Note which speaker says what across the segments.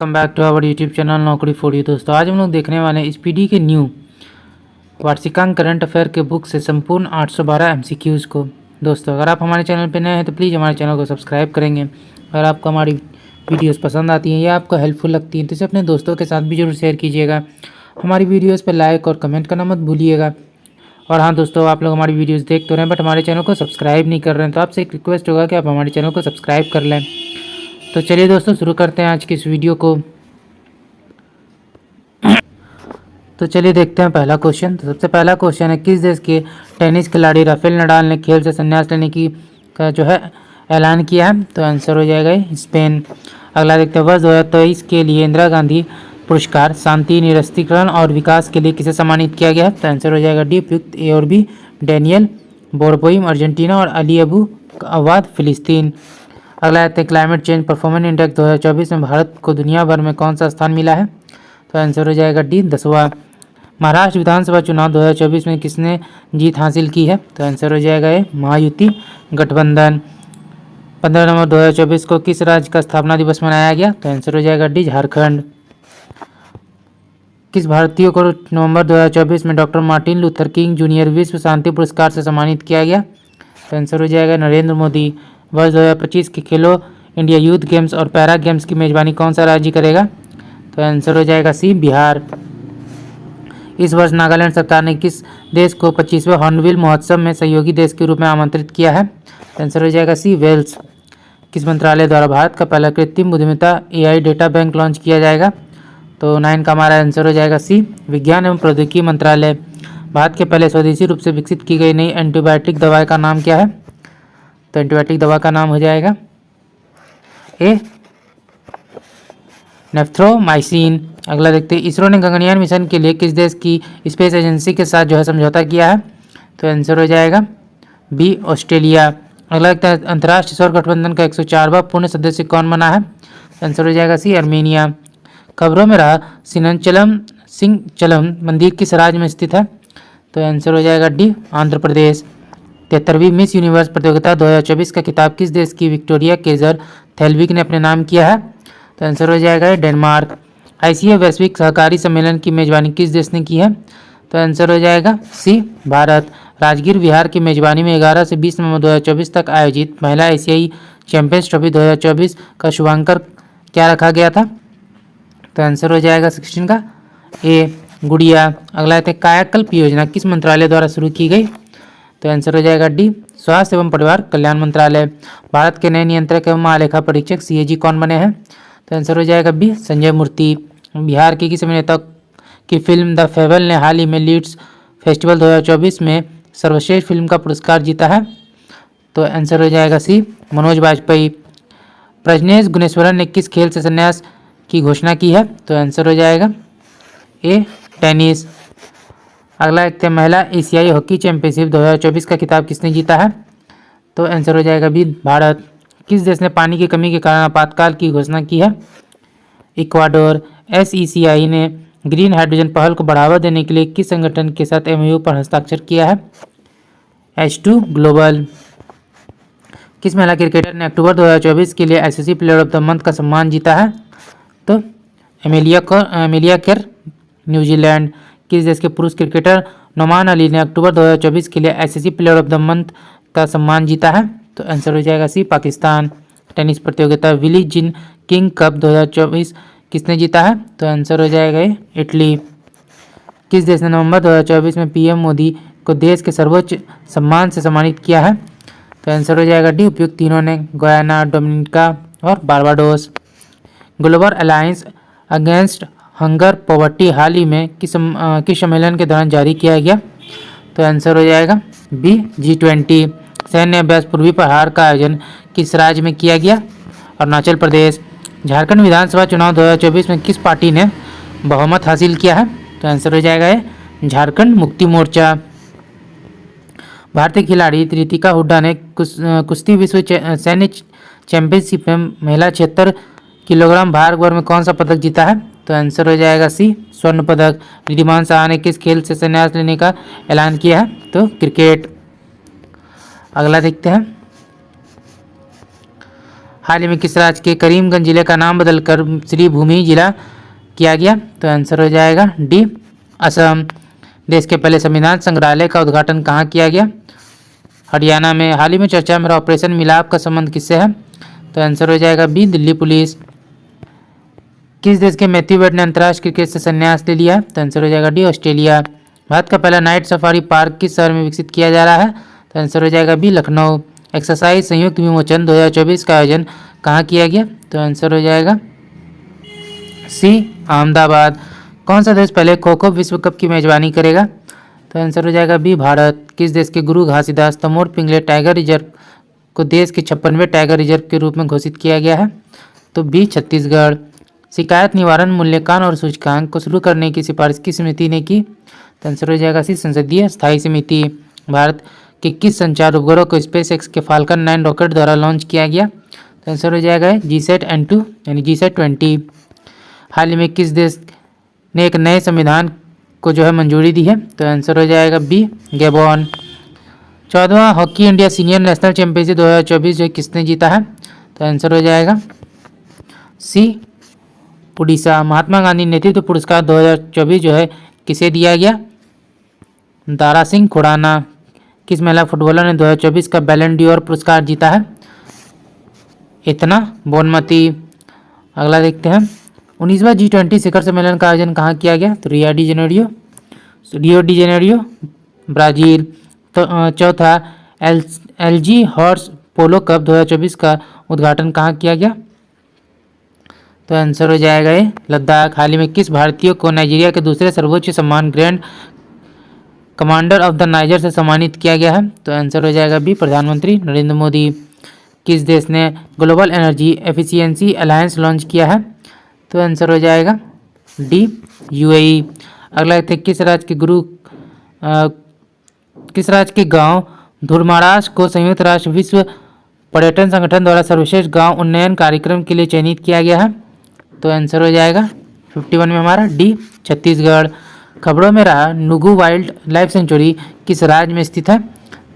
Speaker 1: Welcome back to our YouTube channel Naukri for you. दोस्तों आज हम लोग देखने वाले हैं स्पीडी के न्यू वार्षिकांक करंट अफेयर के बुक से संपूर्ण 812 एमसीक्यूज़ को। दोस्तों अगर आप हमारे चैनल पर नए हैं तो प्लीज़ हमारे चैनल को सब्सक्राइब करेंगे। अगर आपको हमारी वीडियोस पसंद आती हैं या आपको हेल्पफुल लगती हैं तो इसे अपने दोस्तों के साथ भी जरूर शेयर कीजिएगा। हमारी वीडियोज़ पर लाइक और कमेंट करना मत भूलिएगा। और हाँ दोस्तों, आप लोग हमारी वीडियोस देख तो रहे हैं बट हमारे चैनल को सब्सक्राइब नहीं कर रहे हैं, तो आपसे एक रिक्वेस्ट होगा कि आप हमारे चैनल को सब्सक्राइब कर लें। तो चलिए दोस्तों शुरू करते हैं आज की इस वीडियो को। तो चलिए देखते हैं पहला क्वेश्चन। तो सबसे पहला क्वेश्चन है, किस देश के टेनिस खिलाड़ी राफेल नडाल ने खेल से संन्यास लेने की का जो है ऐलान किया है? तो आंसर हो जाएगा स्पेन। अगला देखते हैं, वर्ष 2023 के लिए इंदिरा गांधी पुरस्कार शांति, निरस्त्रीकरण और विकास के लिए किसे सम्मानित किया गया है? तो आंसर हो जाएगा डी उपयुक्त, ए और बी। डेनियल बोरबोइम अर्जेंटीना और अली अबू अवाद फिलिस्तीन। अगला आते हैं, क्लाइमेट चेंज परफॉर्मेंस इंडेक्स 2024 में भारत को दुनिया भर में कौन सा स्थान मिला है? तो आंसर हो जाएगा डी 10वां। महाराष्ट्र विधानसभा चुनाव 2024 में किसने जीत हासिल की है? तो आंसर हो जाएगा ए महायुति गठबंधन। 15 नवंबर 2024 को किस राज्य का स्थापना दिवस मनाया गया? तो आंसर हो जाएगा डी झारखंड। किस भारतीय को नवंबर 2024 में doctor Martin Luther king junior विश्व शांति पुरस्कार से सम्मानित किया गया? तो आंसर हो जाएगा नरेंद्र मोदी। वर्ष 2025 के खेलो इंडिया यूथ गेम्स और पैरा गेम्स की मेजबानी कौन सा राज्य करेगा? तो आंसर हो जाएगा सी बिहार। इस वर्ष नागालैंड सरकार ने किस देश को 25वें हॉर्नबिल महोत्सव में सहयोगी देश के रूप में आमंत्रित किया है? तो आंसर हो जाएगा सी वेल्स। किस मंत्रालय द्वारा भारत का पहला कृत्रिम बुद्धिमत्ता एआई डेटा बैंक लॉन्च किया जाएगा? तो 9 का हमारा आंसर हो जाएगा सी विज्ञान एवं प्रौद्योगिकी मंत्रालय। भारत के पहले स्वदेशी रूप से विकसित की गई नई एंटीबायोटिक दवा का नाम क्या है? तो एंटीबायोटिक दवा का नाम हो जाएगा ए नेफ्थ्रोमाइसिन। अगला देखते हैं, इसरो ने गगनयान मिशन के लिए किस देश की स्पेस एजेंसी के साथ जो है समझौता किया है? तो आंसर हो जाएगा बी ऑस्ट्रेलिया। अगला देखते हैं, अंतर्राष्ट्रीय सौर गठबंधन का 104वां पूर्ण सदस्य कौन बना है? आंसर हो जाएगा सी आर्मेनिया। खबरों में रहा सिंचलम मंदिर किस राज्य में स्थित है? तो आंसर हो जाएगा D Andhra Pradesh. 73वीं miss universe प्रतियोगिता 2024 का खिताब किस देश की विक्टोरिया केजर थेल्विक ने अपने नाम किया है? तो आंसर हो जाएगा डेनमार्क। आईसीए वैश्विक सहकारी सम्मेलन की मेजबानी किस देश ने की है? तो आंसर हो जाएगा सी भारत। राजगीर बिहार की मेजबानी में 11 से 20 नवंबर 2024 तक आयोजित महिला एशियाई चैंपियंस ट्रॉफी 2024 का शुभांकर क्या रखा गया था? तो आंसर हो जाएगा 16 का ए गुड़िया। अगला है, कायाकल्प योजना किस मंत्रालय द्वारा शुरू की गई? तो आंसर हो जाएगा डी स्वास्थ्य एवं परिवार कल्याण मंत्रालय। भारत के नए नियंत्रक एवं महालेखा परीक्षक सीएजी कौन बने हैं? तो आंसर हो जाएगा बी संजय मूर्ति। बिहार के किस अभिनेता की फिल्म द फेबल ने हाल ही में लीड्स फेस्टिवल 2024 में सर्वश्रेष्ठ फिल्म का पुरस्कार जीता है? तो आंसर हो जाएगा सी मनोज वाजपेयी। प्रजनेश गुणेश्वरन ने किस खेल से संन्यास की घोषणा की है? तो आंसर हो जाएगा ए टेनिस। अगला एक महिला एशियाई हॉकी चैंपियनशिप 2024 का खिताब किसने जीता है? तो आंसर हो जाएगा बी भारत। किस देश ने पानी की कमी के कारण आपातकाल की घोषणा की है? इक्वाडोर। एसईसीआई ने ग्रीन हाइड्रोजन पहल को बढ़ावा देने के लिए किस संगठन के साथ एमओयू पर हस्ताक्षर किया है? H2 global. किस महिला क्रिकेटर ने अक्टूबर 2024 के लिए ICC player of the month का सम्मान जीता है? तो एमिलिया केर न्यूजीलैंड। किस देश के पुरुष क्रिकेटर नोमान अली ने अक्टूबर 2024 के लिए ICC player of the month का सम्मान जीता है? तो आंसर हो जाएगा सी पाकिस्तान। टेनिस प्रतियोगिता विली जिन किंग कप 2024 किसने जीता है? तो आंसर हो जाएगा इटली। किस देश ने नवंबर 2024 में पीएम मोदी को देश के सर्वोच्च सम्मान से सम्मानित किया है? तो आंसर हो जाएगा डी उपयुक्त तीनों ने, गयाना, डोमिनिका और Barbados. Global Alliance Against Hunger Poverty हाल ही में किस सम्मेलन के दौरान जारी किया गया? तो आंसर हो जाएगा बी G20। सैन्य अभ्यास पूर्वी पहाड़ का आयोजन किस राज्य में किया गया? अरुणाचल प्रदेश। झारखंड विधानसभा चुनाव 2024 में किस पार्टी ने बहुमत हासिल किया है? तो आंसर हो जाएगा झारखंड मुक्ति मोर्चा। भारतीय खिलाड़ी रितिका हुड्डा ने कुश्ती विश्व सैन्य चैंपियनशिप में महिला 76 किलोग्राम भार वर्ग में कौन सा पदक जीता है? तो आंसर हो जाएगा सी स्वर्ण पदक। रिद्धिमान साहा ने किस खेल से संन्यास लेने का ऐलान किया है? तो क्रिकेट। अगला देखते हैं, हाल ही में किस राज्य के करीमगंज जिले का नाम बदलकर श्रीभूमि जिला किया गया? तो आंसर हो जाएगा डी असम। देश के पहले संविधान संग्रहालय का उद्घाटन कहाँ किया गया? हरियाणा में। हाल ही में चर्चा में ऑपरेशन मिलाप का संबंध किससे है? तो आंसर हो जाएगा बी दिल्ली पुलिस। किस देश के मैथ्यू वेड ने अंतर्राष्ट्रीय क्रिकेट से संन्यास ले लिया? तो आंसर हो जाएगा डी ऑस्ट्रेलिया। भारत का पहला नाइट सफारी पार्क किस शहर में विकसित किया जा रहा है? तो आंसर हो जाएगा बी लखनऊ। एक्सरसाइज संयुक्त विमोचन 2024 का आयोजन कहाँ किया गया? तो आंसर हो जाएगा सी अहमदाबाद। कौन सा देश पहले खो खो विश्व कप की मेजबानी करेगा? तो आंसर हो जाएगा बी भारत। किस देश के गुरु घासीदास तमोर पिंगले टाइगर रिजर्व को देश के 56वें टाइगर रिजर्व के रूप में घोषित किया गया है? तो बी छत्तीसगढ़। शिकायत निवारण मूल्यांकन और सूचकांक को शुरू करने की सिफारिश किस समिति ने की? तो आंसर हो जाएगा सी संसदीय स्थायी समिति। भारत के किस संचार उपग्रह को स्पेस एक्स के फाल्कन 9 रॉकेट द्वारा लॉन्च किया गया? तो आंसर हो जाएगा GSAT-N2 यानी GSAT-20। हाल ही में किस देश ने एक नए संविधान को जो है मंजूरी दी है? तो आंसर हो जाएगा बी गैबोन। 14वां Hockey India Senior National Championship 2024 जो किसने जीता है? तो आंसर हो जाएगा सी उड़ीसा। महात्मा गांधी नेतृत्व पुरस्कार 2024 जो है किसे दिया गया? दारा सिंह खुराना। किस महिला फुटबॉलर ने 2024 का बैलन डी और पुरस्कार जीता है? इतना बोनमती। अगला देखते हैं 19वां G20 शिखर सम्मेलन का आयोजन कहाँ किया गया? तो रियो डी जेनेरियो ब्राजील। तो चौथा LG हॉर्स पोलो कप 2024 का उद्घाटन कहाँ किया गया? तो आंसर हो जाएगा ये लद्दाख। हाल ही में किस भारतीय को नाइजीरिया के दूसरे सर्वोच्च सम्मान grand commander of the niger से सम्मानित किया गया है? तो आंसर हो जाएगा बी प्रधानमंत्री नरेंद्र मोदी। किस देश ने global energy efficiency alliance launch किया है? तो आंसर हो जाएगा डी UAE। अगला देखते हैं किस राज्य के गांव धुरमाराश को संयुक्त राष्ट्र विश्व पर्यटन संगठन द्वारा सर्वश्रेष्ठ गांव उन्नयन कार्यक्रम के लिए चयनित किया गया है? तो आंसर हो जाएगा 51 में हमारा डी छत्तीसगढ़। खबरों में रहा नुगु वाइल्ड लाइफ सेंचुरी किस राज्य में स्थित है?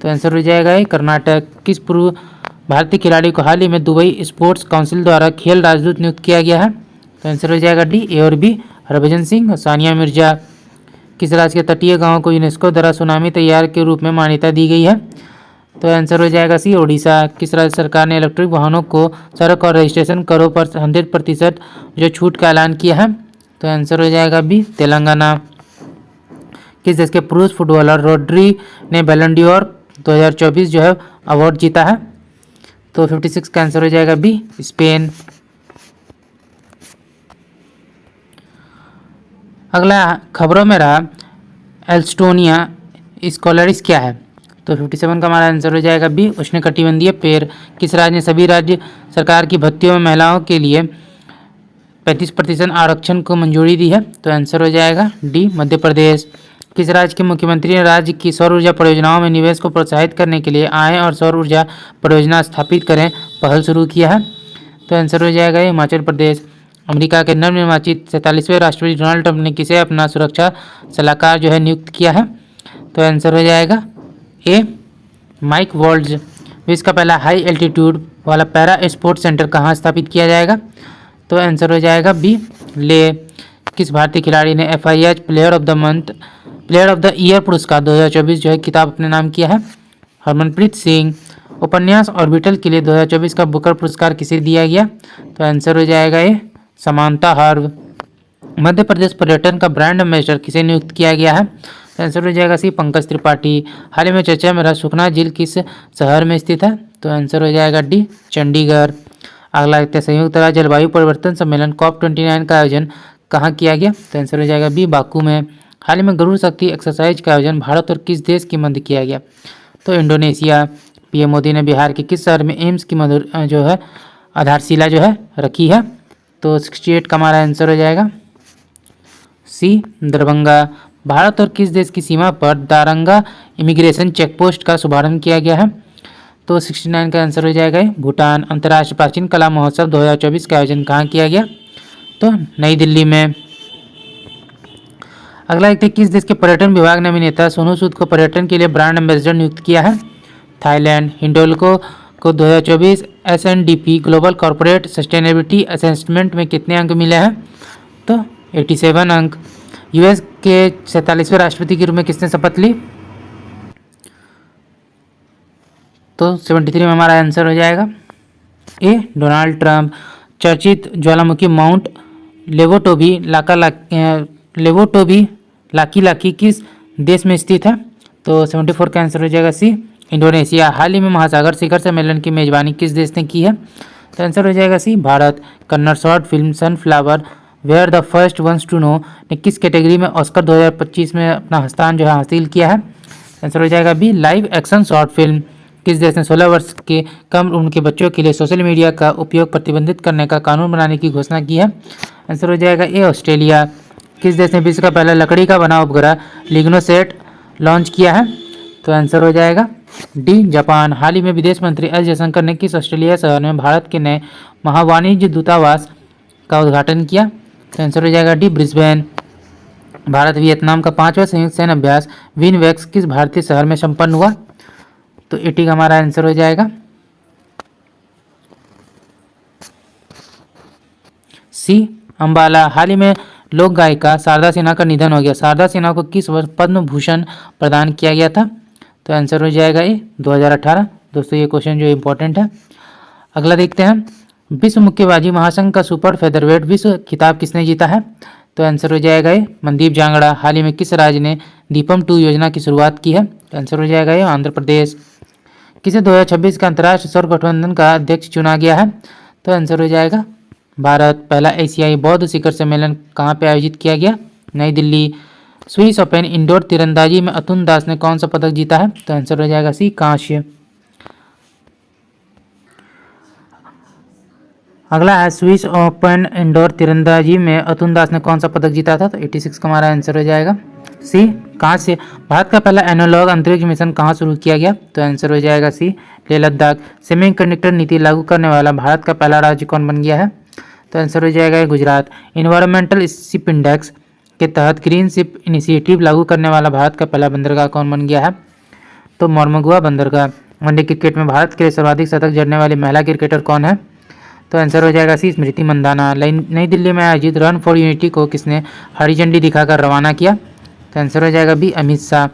Speaker 1: तो आंसर हो जाएगा ये कर्नाटक। किस पूर्व भारतीय खिलाड़ी को हाल ही में दुबई स्पोर्ट्स काउंसिल द्वारा खेल राजदूत नियुक्त किया गया है? तो आंसर हो जाएगा डी ए और बी हरभजन सिंह और सानिया मिर्जा। किस राज्य के तटीय गांवों को यूनेस्को द्वारा सुनामी तैयार के रूप में मान्यता दी गई है? तो आंसर हो जाएगा सी ओडिशा। किस राज्य सरकार ने इलेक्ट्रिक वाहनों को सड़क और रजिस्ट्रेशन करों पर 100% जो छूट का ऐलान किया है? तो आंसर हो जाएगा बी तेलंगाना। किस देश के पुरुष फुटबॉलर रोड्री ने बैलन डी और 2024 जो है अवार्ड जीता है? तो 56 का आंसर हो जाएगा बी स्पेन। अगला खबरों में रहा एल्स्टोनिया स्कॉलरिस क्या है? तो 57 का हमारा आंसर हो जाएगा बी उष्णकटिबंधीय पेड़। किस राज्य ने सभी राज्य सरकार की भर्तियों में महिलाओं के लिए 35% आरक्षण को मंजूरी दी है? तो आंसर हो जाएगा डी मध्य प्रदेश। किस राज्य के मुख्यमंत्री ने राज्य की सौर ऊर्जा परियोजनाओं में निवेश को प्रोत्साहित करने के लिए आय और सौर ऊर्जा परियोजना स्थापित करें पहल शुरू किया है? तो आंसर हो जाएगा हिमाचल प्रदेश। अमेरिका के नवनिर्वाचित 47वें राष्ट्रपति डोनाल्ड ट्रंप ने किसे अपना सुरक्षा सलाहकार जो है नियुक्त किया है? तो आंसर हो जाएगा ए माइक वॉल्ट्ज। विश्व का पहला हाई एल्टीट्यूड वाला पैरा स्पोर्ट्स सेंटर कहाँ स्थापित किया जाएगा? तो आंसर हो जाएगा बी ले। किस भारतीय खिलाड़ी ने FIH player of the year पुरस्कार 2024 जो है किताब अपने नाम किया है? हरमनप्रीत सिंह। उपन्यास ऑर्बिटल के लिए 2024 का बुकर पुरस्कार किसे दिया गया? तो आंसर हो जाएगा ये समांता हर्व। मध्य प्रदेश पर्यटन का ब्रांड एम्बेसडर किसे नियुक्त किया गया है? तो आंसर हो जाएगा सी पंकज त्रिपाठी। हाल ही में चर्चा में रहा सुखना झील किस शहर में स्थित है? तो आंसर हो जाएगा डी चंडीगढ़। अगला देखते हैं संयुक्त राज्य जलवायु परिवर्तन सम्मेलन COP29 का आयोजन कहाँ किया गया? तो आंसर हो जाएगा बी बाकू में। हाल ही में गरुड़ शक्ति एक्सरसाइज का आयोजन भारत और किस देश के मध्य किया गया? तो इंडोनेशिया। PM मोदी ने बिहार के किस शहर में एम्स की जो है आधारशिला जो है रखी है? तो 68 का हमारा आंसर हो जाएगा सी दरभंगा। भारत और किस देश की सीमा पर दारंगा इमिग्रेशन चेकपोस्ट का शुभारंभ किया गया है? तो 69 का आंसर हो जाएगा भूटान। अंतर्राष्ट्रीय प्राचीन कला महोत्सव 2024 का आयोजन कहाँ किया गया? तो नई दिल्ली में। अगला देखते हैं किस देश के पर्यटन विभाग ने अभिनेता सोनू सूद को पर्यटन के लिए ब्रांड एम्बेसडर नियुक्त किया है? थाईलैंड। हिंडोल्को को 2024 SNDP global corporate sustainability assessment में कितने अंक मिले हैं? तो 87 अंक। यूएस के 47वें राष्ट्रपति के रूप में किसने शपथ ली? तो 73 में हमारा आंसर हो जाएगा ए, डोनाल्ड ट्रंप। चर्चित ज्वालामुखी माउंट लेवोटोबी लाकी किस देश में स्थित है? तो 74 का आंसर हो जाएगा सी, इंडोनेशिया। हाल ही में महासागर शिखर सम्मेलन की मेजबानी किस देश ने की है? तो आंसर हो जाएगा C, Bharat. Kannada short film Sunflower were the first ones to know ने किस कैटेगरी में ऑस्कर 2025 में अपना स्थान जो है हासिल किया है? आंसर हो जाएगा B, live action short film. किस देश ने 16 वर्ष के कम उम्र के बच्चों के लिए सोशल मीडिया का उपयोग प्रतिबंधित करने का कानून बनाने की घोषणा की है? आंसर हो जाएगा ए, ऑस्ट्रेलिया। किस देश ने विश्व का पहला लकड़ी का बना उपग्रह लिग्नोसेट लॉन्च किया है? तो आंसर हो जाएगा डी, जापान। हाल ही में विदेश मंत्री एस जयशंकर ने किस ऑस्ट्रेलिया शहर में भारत के नए महावाणिज्य दूतावास का उद्घाटन किया? तो आंसर हो जाएगा डी, ब्रिस्बेन। भारत वियतनाम का 5वां संयुक्त सैन्य अभ्यास विनवेक्स किस भारतीय शहर में संपन्न हुआ? तो 80 का हमारा आंसर हो जाएगा सी, अंबाला। हाल ही में लोक गायिका शारदा सिन्हा का निधन हो गया। शारदा सिन्हा को किस वर्ष पद्म भूषण प्रदान किया गया था? तो आंसर हो जाएगा ए, 2018। दोस्तों ये क्वेश्चन जो इंपॉर्टेंट है। अगला देखते हैं, विश्व मुक्केबाजी महासंघ का सुपर फेदरवेट विश्व खिताब किसने जीता है? तो आंसर हो जाएगा ए, मनदीप जांगड़ा। हाल ही में किस राज्य ने दीपम 2 योजना की शुरुआत की है? तो आंसर हो जाएगा ए, आंध्र प्रदेश। किसे 2026 का अंतर्राष्ट्रीय सौर गठबंधन का अध्यक्ष चुना गया है? तो आंसर हो जाएगा भारत। पहला एशियाई बौद्ध शिखर सम्मेलन कहाँ पे आयोजित किया गया? नई दिल्ली। स्विस ओपन इंडोर तीरंदाजी में अतुल दास ने कौन सा पदक जीता है? तो आंसर हो जाएगा सी, कांस्य। अगला है, स्विस ओपन इंडोर तीरंदाजी में अतुल दास ने कौन सा पदक जीता था? तो 86 का हमारा आंसर हो जाएगा सी, कांस्य। भारत का पहला एनालॉग अंतरिक्ष मिशन कहाँ शुरू किया गया? तो आंसर हो जाएगा सी, लेह लद्दाख। सेमीकंडक्टर नीति लागू करने वाला भारत का पहला राज्य कौन बन गया है? तो आंसर हो जाएगा गुजरात। इन्वायरमेंटल शिप इंडेक्स के तहत ग्रीन शिप इनिशिएटिव लागू करने वाला भारत का पहला बंदरगाह कौन बन गया है? तो मोरमुगुआ बंदरगाह। वनडे क्रिकेट में भारत के लिए सर्वाधिक शतक जड़ने वाली महिला क्रिकेटर कौन है? तो आंसर हो जाएगा सी, स्मृति मंदाना। नई दिल्ली में आयोजित रन फॉर यूनिटी को किसने हरी झंडी दिखाकर रवाना किया? तो आंसर हो जाएगा B, Amit Shah.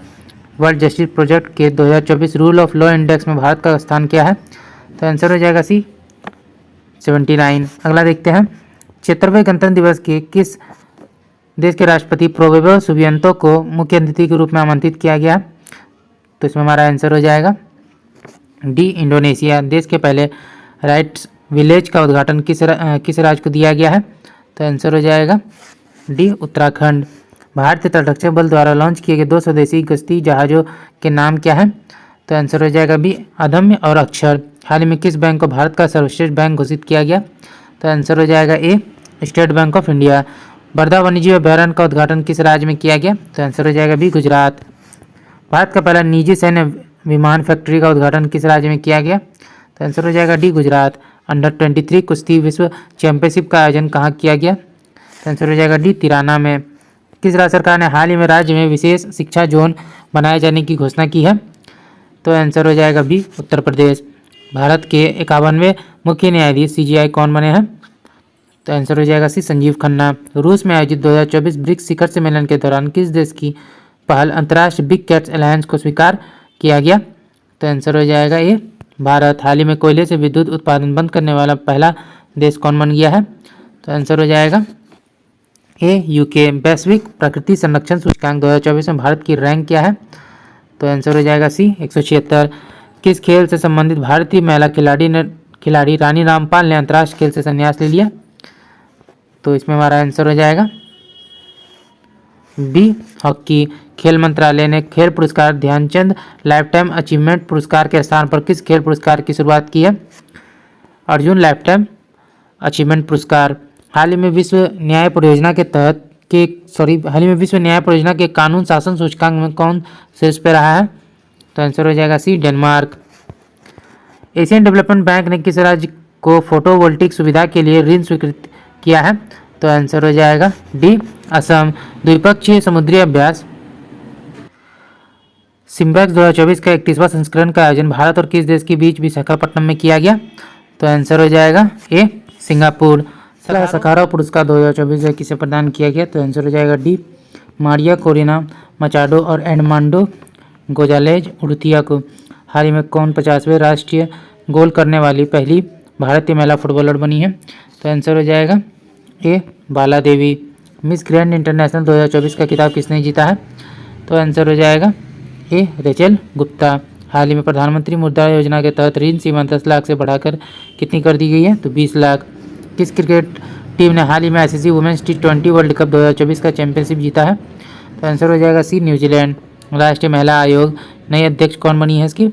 Speaker 1: World Justice Project के 2024 रूल ऑफ लॉ इंडेक्स में भारत का स्थान क्या है? तो आंसर हो जाएगा सी, 79। अगला देखते हैं, 76वें गणतंत्र दिवस के किस देश के राष्ट्रपति प्रोवेबो सुबियांतो को मुख्य अतिथि के रूप में आमंत्रित किया गया? तो इसमें हमारा आंसर हो जाएगा डी, इंडोनेशिया। देश के पहले राइट्स विलेज का उद्घाटन किस राज्य को दिया गया है? तो आंसर हो जाएगा डी, उत्तराखंड। भारतीय तटरक्षक बल द्वारा लॉन्च किए गए 2 स्वदेशी गश्ती जहाज़ों के नाम क्या है? तो आंसर हो जाएगा बी, अदम्य और अक्षर। हाल ही में किस बैंक को भारत का सर्वश्रेष्ठ बैंक घोषित किया गया? तो आंसर हो जाएगा A, State Bank of India. Wardha वन्यजीव अभ्यारण्य का उद्घाटन किस राज्य में किया गया? तो आंसर हो जाएगा बी, गुजरात। भारत का पहला निजी सैन्य विमान फैक्ट्री का उद्घाटन किस राज्य में किया गया? तो आंसर हो जाएगा डी, गुजरात। अंडर 23 कुश्ती विश्व चैंपियनशिप का आयोजन कहाँ किया गया? तो आंसर हो जाएगा डी, तिराना में। किस राज्य सरकार ने हाल ही में राज्य में विशेष शिक्षा जोन बनाए जाने की घोषणा की है? तो आंसर हो जाएगा बी, उत्तर प्रदेश। भारत के 51वें मुख्य न्यायाधीश CJI कौन बने हैं? तो आंसर हो जाएगा सी, संजीव खन्ना। रूस में आयोजित 2024 ब्रिक्स शिखर सम्मेलन के दौरान किस देश की पहल अंतर्राष्ट्रीय बिग कैट्स अलायंस को स्वीकार किया गया? तो आंसर हो जाएगा ए, भारत। हाल ही में कोयले से विद्युत उत्पादन बंद करने वाला पहला देश कौन बन गया है? तो आंसर हो जाएगा ए, UK। वैश्विक प्रकृति संरक्षण सूचकांक 2024 में भारत की रैंक क्या है? तो आंसर हो जाएगा सी, 176। किस खेल से संबंधित भारतीय महिला खिलाड़ी रानी रामपाल ने अंतर्राष्ट्रीय खेल से संन्यास ले लिया? तो इसमें हमारा आंसर हो जाएगा बी, हॉकी। खेल मंत्रालय ने खेल पुरस्कार ध्यानचंद लाइफटाइम अचीवमेंट पुरस्कार के स्थान पर किस खेल पुरस्कार की शुरुआत की है? अर्जुन लाइफटाइम अचीवमेंट पुरस्कार। हाल ही में विश्व न्याय परियोजना के कानून शासन सूचकांक में कौन शीर्ष पे रहा है? तो आंसर हो जाएगा सी, डेनमार्क। एशियन डेवलपमेंट बैंक ने किस राज्य को फोटोवोल्टिक सुविधा के लिए ऋण स्वीकृत किया है? तो आंसर हो जाएगा डी, असम। द्विपक्षीय समुद्री अभ्यास सिम्बैक्स 2024 का 31वां संस्करण का आयोजन भारत और किस देश के बीच विशाखापट्टनम में किया गया? तो आंसर हो जाएगा ए सिंगापुर। सखाराव पुरस्कार 2024 किसे प्रदान किया गया? तो आंसर हो जाएगा डी मारिया कोरिना मचाडो और एडमांडो गोजालेज उर्तिया को। हाल ही में कौन 50वें राष्ट्रीय गोल करने वाली पहली भारतीय महिला फुटबॉलर बनी है? तो आंसर हो जाएगा ए बाला देवी। मिस ग्रैंड इंटरनेशनल 2024 का खिताब किसने जीता है? तो आंसर हो जाएगा ए रेचल गुप्ता। हाल ही में प्रधानमंत्री मुद्रा योजना के तहत ऋण सीमा 10 लाख से बढ़ाकर कितनी कर दी गई है? तो 20 लाख। किस क्रिकेट टीम ने हाल ही में ICC women's T20 world cup 2024 का चैंपियनशिप जीता है? तो आंसर हो जाएगा सी न्यूजीलैंड। राष्ट्रीय महिला आयोग नई अध्यक्ष कौन बनी है इसकी?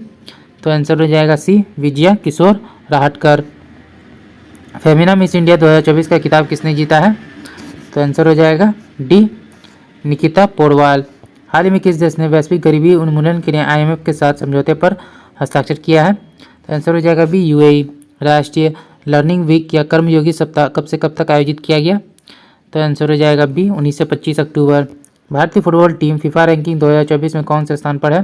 Speaker 1: तो आंसर हो जाएगा सी विजया किशोर राहटकर। फेमिना मिस इंडिया 2024 का खिताब किसने जीता है? तो आंसर हो जाएगा डी निकिता पोरवाल। हाल ही में किस देश ने वैश्विक गरीबी उन्मूलन के लिए IMF के साथ समझौते पर हस्ताक्षर किया है? तो आंसर हो जाएगा बी UAE। राष्ट्रीय लर्निंग वीक या कर्मयोगी सप्ताह कब से कब तक आयोजित किया गया? तो आंसर हो जाएगा बी 19 से 25 अक्टूबर। भारतीय फुटबॉल टीम फीफा रैंकिंग 2024 में कौन से स्थान पर है?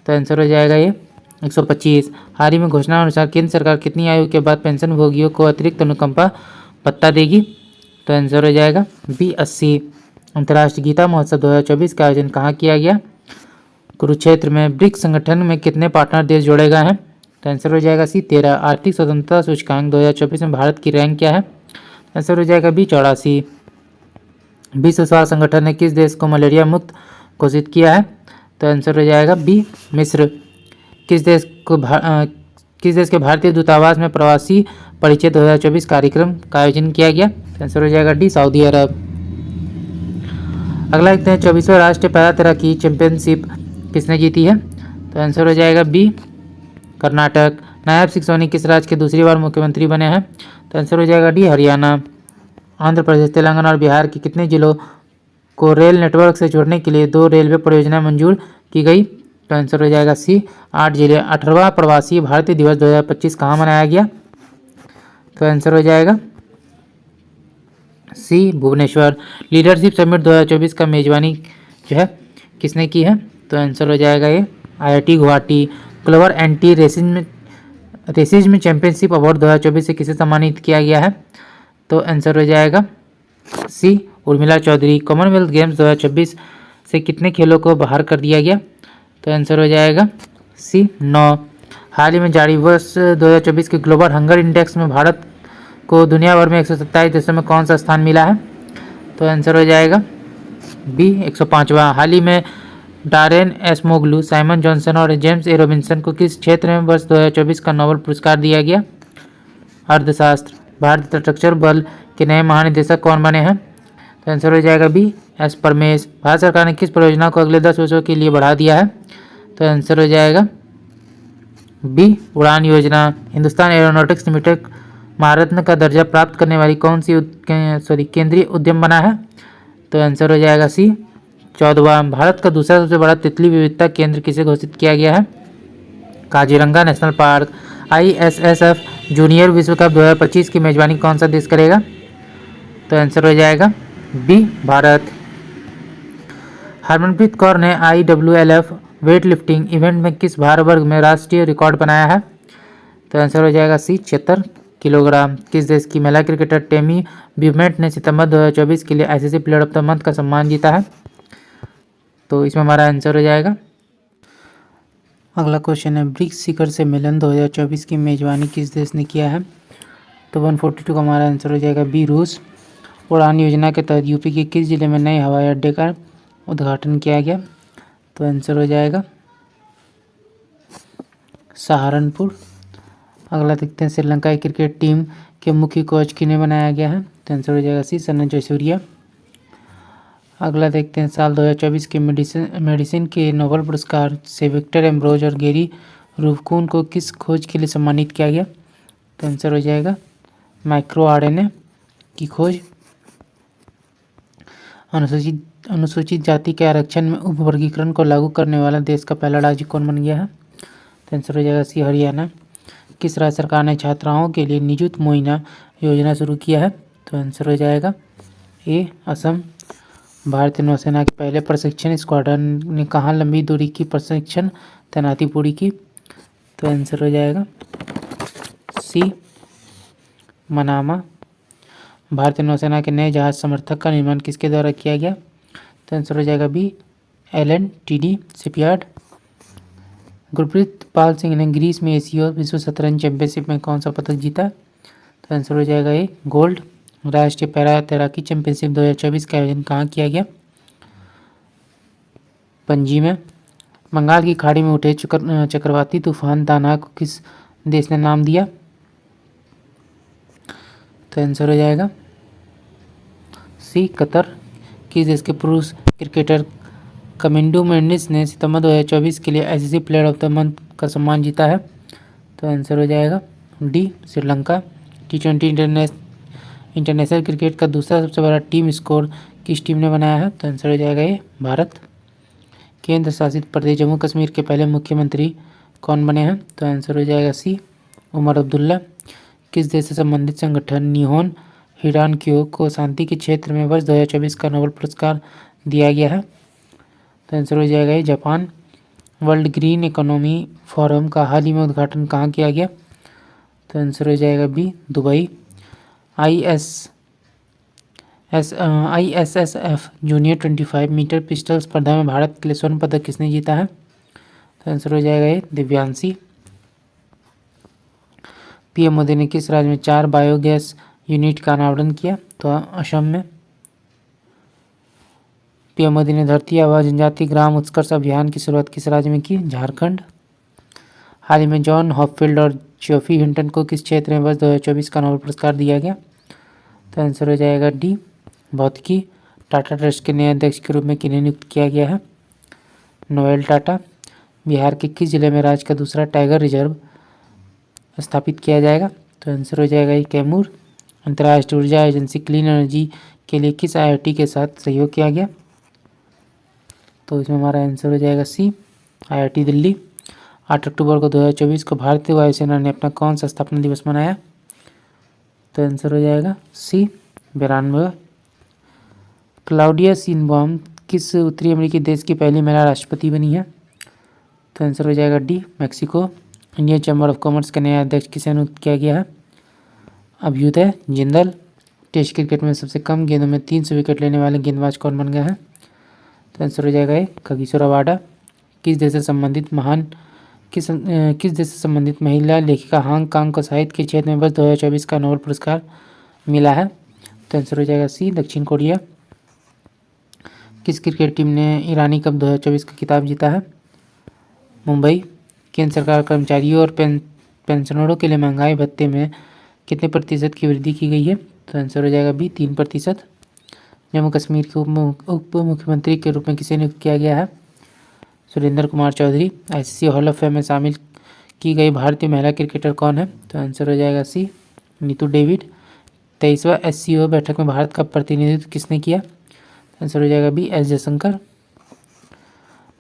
Speaker 1: तो आंसर हो जाएगा ये 125। हाल ही में घोषणा अनुसार केंद्र सरकार कितनी आयु के बाद पेंशन भोगियों को अतिरिक्त अनुकंपा भत्ता देगी? तो आंसर हो जाएगा बी 80। अंतर्राष्ट्रीय गीता महोत्सव 2024 का आयोजन कहाँ किया गया? कुरुक्षेत्र में। ब्रिक्स संगठन में कितने पार्टनर देश जोड़े गए हैं? तो आंसर हो जाएगा सी 13। आर्थिक स्वतंत्रता सूचकांक 2024 में भारत की रैंक क्या है? आंसर हो जाएगा बी 84। विश्व स्वास्थ्य संगठन ने किस देश को मलेरिया मुक्त घोषित किया है? तो आंसर हो जाएगा बी मिस्र। किस देश के भारतीय दूतावास में प्रवासी परिचय 2024 कार्यक्रम का आयोजन किया गया? तो आंसर हो जाएगा डी सऊदी अरब। अगला देखते हैं 24वां राष्ट्रीय पैरा तैराकी चैंपियनशिप किसने जीती है? तो आंसर हो जाएगा बी कर्नाटक। नायब सिंह सोनी किस राज्य के दूसरी बार मुख्यमंत्री बने हैं? तो आंसर हो जाएगा डी हरियाणा। आंध्र प्रदेश, तेलंगाना और बिहार के कितने जिलों को रेल नेटवर्क से जोड़ने के लिए 2 रेलवे परियोजनाएं मंजूर की गई? तो आंसर हो जाएगा सी 8 जिले। 18वां प्रवासी भारतीय दिवस 2025 कहाँ मनाया गया? तो आंसर हो जाएगा सी भुवनेश्वर। लीडरशिप समिट 2024 का मेजबानी जो है किसने की है? तो आंसर हो जाएगा ये IIT Guwahati. Global anti racism championship award 2024 से किसे सम्मानित किया गया है? तो आंसर हो जाएगा सी उर्मिला चौधरी। कॉमनवेल्थ गेम्स 2026 से कितने खेलों को बाहर कर दिया गया? तो आंसर हो जाएगा सी 9। हाल ही में जारी वर्ष 2024 के ग्लोबल हंगर इंडेक्स में भारत को दुनिया भर में 127 देशों में कौन सा स्थान मिला है? तो आंसर हो जाएगा बी 105वां। हाल ही में डारेन एसमोग्लू, साइमन जॉनसन और जेम्स ए रॉबिन्सन को किस क्षेत्र में वर्ष 2024 का नोबेल पुरस्कार दिया गया? अर्थशास्त्र। भारतीय तटरक्षक बल के नए महानिदेशक कौन बने हैं? तो आंसर हो जाएगा बी एस परमेश। भारत सरकार ने किस परियोजना को अगले 10 वर्षों के लिए बढ़ा दिया है? तो आंसर हो जाएगा बी उड़ान योजना। हिंदुस्तान एरोनॉटिक्स लिमिटेड महारत्न का दर्जा प्राप्त करने वाली कौन सी केंद्रीय उद्यम बना है? तो आंसर हो जाएगा सी 14वां। भारत का दूसरा सबसे बड़ा तितली विविधता केंद्र किसे घोषित किया गया है? Kaziranga national park. ISSF junior विश्व कप 2025 की मेजबानी कौन सा देश करेगा? तो आंसर हो जाएगा बी भारत। हरमनप्रीत कौर ने IWLF वेट लिफ्टिंग इवेंट में किस भार वर्ग में राष्ट्रीय रिकॉर्ड बनाया है? तो आंसर हो जाएगा सी 76 किलोग्राम। किस देश की महिला क्रिकेटर टेमी ब्यूमेंट ने सितंबर 2024 के लिए ICC player of the month का सम्मान जीता है? तो इसमें हमारा आंसर हो जाएगा। अगला क्वेश्चन है ब्रिक्स शिखर सम्मेलन 2024 की मेजबानी किस देश ने किया है? तो 142 का हमारा आंसर हो जाएगा बी रूस। उड़ान योजना के तहत यूपी के किस जिले में नए हवाई अड्डे का उद्घाटन किया गया? तो आंसर हो जाएगा सहारनपुर। अगला देखते हैं श्रीलंका की क्रिकेट टीम के मुख्य कोच किन्हें बनाया गया है? तो आंसर हो जाएगा सी सन्ना जयसूर्या। अगला देखते हैं साल 2024 के मेडिसिन के नोबेल पुरस्कार से विक्टर एम्ब्रोज और गेरी रूफकुन को किस खोज के लिए सम्मानित किया गया? तो आंसर हो जाएगा माइक्रो RNA की खोज। अनुसूचित जाति के आरक्षण में उपवर्गीकरण को लागू करने वाला देश का पहला राज्य कौन बन गया है? तो आंसर हो जाएगा सी हरियाणा। किस राज्य सरकार ने छात्राओं के लिए निजुत मुहैया योजना शुरू किया है? तो आंसर हो जाएगा ए असम। भारतीय नौसेना के पहले प्रशिक्षण स्क्वाड्रन ने कहाँ लंबी दूरी की प्रशिक्षण तैनाती पूरी की? तो आंसर हो जाएगा सी, मनामा। भारतीय नौसेना के नए जहाज समर्थक का निर्माण किसके द्वारा किया गया? तो आंसर हो जाएगा B, LNTD shipyard. Gurpreet Pal Singh ने ग्रीस में एशिया विश्व शतरंज चैंपियनशिप में कौन सा पदक जीता? तो आंसर हो जाएगा ए, गोल्ड। राष्ट्रीय पैरा तैराकी चैंपियनशिप 2024 का आयोजन कहाँ किया गया? पणजी में। बंगाल की खाड़ी में उठे चक्रवाती तूफान ताना को किस देश ने नाम दिया? तो आंसर हो जाएगा सी, कतर। किस देश के पुरुष क्रिकेटर कमिंडू मेंडिस ने सितंबर 2024 के लिए ICC player of the month का सम्मान जीता है? तो आंसर हो जाएगा D, Sri Lanka. T20 international cricket का दूसरा सबसे बड़ा टीम स्कोर किस टीम ने बनाया है? तो आंसर हो जाएगा ये, भारत। केंद्र शासित प्रदेश जम्मू कश्मीर के पहले मुख्यमंत्री कौन बने हैं? तो आंसर हो जाएगा सी, उमर अब्दुल्ला। किस देश से संबंधित संगठन निहोन हिरानक्यो को शांति के क्षेत्र में वर्ष 2024 का नोबेल पुरस्कार दिया गया है? तो आंसर हो जाएगा ये, Japan. World green economy forum का हाल ही में उद्घाटन कहाँ किया गया? तो आंसर हो जाएगा B, Dubai. ISSF junior 25 metre pistol स्पर्धा में भारत के लिए स्वर्ण पदक किसने जीता है? तो आंसर हो जाएगा ये, दिव्यांशी। PM मोदी ने किस राज्य में 4 बायोगैस यूनिट का अनावरण किया? तो असम में। PM मोदी ने धरती आबा जनजाति ग्राम उत्कर्ष अभियान की शुरुआत किस राज्य में की? झारखंड। हाल ही में जॉन हॉपफील्ड और जोफी हिंटन को किस क्षेत्र में वर्ष 2024 का नोबेल पुरस्कार दिया गया? तो आंसर हो जाएगा डी, भौतिकी। टाटा ट्रस्ट के नए अध्यक्ष के रूप में किन्हें नियुक्त किया गया है? नोएल टाटा। बिहार के किस जिले में राज्य का दूसरा टाइगर रिजर्व स्थापित किया जाएगा? तो आंसर हो जाएगा ये, कैमूर। अंतर्राष्ट्रीय ऊर्जा एजेंसी क्लीन एनर्जी के लिए किस IIT के साथ सहयोग किया गया? तो इसमें हमारा आंसर हो जाएगा सी, IIT दिल्ली। 8 अक्टूबर को 2024 को भारतीय वायुसेना ने अपना कौन सा स्थापना दिवस मनाया? तो आंसर हो जाएगा सी, 92। क्लाउडिया शिनबॉम किस उत्तरी अमेरिकी देश की पहली महिला राष्ट्रपति बनी है? तो आंसर हो जाएगा D, Mexico. Indian chamber of commerce का नया अध्यक्ष किसे नियुक्त किया गया है? अभ्युदय जिंदल। टेस्ट क्रिकेट में सबसे कम गेंदों में 300 विकेट लेने वाले गेंदबाज कौन बन गया है? तो आंसर हो जाएगा ये, खगेश्वर रबाडा। किस देश से संबंधित महिला लेखिका हांगकांग को साहित्य के क्षेत्र में वर्ष 2024 का नोबेल पुरस्कार मिला है? तो आंसर हो जाएगा सी, दक्षिण कोरिया। किस क्रिकेट टीम ने ईरानी कप 2024 का खिताब जीता है? मुंबई। केंद्र सरकार कर्मचारियों और पेंशनरों के लिए महंगाई भत्ते में कितने प्रतिशत की वृद्धि की गई है? तो आंसर हो जाएगा बी, 3%। जम्मू कश्मीर के उप मुख्यमंत्री के रूप में किसे नियुक्त किया गया है? Surendra Kumar Chaudhary. ICC hall of fame में शामिल की गई भारतीय महिला क्रिकेटर कौन है? तो आंसर हो जाएगा सी, नीतू डेविड। 23वां SCO बैठक में भारत का प्रतिनिधित्व किसने किया? आंसर हो जाएगा B, S Jaishankar.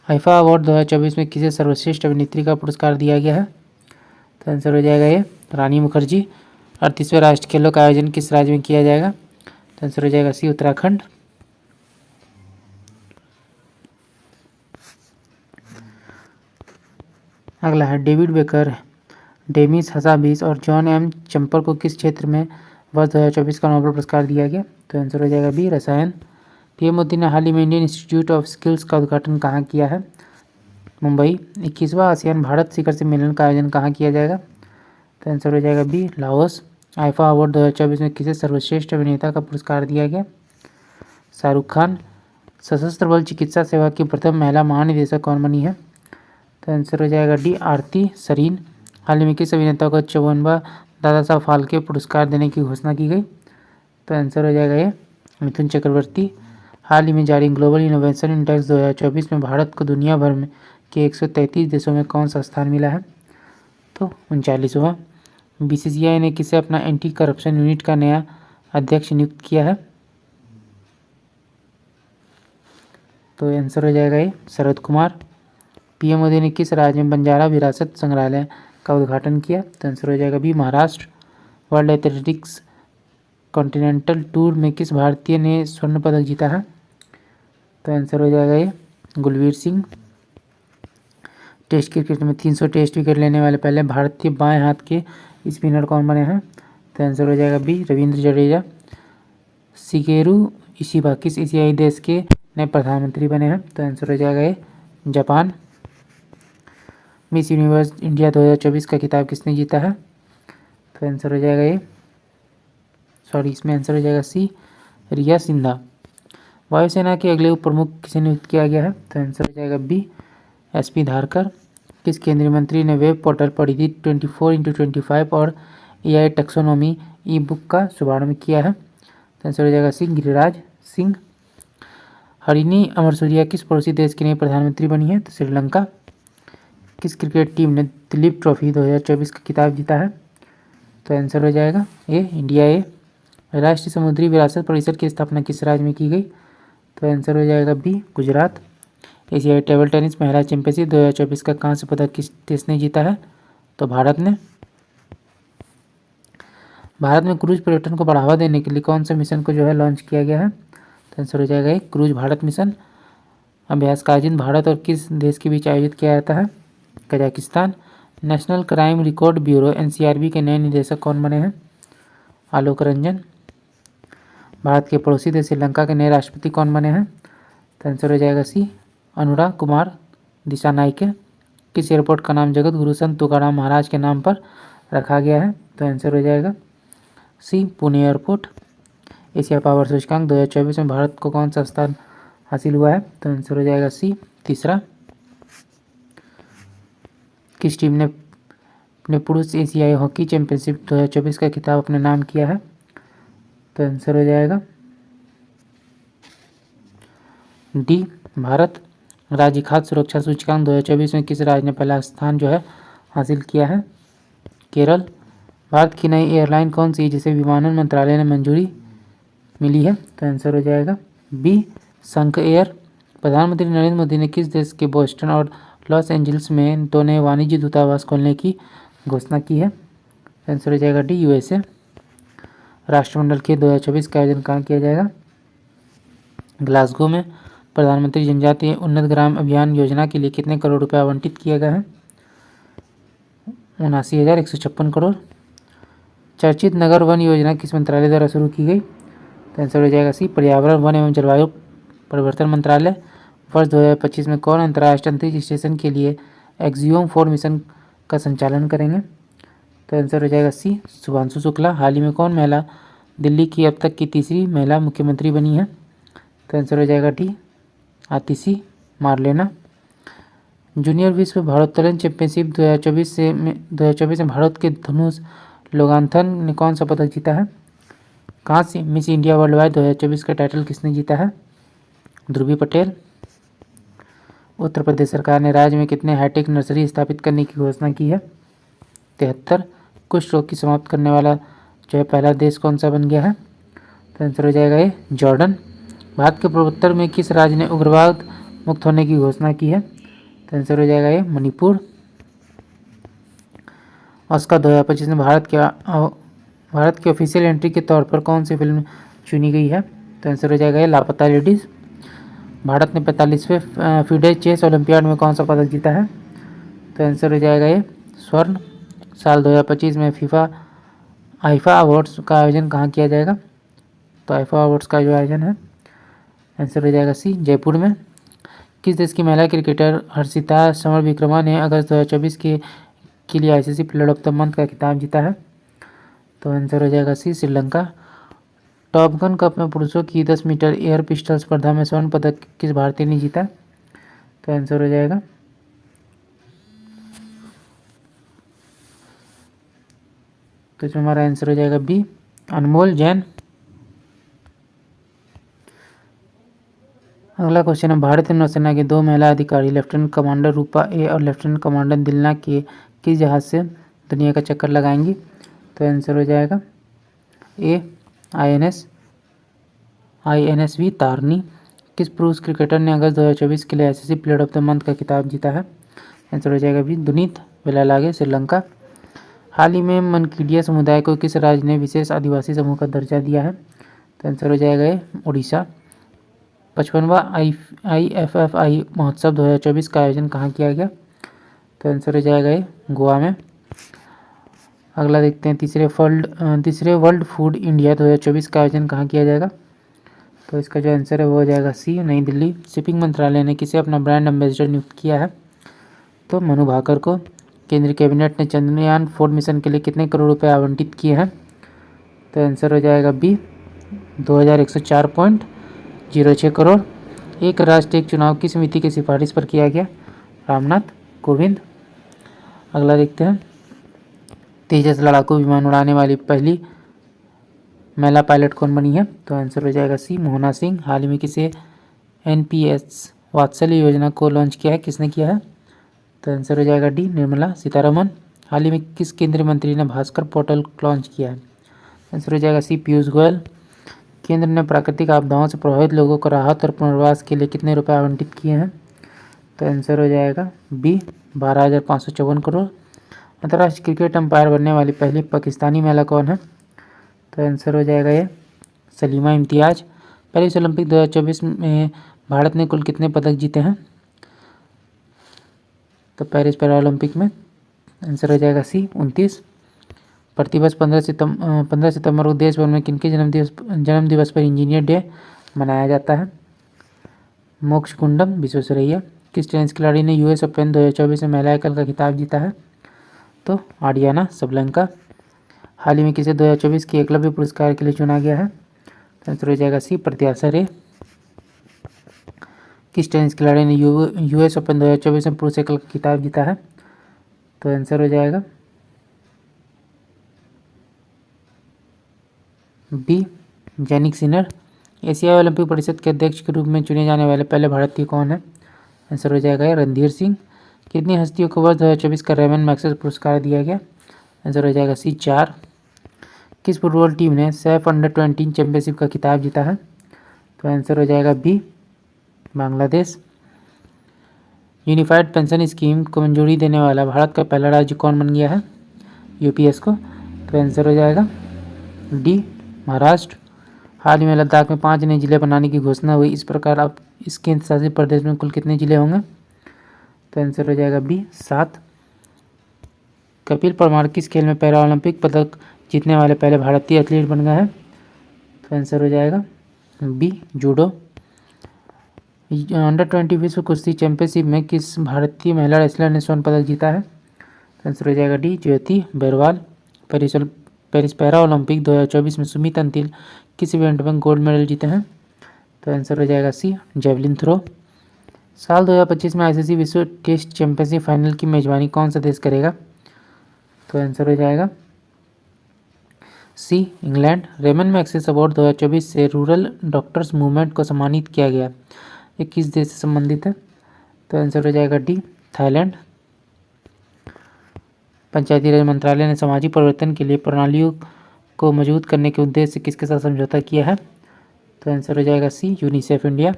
Speaker 1: IIFA award 2024 में किसे सर्वश्रेष्ठ अभिनेत्री का पुरस्कार दिया गया है? तो आंसर हो जाएगा ये, रानी मुखर्जी। 38वें राष्ट्रीय खेलों का आयोजन किस राज्य में किया जाएगा? तो आंसर हो जाएगा सी, उत्तराखंड। अगला है डेविड बेकर, डेमिस हसाबिस और जॉन एम चंपर को किस क्षेत्र में वर्ष 2024 का नोबेल पुरस्कार दिया गया? तो आंसर हो जाएगा बी, रसायन। PM मोदी ने हाल ही में इंडियन इंस्टीट्यूट ऑफ स्किल्स का उद्घाटन कहाँ किया है? मुंबई। 21वां आसियान भारत शिखर सम्मेलन का आयोजन कहाँ किया जाएगा? तो आंसर हो जाएगा बी, लाओस। आईफा अवार्ड 2024 में किसे सर्वश्रेष्ठ अभिनेता का पुरस्कार दिया गया? शाहरुख खान। सशस्त्र बल चिकित्सा सेवा की प्रथम महिला महानिदेशक कौन बनी है? तो आंसर हो जाएगा डी, आरती सरीन। हाल ही में किस अभिनेता को 54वां दादा साहब फाल्के पुरस्कार देने की घोषणा की गई? तो आंसर हो जाएगा ये, मिथुन चक्रवर्ती। हाल ही में जारी ग्लोबल इनोवेशन इंडेक्स 2024 में भारत को दुनिया भर में के 133 देशों में कौन सा स्थान मिला है? तो 39वां। BCCI ने किसे अपना एंटी करप्शन यूनिट का नया अध्यक्ष नियुक्त किया है? तो आंसर हो जाएगा ये, शरद कुमार। PM मोदी ने किस राज्य में बंजारा विरासत संग्रहालय का उद्घाटन किया? तो आंसर हो जाएगा B, Maharashtra. World Athletics Continental Tour में किस भारतीय ने स्वर्ण पदक जीता है? तो आंसर हो जाएगा ये गुलवीर सिंह। टेस्ट क्रिकेट में 300 टेस्ट विकेट लेने वाले पहले भारतीय बाएं हाथ के स्पिनर कौन बने हैं? तो आंसर हो जाएगा B Ravindra Jadeja. Shigeru Ishiba किस एशियाई देश के नए प्रधानमंत्री बने हैं? तो आंसर हो जाएगा ये जापान। मिस यूनिवर्स इंडिया 2024 का खिताब किसने जीता है? तो आंसर हो जाएगा ये इसमें आंसर हो जाएगा सी रिया सिन्हा। वायुसेना के अगले उप प्रमुख किसे नियुक्त किया गया है? तो आंसर हो जाएगा बी एसपी धारकर। किस केंद्रीय मंत्री ने वेब पोर्टल परिधि 24x25 और एआई टैक्सोनॉमी ई बुक का शुभारंभ किया है? तो आंसर हो जाएगा सी गिरिराज सिंह। हरिणी अमरसूरिया किस पड़ोसी देश की नई प्रधानमंत्री बनी है? तो श्रीलंका। किस क्रिकेट टीम ने दिलीप ट्रॉफी 2024 का खिताब जीता है? तो आंसर हो जाएगा ए इंडिया ए। राष्ट्रीय समुद्री विरासत परिषद की स्थापना किस राज्य में की गई? तो आंसर हो जाएगा बी गुजरात। एशियाई टेबल टेनिस महिला चैंपियनशिप 2024 का कांस्य पदक किस देश ने जीता है? तो भारत ने। भारत में क्रूज पर्यटन को बढ़ावा देने के लिए कौन सा मिशन को जो है लॉन्च किया गया है? तो आंसर हो जाएगा क्रूज भारत मिशन। अभ्यास का आयोजन भारत और किस देश के बीच आयोजित किया जाता है? Kazakhstan. National crime record bureau NCRB के नए निदेशक कौन बने हैं? आलोक रंजन। भारत के पड़ोसी देश श्रीलंका के नए राष्ट्रपति कौन बने हैं? तो आंसर हो जाएगा सी अनुराग कुमार दिसानायके। किस एयरपोर्ट का नाम जगत गुरु संत तुकाराम महाराज के नाम पर रखा गया है? तो आंसर हो जाएगा सी पुणे एयरपोर्ट। एशिया पावर सूचकांक 2024 में भारत को कौन सा स्थान हासिल हुआ है? तो आंसर हो जाएगा सी तीसरा। किस टीम ने अपने पुरुष एशियाई हॉकी चैंपियनशिप 2024 का खिताब अपने नाम किया है? तो आंसर हो जाएगा डी भारत। राज्य खाद्य सुरक्षा सूचकांक 2024 में किस राज्य ने पहला स्थान जो है हासिल किया है? केरल। भारत की नई एयरलाइन कौन सी है जिसे विमानन मंत्रालय ने मंजूरी मिली है? तो आंसर हो जाएगा बी संक एयर। प्रधानमंत्री नरेंद्र मोदी ने किस देश के बोस्टन और लॉस एंजल्स में 2 नए वाणिज्य दूतावास खोलने की घोषणा की है? आंसर हो जाएगा डी यूएसए। राष्ट्रमंडल के 2024 का आयोजन कहाँ किया जाएगा? ग्लासगो में। प्रधानमंत्री जनजातीय उन्नत ग्राम अभियान योजना के लिए कितने करोड़ रुपए आवंटित किए गए हैं? 79,156 करोड़। चर्चित नगर वन योजना किस मंत्रालय द्वारा शुरू की गई? तो आंसर हो जाएगा सी पर्यावरण वन एवं जलवायु परिवर्तन मंत्रालय। वर्ष 2025 में कौन अंतर्राष्ट्रीय अंतरिक्ष स्टेशन के लिए एक्सियोम 4 मिशन का संचालन करेंगे? तो आंसर हो जाएगा सी शुभांशु शुक्ला। हाल ही में कौन महिला दिल्ली की अब तक की तीसरी महिला मुख्यमंत्री बनी है? तो आंसर हो जाएगा डी आतिशी मारलेना। जूनियर विश्व भारोत्तोलन चैंपियनशिप 2024 में भारत के धनुष लोगांथन ने कौन सा पदक जीता है? कहाँ से मिस इंडिया वर्ल्ड वाइड 2024 का टाइटल किसने जीता है? ध्रुवी पटेल। उत्तर प्रदेश सरकार ने राज्य में कितने हाईटेक नर्सरी स्थापित करने की घोषणा की है? 73। कुष्ठ रोग की समाप्त करने वाला जो है पहला देश कौन सा बन गया है? तो आंसर हो जाएगा ये जॉर्डन। भारत के पूर्वोत्तर में किस राज्य ने उग्रवाद मुक्त होने की घोषणा की है? तो आंसर हो जाएगा ये मणिपुर। ऑस्कर 2025 में भारत की ऑफिशियल एंट्री के तौर पर कौन सी फिल्म चुनी गई है? तो आंसर हो जाएगा ये लापता लेडीज़। भारत ने 45वें फीडे चेस ओलंपियाड में कौन सा पदक जीता है? तो आंसर हो जाएगा ये स्वर्ण। साल 2025 में आईफा अवार्ड्स का आयोजन कहाँ किया जाएगा? तो आईफा अवार्ड्स का जो आयोजन है आंसर हो जाएगा सी जयपुर में। किस देश की महिला क्रिकेटर हर्षिता समरविक्रमा ने अगस्त 2024 के लिए ICC player of the month का खिताब जीता है? तो आंसर हो जाएगा सी श्रीलंका। टॉप गन कप में पुरुषों की 10 मीटर एयर पिस्टल स्पर्धा में स्वर्ण पदक किस भारतीय ने जीता? तो आंसर हो जाएगा तो इसमें हमारा आंसर हो जाएगा बी अनमोल जैन। अगला क्वेश्चन है भारतीय नौसेना के 2 महिला अधिकारी लेफ्टिनेंट कमांडर रूपा ए और लेफ्टिनेंट कमांडर दिलना के किस जहाज से दुनिया का चक्कर लगाएंगी? तो आंसर हो जाएगा ए आईएनएसवी तारनी। किस पुरुष क्रिकेटर ने अगस्त 2024 के लिए ICC player of the month का खिताब जीता है? आंसर हो जाएगा बी दुनीत वेलालागे श्रीलंका। हाल ही में मनकीडिया समुदाय को किस राज्य ने विशेष आदिवासी समूह का दर्जा दिया है? तो आंसर हो जाएगा ये उड़ीसा। 55वां IFFI महोत्सव 2024 का आयोजन कहाँ किया गया? तो आंसर हो जाएगा ये गोवा में। अगला देखते हैं तीसरे वर्ल्ड फूड इंडिया 2024 का आयोजन कहाँ किया जाएगा? तो इसका जो आंसर है वो हो जाएगा सी, नई दिल्ली। शिपिंग मंत्रालय ने किसे अपना ब्रांड एम्बेसडर नियुक्त किया है? तो मनु भाकर को। केंद्रीय कैबिनेट ने चंद्रयान 4 मिशन के लिए कितने करोड़ रुपए आवंटित किए हैं? तो आंसर हो जाएगा बी, 2104.06 करोड़। एक राष्ट्र एक चुनाव की समिति की सिफारिश पर किया गया? रामनाथ कोविंद। अगला देखते हैं तेजस लड़ाकू विमान उड़ाने वाली पहली महिला पायलट कौन बनी है? तो आंसर हो जाएगा सी, मोहना सिंह। हाल ही में किसे NPS वात्सल्य योजना को लॉन्च किया है? किसने किया है? तो आंसर हो जाएगा डी, निर्मला सीतारमन। हाल ही में किस केंद्रीय मंत्री ने भास्कर पोर्टल लॉन्च किया है? आंसर हो जाएगा सी, पीयूष गोयल। केंद्र ने प्राकृतिक आपदाओं से प्रभावित लोगों को राहत और पुनर्वास के लिए कितने रुपए आवंटित किए हैं? तो आंसर हो जाएगा बी, 12,554 करोड़। अंतर्राष्ट्रीय क्रिकेट अंपायर बनने वाली पहली पाकिस्तानी महिला कौन है? तो आंसर हो जाएगा ये सलीमा इम्तियाज। पेरिस ओलंपिक 2024 में भारत ने कुल कितने पदक जीते हैं? तो पेरिस पैरा ओलंपिक में आंसर हो जाएगा सी, 29। प्रतिवर्ष 15 सितंबर को देश भर में किनके जन्म दिवस पर इंजीनियर डे मनाया जाता है? मोक्ष गुंडम विश्वेश्वरैया। किस टेनिस खिलाड़ी ने US ओपन 2024 में महिला एकल का खिताब जीता है? तो आर्याना सबलंका। हाल ही में किसे 2024 के एकलव्य पुरस्कार के लिए चुना गया है? तो आंसर हो जाएगा सी, प्रत्याशा रे। किस टेनिस खिलाड़ी ने US ओपन 2024 में पुरुष एकल का खिताब जीता है? तो आंसर हो जाएगा बी, जैनिक सिनर। एशियाई ओलंपिक परिषद के अध्यक्ष के रूप में चुने जाने वाले पहले भारतीय कौन है? आंसर हो जाएगा रणधीर सिंह। कितनी हस्तियों को वर्ष 2024 का रेमन मैग्सेसे पुरस्कार दिया गया? आंसर हो जाएगा सी, 4। किस फुटबॉल टीम ने सैफ अंडर-20 चैंपियनशिप का खिताब जीता है? तो आंसर हो जाएगा B, Bangladesh. Unified pension scheme को मंजूरी देने वाला भारत का पहला राज्य कौन बन गया है? UPS को। तो आंसर हो जाएगा डी, महाराष्ट्र। हाल ही में लद्दाख में 5 नए जिले बनाने की घोषणा हुई। इस प्रकार अब इस केंद्र शासित प्रदेश में कुल कितने जिले होंगे? तो आंसर हो जाएगा बी, 7। कपिल परमार किस खेल में पैरा ओलंपिक पदक जीतने वाले पहले भारतीय एथलीट बन गए हैं? तो आंसर हो जाएगा बी, जूडो। अंडर-20 विश्व कुश्ती चैंपियनशिप में किस भारतीय महिला रेसलर ने स्वर्ण पदक जीता है? तो आंसर हो जाएगा डी, ज्योति बेरवाल। पेरिस पैरा ओलंपिक 2024 में सुमित अंतिल किस इवेंट में गोल्ड मेडल जीते हैं? तो आंसर हो जाएगा सी, जेवलिन थ्रो। साल 2025 में ICC विश्व टेस्ट चैंपियनशिप फाइनल की मेजबानी कौन सा देश करेगा? तो आंसर हो जाएगा सी, इंग्लैंड। रेमन मैग्सेसे अवार्ड 2024 से रूरल डॉक्टर्स मूवमेंट को सम्मानित किया गया। ये किस देश से संबंधित है? तो आंसर हो जाएगा डी, थाईलैंड। पंचायती राज मंत्रालय ने सामाजिक परिवर्तन के लिए प्रणालियों को मजबूत करने के उद्देश्य से किसके साथ समझौता किया है? तो आंसर हो जाएगा सी, यूनिसेफ इंडिया।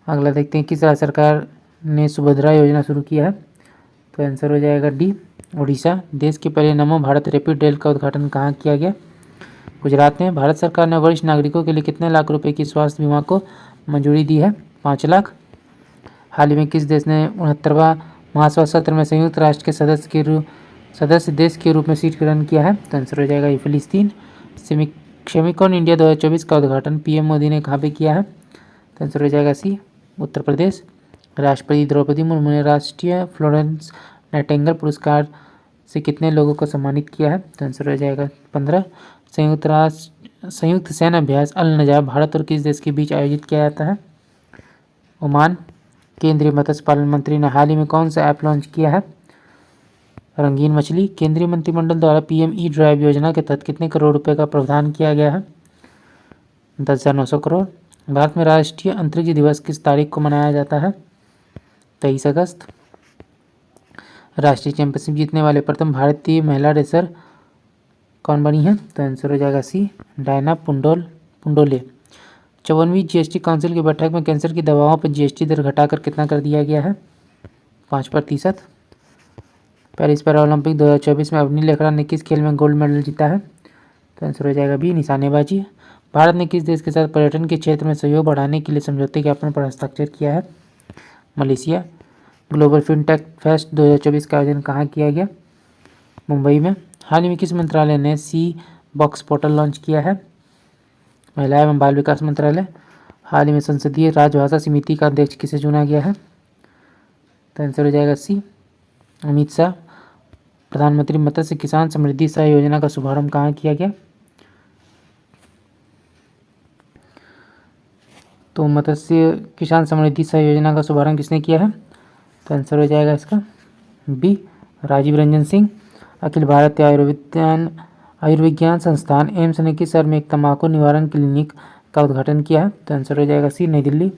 Speaker 1: अगला देखते हैं किस राज्य सरकार ने सुभद्रा योजना शुरू किया है? तो आंसर हो जाएगा डी, उड़ीसा। देश के पहले नमो भारत रैपिड रेल का उद्घाटन कहाँ किया गया? गुजरात में। भारत सरकार ने वरिष्ठ नागरिकों के लिए कितने लाख रुपए की स्वास्थ्य बीमा को मंजूरी दी है? 5 लाख। हाल ही में किस देश ने 69वां महासभा सत्र में संयुक्त राष्ट्र के सदस्य देश के रूप में सीट ग्रहण किया है? तो आंसर हो जाएगा ये फिलिस्तीन। सेमिकॉन इंडिया 2024 का उद्घाटन PM मोदी ने कहाँ पे किया है? तो आंसर हो जाएगा सी, उत्तर प्रदेश। राष्ट्रपति द्रौपदी मुर्मू ने राष्ट्रीय फ्लोरेंस नाइटिंगेल पुरस्कार से कितने लोगों को सम्मानित किया है? तो आंसर हो जाएगा 15। संयुक्त सैन्य अभ्यास अल नजाब भारत और किस देश के बीच आयोजित किया जाता है? ओमान। केंद्रीय मत्स्य पालन मंत्री ने हाल ही में कौन सा ऐप लॉन्च किया है? रंगीन मछली। केंद्रीय मंत्रिमंडल द्वारा PM E-ड्राइव योजना के तहत कितने करोड़ रुपए का प्रावधान किया गया है? 10,900 करोड़। भारत में राष्ट्रीय अंतरिक्ष दिवस किस तारीख को मनाया जाता है? 23 अगस्त। राष्ट्रीय चैंपियनशिप जीतने वाले प्रथम भारतीय महिला रेसर कौन बनी है? तो आंसर हो जाएगा सी, डायना पुंडोले। 54वीं GST काउंसिल की बैठक में कैंसर की दवाओं पर GST दर घटाकर कितना कर दिया गया है? 5%। पेरिस पैरा ओलंपिक 2024 में अवनी लेखरा ने किस खेल में गोल्ड मेडल जीता है? तो आंसर हो जाएगा बी, निशानेबाजी। भारत ने किस देश के साथ पर्यटन के क्षेत्र में सहयोग बढ़ाने के लिए समझौते ज्ञापन पर हस्ताक्षर किया है? मलेशिया। ग्लोबल फिनटेक फेस्ट 2024 का आयोजन कहाँ किया गया? मुंबई में। हाल ही में किस मंत्रालय ने सी बॉक्स पोर्टल लॉन्च किया है? महिला एवं बाल विकास मंत्रालय। हाल ही में संसदीय राजभाषा समिति का अध्यक्ष किसे चुना गया है? तो आंसर हो जाएगा सी, अमित शाह। प्रधानमंत्री मत्स्य किसान समृद्धि सहाय योजना का शुभारंभ कहाँ किया गया? तो मत्स्य किसान समृद्धि सहाय योजना का शुभारंभ किसने किया है? तो आंसर हो जाएगा इसका बी, राजीव रंजन सिंह। अखिल भारतीय आयुर्विज्ञान संस्थान एम्स ने किस शहर में एक तंबाकू निवारण क्लिनिक का उद्घाटन किया है? तो आंसर हो जाएगा सी, नई दिल्ली।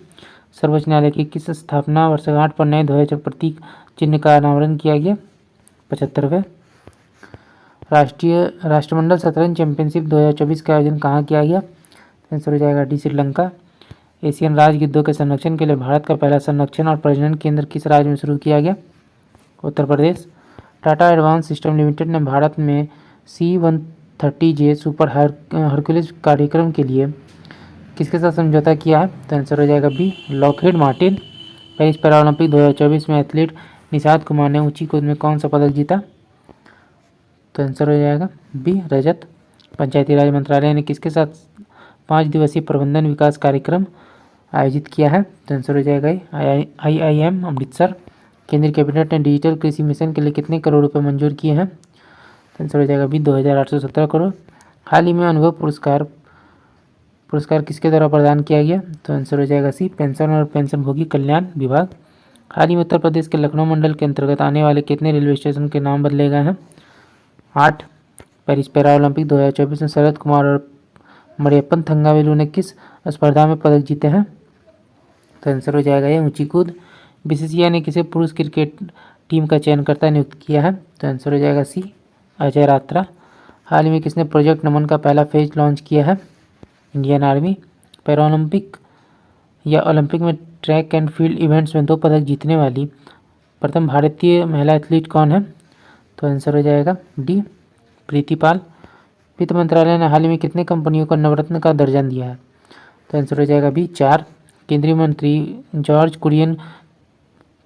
Speaker 1: सर्वोच्च न्यायालय की किस स्थापना वर्षगांठ पर नए ध्वज प्रतीक चिन्ह का अनावरण किया गया? 75वें। राष्ट्रमंडल शतरंज चैंपियनशिप 2024 का आयोजन कहाँ किया गया? आंसर हो जाएगा डी, श्रीलंका। एशियन राजगिद्धों के संरक्षण के लिए भारत का पहला संरक्षण और प्रजनन केंद्र किस राज्य में शुरू किया गया? Uttar Pradesh. Tata advance system Limited ने भारत में C-130J सुपर हरक्यूलिस कार्यक्रम के लिए किसके साथ समझौता किया है? तो आंसर हो जाएगा B, Lockheed Martin. Paris Paralympic 2024 में एथलीट निषाद कुमार ने ऊंची कूद में कौन सा पदक जीता? तो आंसर हो जाएगा बी, रजत। पंचायती राज मंत्रालय ने किसके साथ 5 दिवसीय प्रबंधन विकास कार्यक्रम आयोजित किया है? तो आंसर हो जाएगा IIM अमृतसर। केंद्रीय कैबिनेट ने डिजिटल कृषि मिशन के लिए कितने करोड़ रुपए मंजूर किए हैं? तो आंसर हो जाएगा बी, 2817 करोड़। हाल ही में अनुभव पुरस्कार किसके द्वारा प्रदान किया गया? तो आंसर हो जाएगा सी, पेंशन और पेंशनभोगी कल्याण विभाग। हाल ही में उत्तर प्रदेश के लखनऊ मंडल के अंतर्गत आने वाले कितने रेलवे स्टेशन के नाम बदले गए हैं? 8। पेरिस पैरालंपिक 2024 में शरद कुमार और मरियप्पन थंगावेलु ने किस स्पर्धा में पदक जीते हैं? तो आंसर हो जाएगा ये, ऊंची कूद। बीसीसीआई ने किसे पुरुष क्रिकेट टीम का चयनकर्ता नियुक्त किया है? तो आंसर हो जाएगा सी, अजय रात्रा। हाल ही में किसने प्रोजेक्ट नमन का पहला फेज लॉन्च किया है? Indian army. पैरालंपिक या ओलंपिक में ट्रैक एंड फील्ड इवेंट्स में 2 पदक जीतने वाली प्रथम भारतीय महिला एथलीट कौन है? तो आंसर हो जाएगा डी, प्रीति पाल। वित्त मंत्रालय ने हाल ही में कितने कंपनियों को नवरत्न का दर्जा दिया है? तो आंसर हो जाएगा बी, 4। केंद्रीय मंत्री जॉर्ज कुरियन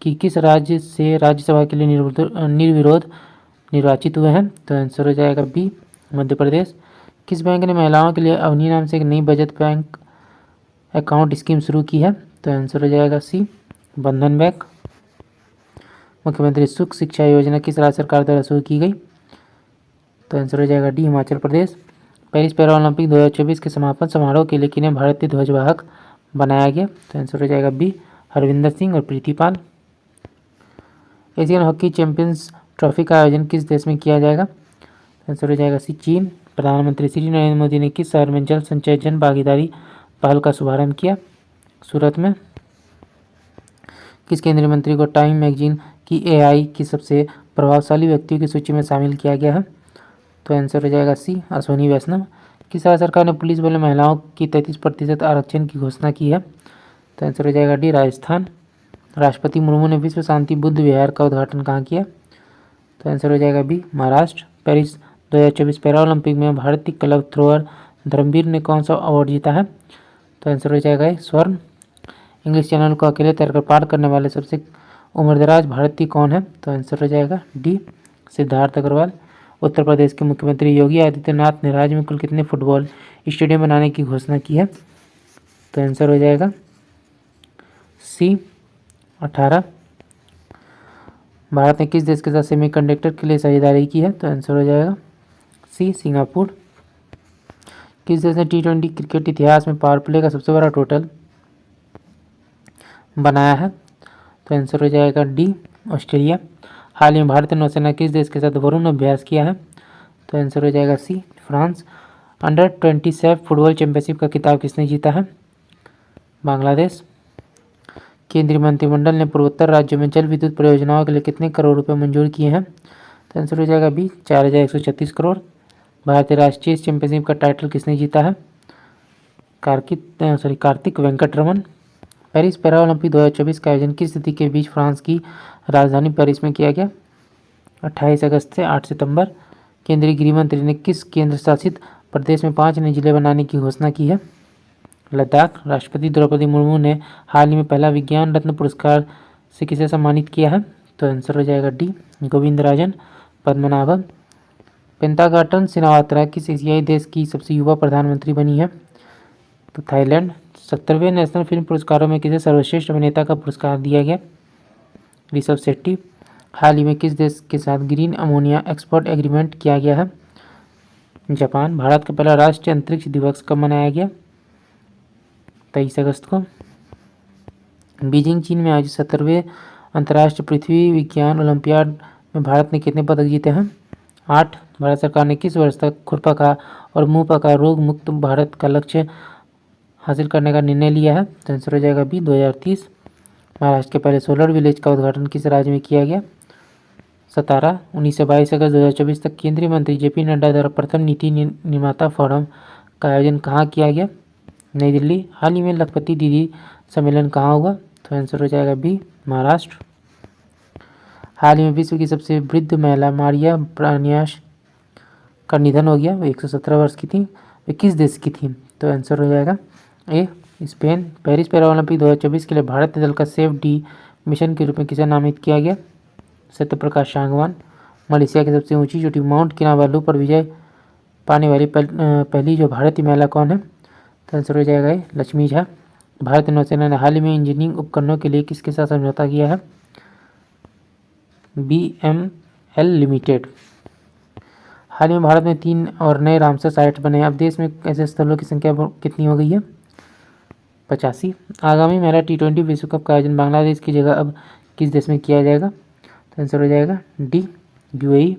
Speaker 1: की किस राज्य से राज्यसभा के लिए निर्विरोध निर्वाचित हुए हैं? तो आंसर हो जाएगा बी, मध्य प्रदेश। किस बैंक ने महिलाओं के लिए अवनी नाम से एक नई बचत बैंक अकाउंट स्कीम शुरू की है? तो आंसर हो जाएगा सी, बंधन बैंक। मुख्यमंत्री सुख शिक्षा योजना किस राज्य सरकार द्वारा शुरू की गई? तो आंसर हो जाएगा D, Himachal Pradesh. Paris Paralympic 2024 के समापन समारोह के लिए किन्हें भारतीय ध्वजवाहक बनाया गया? तो आंसर हो जाएगा बी, हरविंदर सिंह और प्रीति पाल। एशियन हॉकी चैंपियंस ट्रॉफी का आयोजन किस देश में किया जाएगा? आंसर हो जाएगा सी, चीन। प्रधानमंत्री श्री नरेंद्र मोदी ने किस शहर में जल संचय जन भागीदारी पहल का शुभारंभ किया? सूरत में। किस केंद्रीय मंत्री को टाइम मैगजीन की AI की सबसे प्रभावशाली व्यक्तियों की सूची में शामिल किया गया है? तो आंसर हो जाएगा सी, अश्विनी वैष्णव। किस राज्य सरकार ने पुलिस बल में महिलाओं की 33% आरक्षण की घोषणा की है? तो आंसर हो जाएगा डी, राजस्थान। राष्ट्रपति मुर्मू ने विश्व शांति बुद्ध विहार का उद्घाटन कहाँ किया? तो आंसर हो जाएगा बी, महाराष्ट्र। पेरिस 2024 पैरालंपिक में भारतीय क्लब थ्रोअर धर्मवीर ने कौन सा अवार्ड जीता है? तो आंसर हो जाएगा स्वर्ण। इंग्लिश चैनल को अकेले तैरकर पार करने वाले सबसे उम्रदराज भारतीय कौन है? तो आंसर हो जाएगा डी, सिद्धार्थ अग्रवाल। उत्तर प्रदेश के मुख्यमंत्री योगी आदित्यनाथ ने राज्य में कुल कितने फुटबॉल स्टेडियम बनाने की घोषणा की है? तो आंसर हो जाएगा सी, 18। भारत ने किस देश के साथ सेमीकंडक्टर के लिए साझेदारी की है? तो आंसर हो जाएगा सी, सिंगापुर। किस देश ने T20 क्रिकेट इतिहास में पावर प्ले का सबसे बड़ा टोटल बनाया है? तो आंसर हो जाएगा डी, ऑस्ट्रेलिया। हाल ही में भारतीय नौसेना किस देश के साथ वरुण अभ्यास किया है? तो आंसर हो जाएगा सी, फ्रांस। अंडर 27 फुटबॉल चैंपियनशिप का खिताब किसने जीता है? बांग्लादेश। केंद्रीय मंत्रिमंडल ने पूर्वोत्तर राज्यों में जल विद्युत परियोजनाओं के लिए कितने करोड़ रुपए मंजूर किए हैं? तो आंसर हो जाएगा बी, 4136 करोड़। भारतीय राष्ट्रीय चैंपियनशिप का टाइटल किसने जीता है? कार्तिक वेंकटरमन। पेरिस पैरालंपिक 2024 का आयोजन किस तिथि के बीच फ्रांस की राजधानी पेरिस में किया गया? 28 अगस्त से 8 सितंबर। केंद्रीय गृह मंत्री ने किस केंद्र शासित प्रदेश में 5 नए जिले बनाने की घोषणा की है। लद्दाख, राष्ट्रपति द्रौपदी मुर्मू ने हाल ही में पहला विज्ञान रत्न पुरस्कार से किसे सम्मानित किया है? तो आंसर हो जाएगा डी, गोविंदराजन पद्मनाभन। पेंटागाटन सिनावात्रा किस एशियाई देश की सबसे युवा प्रधानमंत्री बनी है? तो थाईलैंड। 70वें नेशनल फिल्म पुरस्कारों में किसे सर्वश्रेष्ठ अभिनेता का पुरस्कार दिया गया? ऋषभ शेट्टी। हाल ही में किस देश के साथ ग्रीन अमोनिया एक्सपोर्ट एग्रीमेंट किया गया है? जापान। भारत का पहला राष्ट्रीय अंतरिक्ष दिवस कब मनाया गया? 23 अगस्त को। बीजिंग चीन में आयोजित 70वें अंतर्राष्ट्रीय पृथ्वी विज्ञान ओलंपियाड में भारत ने कितने पदक जीते हैं? 8। भारत सरकार ने किस वर्ष तक खुरपका और मुंहपका रोग मुक्त भारत का लक्ष्य हासिल करने का निर्णय लिया है? तो आंसर हो जाएगा बी, 2030। महाराष्ट्र के पहले सोलर विलेज का उद्घाटन किस राज्य में किया गया? सतारा। 19 से 22 अगस्त 2024 तक केंद्रीय मंत्री जेपी नड्डा द्वारा प्रथम नीति निर्माता फोरम का आयोजन कहाँ किया गया? नई दिल्ली। हाल ही में लखपति दीदी सम्मेलन कहाँ हुआ? तो आंसर हो जाएगा बी, महाराष्ट्र। हाल ही में विश्व की सबसे वृद्ध महिला मारिया ब्रानियास का निधन हो गया। वो 117 वर्ष की थी। वे किस देश की थी? तो आंसर हो जाएगा ए, स्पेन। पेरिस पैरा ओलंपिक 2024 के लिए भारतीय दल का सेफ डी मिशन के रूप में किसे नामित किया गया? सत्यप्रकाश सांगवान। मलेशिया की सबसे ऊंची चोटी माउंट किनाबालू पर विजय पाने वाली पहली जो भारतीय महिला कौन है? तो आंसर हो जाएगा ए, लक्ष्मी झा। भारतीय नौसेना ने हाल ही में इंजीनियरिंग उपकरणों के लिए किसके साथ समझौता किया है? BML limited. हाल ही में भारत में 3 और नए रामसर साइट बने। अब देश में ऐसे स्थलों की संख्या कितनी हो गई है? 85। आगामी महिला T20 विश्व कप का आयोजन बांग्लादेश की जगह अब किस देश में किया जाएगा? तो आंसर हो जाएगा डी, UAE।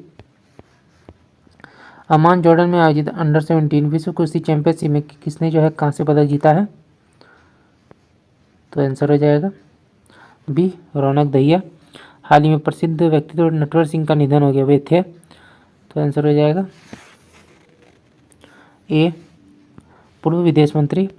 Speaker 1: अमान जॉर्डन में आयोजित अंडर 17 विश्व कुश्ती चैंपियनशिप में किसने जो है कांस्य पदक जीता है? तो आंसर हो जाएगा बी, रौनक दहिया। हाल ही में प्रसिद्ध व्यक्तित्व नटवर सिंह का निधन हो गया, वे थे? तो आंसर हो जाएगा ए, पूर्व विदेश मंत्री।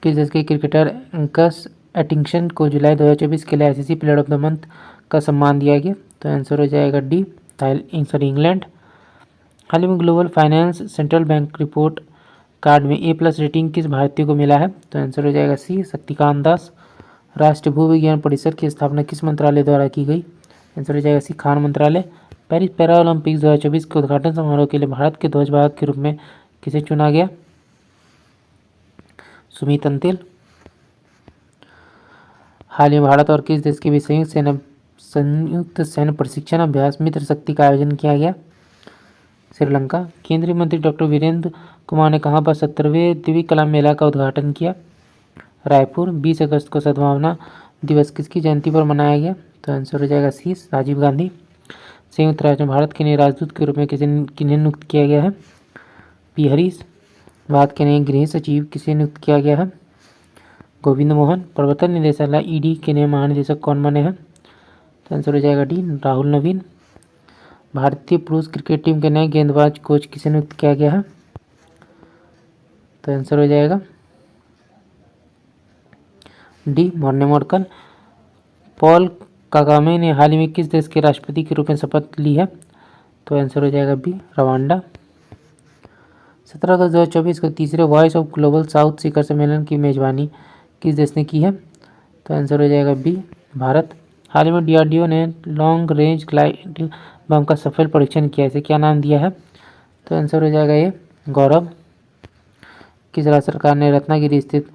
Speaker 1: किस देश के क्रिकेटर एंकस एटिंगसन को जुलाई 2024 के लिए ICC player of the month का सम्मान दिया गया? तो आंसर हो जाएगा डी, इंग्लैंड। हाल ही में global finance central bank report card में A+ रेटिंग किस भारतीय को मिला है? तो आंसर हो जाएगा सी, शक्तिकांत दास। राष्ट्रीय भू विज्ञान परिषद की स्थापना किस मंत्रालय द्वारा की गई? आंसर हो जाएगा सी, खान मंत्रालय। पेरिस पैरा ओलंपिक 2024 के उद्घाटन समारोह के लिए भारत के ध्वजवाहक के रूप में किसे चुना गया? सुमित अंतिल। हाल ही में भारत और किस देश के बीच संयुक्त सैन्य प्रशिक्षण अभ्यास मित्र शक्ति का आयोजन किया गया? श्रीलंका। केंद्रीय मंत्री डॉक्टर वीरेंद्र कुमार ने कहां पर 70वें दिव्य मेला का उद्घाटन किया? रायपुर। 20 अगस्त को सद्भावना दिवस किसकी जयंती पर मनाया गया? तो आंसर हो जाएगा सी, राजीव गांधी। संयुक्त राष्ट्र में भारत के नए राजदूत के रूप में किन्हें नियुक्त किया गया है? पी हरीश। भारत के नए गृह सचिव किसे नियुक्त किया गया है? गोविंद मोहन। प्रवर्तन निदेशालय ED के नए महानिदेशक कौन बने हैं? तो आंसर हो जाएगा डी, राहुल नवीन। भारतीय पुरुष क्रिकेट टीम के नए गेंदबाज कोच किसे नियुक्त किया गया है? तो आंसर हो जाएगा D, Morne Morkel. Paul Kagame ने हाल ही में किस देश के राष्ट्रपति के रूप में शपथ ली है? तो आंसर हो जाएगा बी, रवांडा। 17 अगस्त 2024 को तीसरे वॉइस ऑफ ग्लोबल साउथ शिखर सम्मेलन की मेजबानी किस देश ने की है? तो आंसर हो जाएगा बी, भारत। हाल ही में DRDO ने लॉन्ग रेंज ग्लाइड बम का सफल परीक्षण किया, इसे क्या नाम दिया है? तो आंसर हो जाएगा ये, गौरव। किस राज्य सरकार ने रत्नागिरी स्थित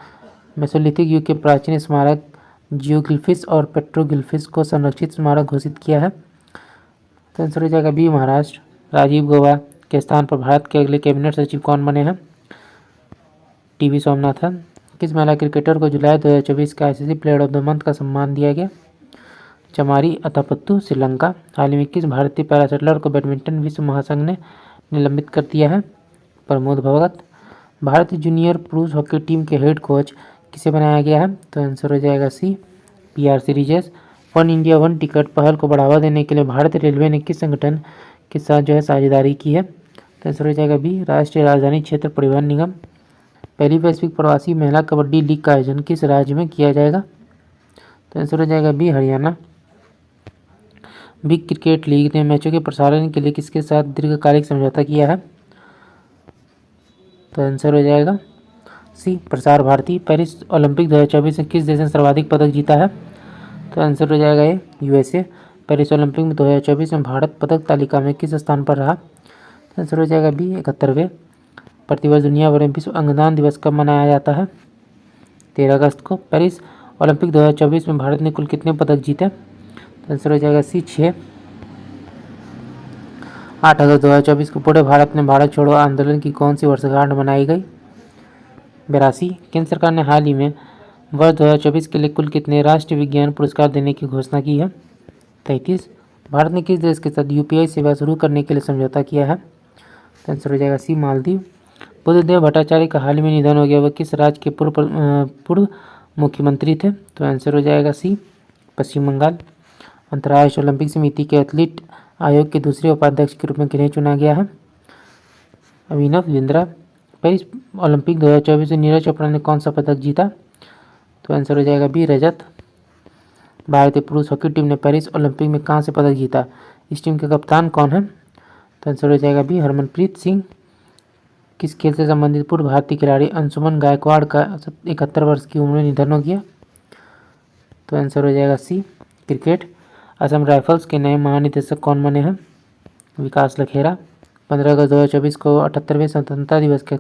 Speaker 1: मेसोलिथिक युग के प्राचीन स्मारक जियोग्लिफिस और पेट्रोग्लिफिस को संरक्षित स्मारक घोषित किया है? तो आंसर हो जाएगा बी, महाराष्ट्र। राजीव गौबा के स्थान पर भारत के अगले कैबिनेट सचिव कौन बने हैं? TV सोमनाथन। किस महिला क्रिकेटर को जुलाई 2024 का ICC player of the month का सम्मान दिया गया? चमारी अथापत्तु, श्रीलंका। हाल ही में किस भारतीय पैरा शटलर को बैडमिंटन विश्व महासंघ ने निलंबित कर दिया है? प्रमोद भगत। भारतीय जूनियर पुरुष हॉकी टीम के हेड कोच किसे बनाया गया है? तो आंसर हो जाएगा सी, PR सीरीजेस। One India one ticket पहल को बढ़ावा देने के लिए भारतीय रेलवे ने किस संगठन के साथ जो है साझेदारी की है? तो आंसर हो जाएगा बी, राष्ट्रीय राजधानी क्षेत्र परिवहन निगम। पहली वैश्विक प्रवासी महिला कबड्डी लीग का आयोजन किस राज्य में किया जाएगा? तो आंसर हो जाएगा B, Haryana. Big Cricket League ने मैचों के प्रसारण के लिए किसके साथ दीर्घकालिक समझौता किया है? तो आंसर हो जाएगा सी प्रसार भारती। पेरिस ओलंपिक 2024 में किस देश ने सर्वाधिक पदक जीता है? तो आंसर हो जाएगा ये यूएसए। पेरिस ओलंपिक में 2024 में भारत पदक तालिका में किस स्थान पर रहा? तो आंसर हो जाएगा बी 71वें। प्रतिवर्ष दुनिया भर में विश्व अंगदान दिवस कब मनाया जाता है? 13 अगस्त को। पेरिस ओलंपिक 2024 में भारत ने कुल कितने पदक जीते? तो आंसर हो जाएगा सी 6। 8 अगस्त 2024 को पूरे भारत में भारत छोड़ो आंदोलन की कौन सी वर्षगांठ मनाई गई? 82। केंद्र सरकार ने हाल ही में वर्ष 2024 के लिए कुल कितने राष्ट्रीय विज्ञान पुरस्कार देने की घोषणा की है? 33। भारत ने किस देश के साथ यूपीआई सेवा शुरू करने के लिए समझौता किया है? तो आंसर हो जाएगा सी मालदीव। बुद्धदेव भट्टाचार्य का हाल ही में निधन हो गया, वह किस राज्य के पूर्व मुख्यमंत्री थे? तो आंसर हो जाएगा सी पश्चिम बंगाल। अंतर्राष्ट्रीय ओलंपिक समिति के एथलीट आयोग के दूसरे उपाध्यक्ष के रूप में किन्हें चुना गया है? अभिनव बिंद्रा। पेरिस ओलंपिक 2024 में नीरज चोपड़ा ने कौन सा पदक जीता? तो आंसर हो जाएगा बी रजत। भारतीय पुरुष हॉकी टीम ने पेरिस ओलंपिक में कहाँ से पदक जीता? इस टीम के कप्तान कौन है? तो आंसर हो जाएगा बी हरमनप्रीत सिंह। किस खेल से संबंधित पूर्व भारतीय खिलाड़ी अंशुमन गायकवाड़ का 71 वर्ष की उम्र में निधन हो गया? तो आंसर हो जाएगा सी क्रिकेट। असम राइफल्स के नए महानिदेशक कौन बने हैं? विकास लखेरा। 15 अगस्त 2024 को 78वें स्वतंत्रता दिवस के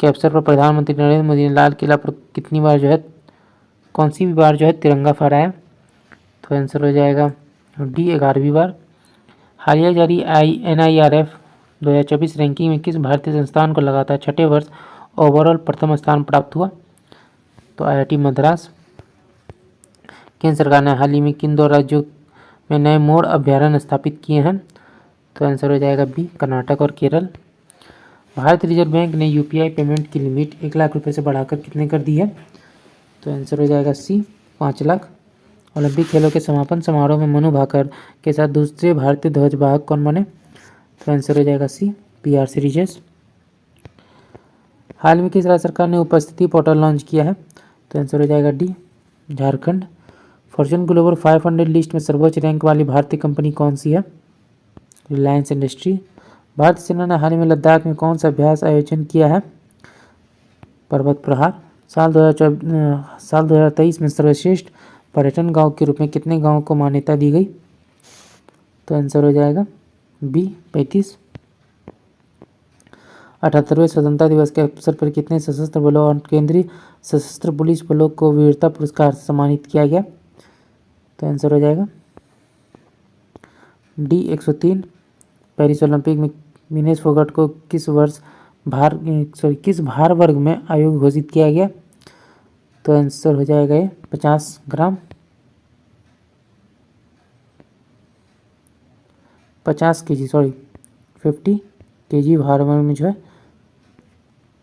Speaker 1: अवसर पर प्रधानमंत्री नरेंद्र मोदी ने लाल किला पर कितनी बार कौन सी भी बार तिरंगा फहराया? तो आंसर हो जाएगा डी 11वीं बार। हालिया जारी NIRF 2024 रैंकिंग में किस भारतीय संस्थान को लगातार छठे वर्ष ओवरऑल प्रथम स्थान प्राप्त हुआ? तो IIT मद्रास। केंद्र सरकार ने हाल ही में किन दो राज्यों में नए मोर अभ्यारण्य स्थापित किए हैं? तो आंसर हो जाएगा बी कर्नाटक और केरल। भारतीय रिजर्व बैंक ने यूपीआई पेमेंट की लिमिट 1 लाख रुपए से बढ़ाकर कितने कर दी है? तो आंसर हो जाएगा सी 5 लाख। ओलंपिक खेलों के समापन समारोह में मनु भाकर के साथ दूसरे भारतीय ध्वजवाहक कौन बने? तो आंसर हो जाएगा सी PR सीरीजेस। हाल में किस राज्य सरकार ने उपस्थिति पोर्टल लॉन्च किया है? तो आंसर हो जाएगा D Jharkhand. Fortune global 500 list में सर्वोच्च रैंक वाली भारतीय कंपनी कौन सी है? रिलायंस इंडस्ट्री। भारतीय सेना ने हाल ही में लद्दाख में कौन सा अभ्यास आयोजन किया है? पर्वत प्रहार। साल 2023 में सर्वश्रेष्ठ पर्यटन गांव के रूप में कितने गांवों को मान्यता दी गई? तो आंसर हो जाएगा बी 35। 78वें स्वतंत्रता दिवस के अवसर पर कितने सशस्त्र बलों और केंद्रीय सशस्त्र पुलिस बलों को वीरता पुरस्कार से सम्मानित किया गया? तो आंसर हो जाएगा डी 103। पेरिस ओलंपिक में विनेश फोगाट को किस भार वर्ग में आयोग घोषित किया गया? तो आंसर हो जाएगा ये 50 ग्राम। 50 kg 50 kg भार वर्ग में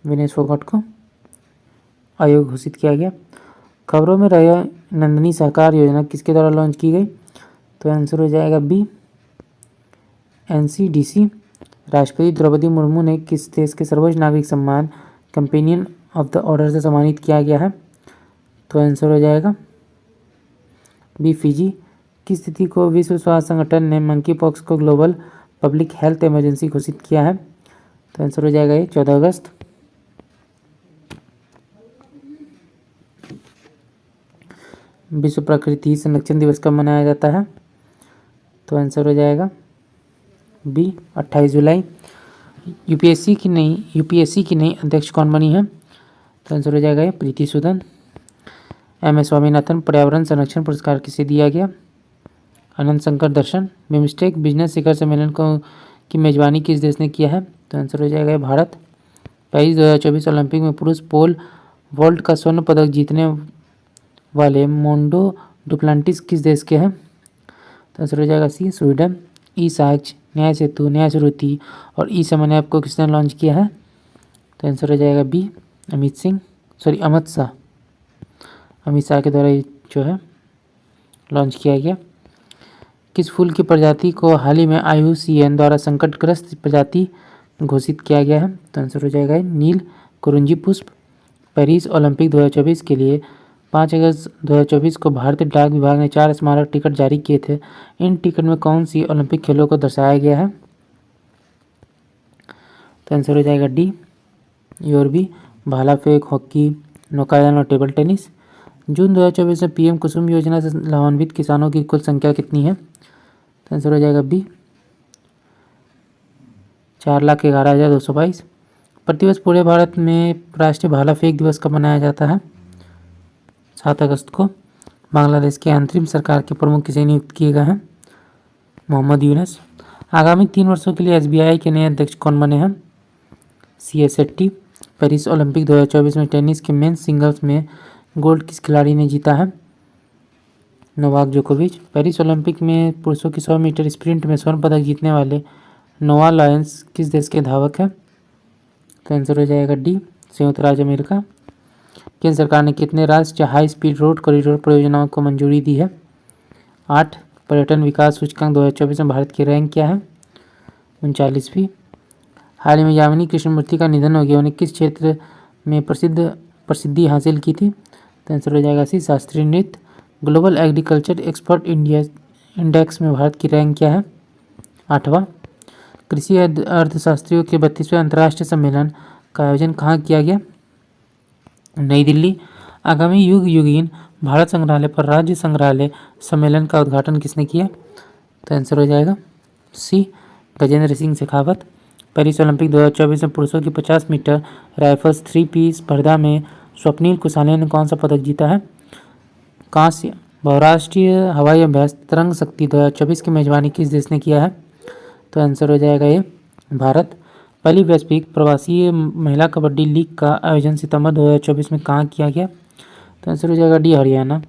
Speaker 1: विनेश फोगाट को आयोग घोषित किया गया। खबरों में रहे नंदिनी सहकार योजना किसके द्वारा लॉन्च की गई? तो आंसर हो जाएगा बी NCDC। राष्ट्रपति द्रौपदी मुर्मू ने किस देश के सर्वोच्च नागरिक सम्मान कंपेनियन ऑफ द ऑर्डर से सम्मानित किया गया है? तो आंसर हो जाएगा बी फिजी। किस स्थिति को विश्व स्वास्थ्य संगठन ने मंकी पॉक्स को ग्लोबल पब्लिक हेल्थ इमरजेंसी घोषित किया है? तो आंसर हो जाएगा ये 14 अगस्त। विश्व प्रकृति संरक्षण दिवस कब मनाया जाता है? तो आंसर हो जाएगा बी 28 जुलाई। यूपीएससी की नई अध्यक्ष कौन बनी है? तो आंसर हो जाएगा प्रीति सूदन। MS स्वामीनाथन पर्यावरण संरक्षण पुरस्कार किसे दिया गया? अनंत शंकर दर्शन। बिम्स्टेक बिजनेस शिखर सम्मेलन की मेजबानी किस देश ने किया है? तो आंसर हो जाएगा भारत। पेरिस 2024 ओलंपिक में पुरुष पोल वॉल्ट का स्वर्ण पदक जीतने वाले मोंडो डुप्लांटिस किस देश के हैं? तो आंसर हो जाएगा सी स्वीडन। ई-साक्ष्य, न्याय सेतु, न्याय श्रुति और ई-समन ऐप को किसने लॉन्च किया है? तो आंसर हो जाएगा बी अमित शाह। अमित शाह के द्वारा लॉन्च किया गया। किस फूल की प्रजाति को हाल ही में IUCN द्वारा संकटग्रस्त प्रजाति घोषित किया गया है? तो आंसर हो जाएगा नील कुरुंजी पुष्प। पेरिस ओलंपिक 2024 के लिए 5 अगस्त 2024 को भारतीय डाक विभाग ने 4 स्मारक टिकट जारी किए थे। इन टिकट में कौन सी ओलंपिक खेलों को दर्शाया गया है? तो आंसर हो जाएगा डी ये और भी भाला फेंक, हॉकी, नौकायन और टेबल टेनिस। जून 2024 में पीएम कुसुम योजना से लाभान्वित किसानों की कुल संख्या कितनी है? तो आंसर हो जाएगा बी 4,11,222। प्रतिवर्ष पूरे भारत में राष्ट्रीय भाला फेंक दिवस कब मनाया जाता है? 7 अगस्त को। बांग्लादेश के अंतरिम सरकार के प्रमुख किसे नियुक्त किए गए हैं? मोहम्मद यूनुस। आगामी 3 वर्षों के लिए एसबीआई के नए अध्यक्ष कौन बने हैं? सीएस शेट्टी। पेरिस ओलंपिक 2024 में टेनिस के मेंस सिंगल्स में गोल्ड किस खिलाड़ी ने जीता है? नोवाक जोकोविच। पेरिस ओलंपिक में पुरुषों की 100 मीटर स्प्रिंट में स्वर्ण पदक जीतने वाले नोआ लायंस किस देश के धावक हैं? तो आंसर हो जाएगा डी संयुक्त राज्य अमेरिका। केंद्र सरकार ने कितने राष्ट्रीय हाई स्पीड रोड कॉरिडोर परियोजनाओं को मंजूरी दी है? 8। पर्यटन विकास सूचकांक 2024 में भारत की रैंक क्या है? 39वीं। हाल ही में यामिनी कृष्णमूर्ति का निधन हो गया, उन्हें किस क्षेत्र में प्रसिद्धि हासिल की थी? तो आंसर हो जाएगा सी शास्त्रीय नृत्य। Global agriculture expert India index में भारत की रैंक क्या है? 8वां। कृषि अर्थशास्त्रियों के 32वें अंतर्राष्ट्रीय सम्मेलन का आयोजन कहाँ किया गया? नई दिल्ली। आगामी युग युगीन भारत संग्रहालय पर राज्य संग्रहालय सम्मेलन का उद्घाटन किसने किया? तो आंसर हो जाएगा सी गजेंद्र सिंह शेखावत। पेरिस ओलंपिक 2024 में पुरुषों की 50 मीटर राइफल्स 3 पी स्पर्धा में स्वप्निल कुसाले ने कौन सा पदक जीता है? कांस्य। बहुराष्ट्रीय हवाई अभ्यास तरंग शक्ति 2024 की मेजबानी किस देश ने किया है? तो आंसर हो जाएगा ये भारत। पहली वैश्विक प्रवासी महिला कबड्डी लीग का आयोजन सितंबर 2024 में कहाँ किया गया? तो आंसर हो जाएगा डी हरियाणा।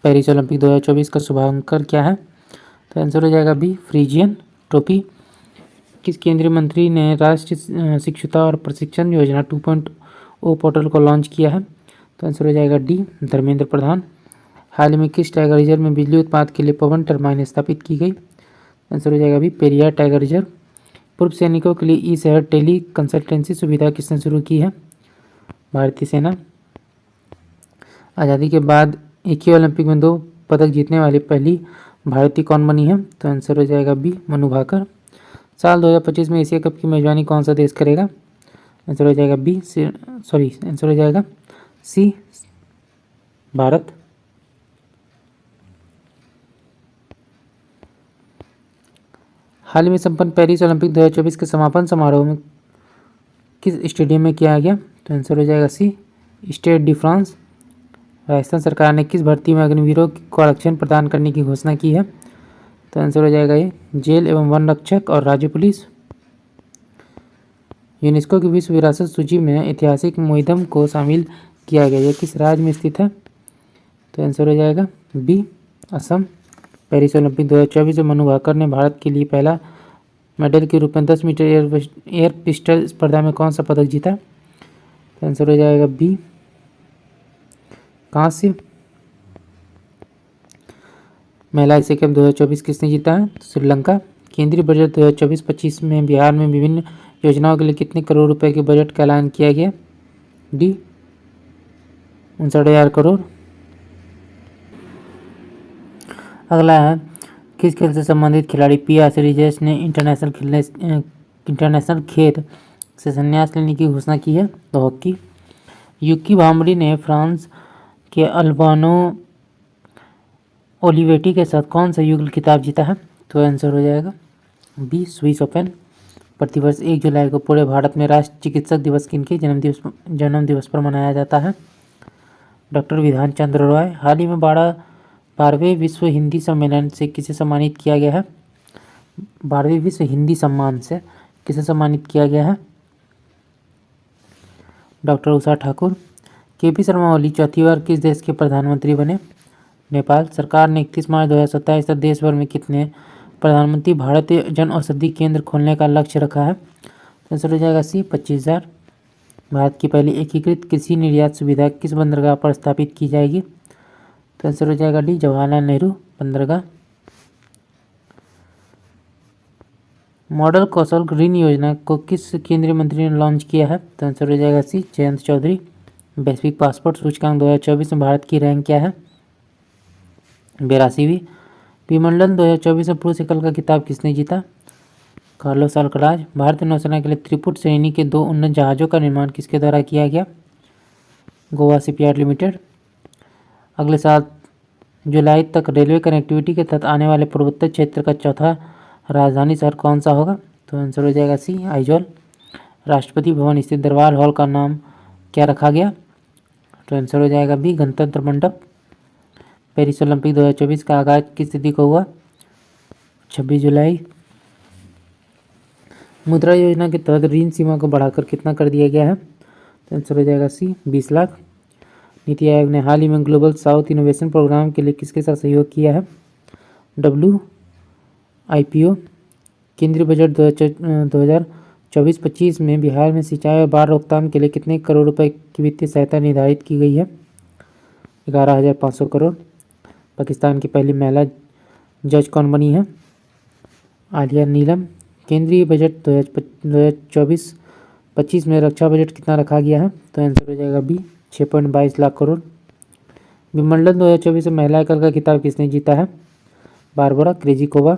Speaker 1: पेरिस ओलंपिक 2024 का शुभांकर क्या है? तो आंसर हो जाएगा बी फ्रीजियन ट्रॉफी। किस केंद्रीय मंत्री ने राष्ट्रीय शिक्षुता और प्रशिक्षण योजना 2.0 पोर्टल को लॉन्च किया है? तो आंसर हो जाएगा डी धर्मेंद्र प्रधान। हाल ही में किस टाइगर रिजर्व में बिजली उत्पादन के लिए पवन टरबाइन स्थापित की गई? आंसर हो जाएगा भी पेरियार टाइगर रिजर्व। पूर्व सैनिकों के लिए ई शहर टेली कंसल्टेंसी सुविधा किसने शुरू की है? भारतीय सेना। आज़ादी के बाद एक ही ओलंपिक में 2 पदक जीतने वाली पहली भारतीय कौन बनी है? तो आंसर हो जाएगा बी मनु भाकर। साल 2025 में एशिया कप की मेजबानी कौन सा देश करेगा? आंसर हो जाएगा बी आंसर हो जाएगा सी भारत। हाल ही में संपन्न पेरिस ओलंपिक 2024 के समापन समारोह में किस स्टेडियम में किया गया? तो आंसर हो जाएगा सी स्टेड डी फ्रांस। राजस्थान सरकार ने किस भर्ती में अग्निवीरों को आरक्षण प्रदान करने की घोषणा की है? तो आंसर हो जाएगा ये जेल एवं वन रक्षक और राज्य पुलिस। यूनेस्को की विश्व विरासत सूची में ऐतिहासिक मोइदम को शामिल किया गया, यह किस राज्य में स्थित है? तो आंसर हो जाएगा बी असम। पेरिस ओलंपिक 2024 में मनु भाकर ने भारत के लिए पहला मेडल के रूप में 10 मीटर एयर पिस्टल स्पर्धा में कौन सा पदक जीता? तो आंसर हो जाएगा बी कांस्य। महिला एशिया कप 2024 किसने जीता है? श्रीलंका। केंद्रीय बजट 2024-25 में बिहार में विभिन्न योजनाओं के लिए कितने करोड़ रुपए के बजट का ऐलान किया गया? डी 59,000 करोड़। अगला है किस खेल से संबंधित खिलाड़ी पिया श्रीजेश ने इंटरनेशनल खेल से संन्यास लेने की घोषणा की है? तो हॉकी। यूकी भांबरी ने फ्रांस के अल्बानो ओलिवेटी के साथ कौन सा युगल खिताब जीता है? तो आंसर हो जाएगा बी स्विस ओपन। प्रतिवर्ष 1 जुलाई को पूरे भारत में राष्ट्रीय चिकित्सक दिवस किनके जन्म दिवस पर मनाया जाता है? डॉक्टर विधान चंद्र रॉय। हाल ही में 12वें विश्व हिंदी सम्मेलन से किसे सम्मानित किया गया है? 12वें विश्व हिंदी सम्मान से किसे सम्मानित किया गया है? डॉक्टर उषा ठाकुर। केपी शर्मा ओली चौथी बार किस देश के प्रधानमंत्री बने? नेपाल। सरकार ने 31 मार्च 2027 तक देश भर में कितने प्रधानमंत्री भारतीय जन औषधि केंद्र खोलने का लक्ष्य रखा है? आंसर हो जाएगा सी 25,000। भारत की पहली एकीकृत कृषि निर्यात सुविधा किस बंदरगाह पर स्थापित की जाएगी? तो आंसर हो जाएगा डी जवाहरलाल नेहरू बंदरगाह। मॉडल कौशल ऋण योजना को किस केंद्रीय मंत्री ने लॉन्च किया है? तो आंसर हो जाएगा सी जयंत चौधरी। वैश्विक पासपोर्ट सूचकांक 2024 में भारत की रैंक क्या है? 82वीं। विंबलडन 2024 में पुरुष एकल का खिताब किसने जीता? Carlos Alcaraz. भारतीय नौसेना के लिए त्रिपुट श्रेणी के 2 उन्नत जहाज़ों का निर्माण किसके द्वारा किया गया? Goa shipyard limited. अगले साल जुलाई तक रेलवे कनेक्टिविटी के तहत आने वाले पूर्वोत्तर क्षेत्र का चौथा राजधानी शहर कौन सा होगा? तो आंसर हो जाएगा सी, आइजॉल। राष्ट्रपति भवन स्थित दरबार हॉल का नाम क्या रखा गया? तो आंसर हो जाएगा बी, गणतंत्र मंडप। पेरिस ओलंपिक 2024 का आगाज किस तिथि को हुआ? 26 जुलाई। मुद्रा योजना के तहत ऋण सीमा को बढ़ाकर कितना कर दिया गया है? तो आंसर हो जाएगा सी, 20 लाख। नीति आयोग ने हाल ही में ग्लोबल साउथ इनोवेशन प्रोग्राम के लिए किसके साथ सहयोग किया है? WIPO। केंद्रीय बजट 2024-25 में बिहार में सिंचाई और बाढ़ रोकथाम के लिए कितने करोड़ रुपए की वित्तीय सहायता निर्धारित की गई है? 11,500 करोड़। पाकिस्तान की पहली महिला जज कौन बनी है? आलिया नीलम। केंद्रीय बजट 2024-25 में रक्षा बजट कितना रखा गया है? तो आंसर हो जाएगा बी, 6.22 लाख करोड़। विंबलडन 2024 में महिला एकल का खिताब किसने जीता है? Barbora Krejcikova.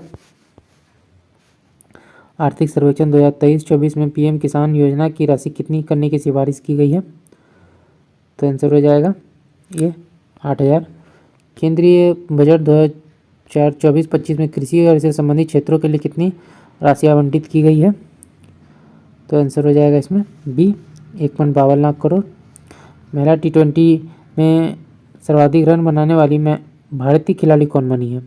Speaker 1: आर्थिक सर्वेक्षण 2023-24 में पीएम किसान योजना की राशि कितनी करने की सिफारिश की गई है? तो आंसर हो जाएगा ये 8,000। केंद्रीय बजट 2024-25 में कृषि और इससे संबंधित क्षेत्रों के लिए कितनी राशि आवंटित की गई है? तो आंसर हो जाएगा इसमें बी, 1.52 लाख करोड़। महिला T20 में सर्वाधिक रन बनाने वाली भारतीय खिलाड़ी कौन बनी है?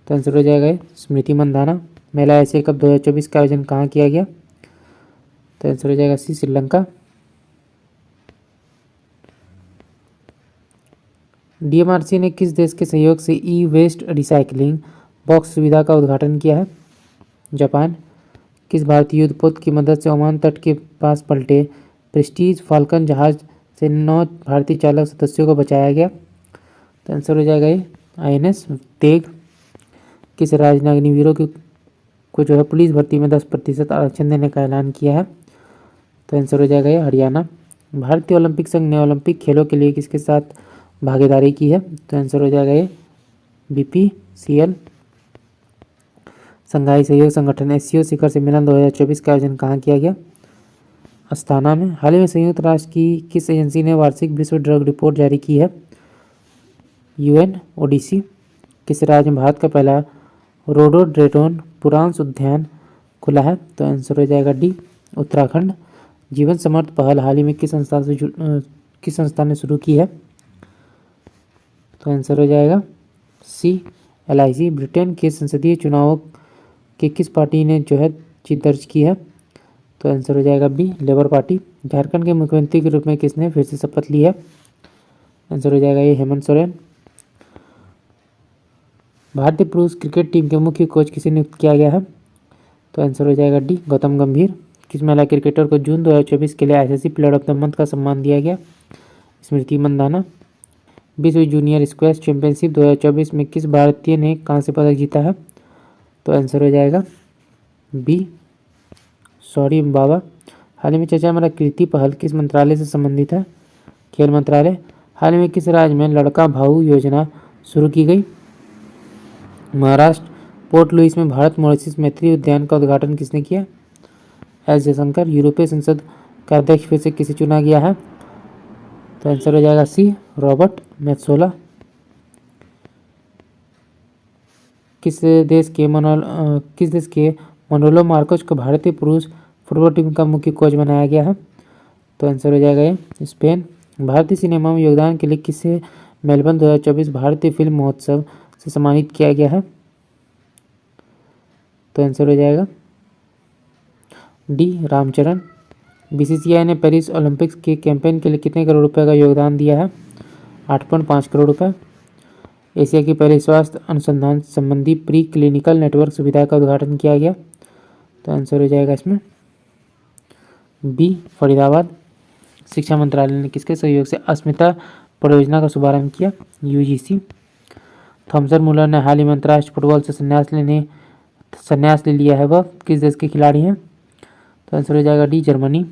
Speaker 1: तो आंसर हो जाएगा स्मृति मंधाना। महिला एशिया कप 2024 का आयोजन कहाँ किया गया? तो आंसर हो जाएगा सी, श्रीलंका। DMRC ने किस देश के सहयोग से ई वेस्ट रिसाइकलिंग बॉक्स सुविधा का उद्घाटन किया है? जापान। किस भारतीय युद्धपोत की मदद से ओमान तट के पास पलटे प्रेस्टीज फाल्कन जहाज से 9 भारतीय चालक सदस्यों को बचाया गया? तो आंसर हो जाएगा ये INS तेग। किस राज्य ने अग्निवीरों को जो है पुलिस भर्ती में 10% आरक्षण देने का ऐलान किया है? तो आंसर हो जाएगा ये हरियाणा। भारतीय ओलंपिक संघ ने ओलंपिक खेलों के लिए किसके साथ भागीदारी की है? तो आंसर हो जाएगा ये BPCL। संघाई सहयोग संगठन SCO शिखर सम्मेलन 2024 का आयोजन कहाँ किया गया? अस्ताना में। हाल ही में संयुक्त राष्ट्र की किस एजेंसी ने वार्षिक विश्व ड्रग रिपोर्ट जारी की है? UNODC। किस राज्य में भारत का पहला रोडोडेंड्रॉन पुरांस उद्यान खुला है? तो आंसर हो जाएगा डी, उत्तराखंड। जीवन समर्थ पहल हाल ही में किस संस्था ने शुरू की है? तो आंसर हो जाएगा सी, LIC। ब्रिटेन के संसदीय चुनावों के किस पार्टी ने जो है जीत दर्ज की है? तो आंसर हो जाएगा बी, लेबर पार्टी। झारखंड के मुख्यमंत्री के रूप में किसने फिर से शपथ ली है? आंसर हो जाएगा ये हेमंत सोरेन। भारतीय पुरुष क्रिकेट टीम के मुख्य कोच किसे नियुक्त किया गया है? तो आंसर हो जाएगा डी, गौतम गंभीर। किस महिला क्रिकेटर को जून 2024 के लिए ICC player of the month का सम्मान दिया गया? स्मृति मंधाना। विश्व जूनियर स्क्वैश चैंपियनशिप 2024 में किस भारतीय ने कांस्य पदक जीता है? तो आंसर हो जाएगा बी, सॉरी बाबा। हाल ही में चर्चा में कृति पहल किस मंत्रालय से संबंधित है? खेल मंत्रालय। हाल ही में किस राज्य में लड़का भाऊ योजना शुरू की गई? महाराष्ट्र। पोर्ट लुइस में भारत मॉरिशस मैत्री उद्यान का उद्घाटन किसने किया? एस जयशंकर। यूरोपीय संसद का अध्यक्ष फिर से किसे चुना गया है? तो आंसर हो जाएगा सी, रॉबर्ट मेत्सोला। किस देश के मनोलो मार्कोस को भारतीय पुरुष फुटबॉल टीम का मुख्य कोच बनाया गया है? तो आंसर हो जाएगा ये स्पेन। भारतीय सिनेमा में योगदान के लिए किसे मेलबर्न 2024 भारतीय फिल्म महोत्सव से सम्मानित किया गया है? तो आंसर हो जाएगा डी, रामचरण। BCCI ने पेरिस ओलंपिक्स के कैंपेन के लिए कितने करोड़ रुपए का योगदान दिया है? 8.5 करोड़ रुपए। एशिया की पहली स्वास्थ्य अनुसंधान संबंधी प्री क्लिनिकल नेटवर्क सुविधा का उद्घाटन किया गया? तो आंसर हो जाएगा इसमें बी, फरीदाबाद। शिक्षा मंत्रालय ने किसके सहयोग से अस्मिता परियोजना का शुभारंभ किया? UGC। थॉमसन मुलर ने हाल ही में अंतर्राष्ट्रीय फुटबॉल से संन्यास ले लिया है, वह किस देश के खिलाड़ी हैं? तो आंसर हो जाएगा डी, जर्मनी।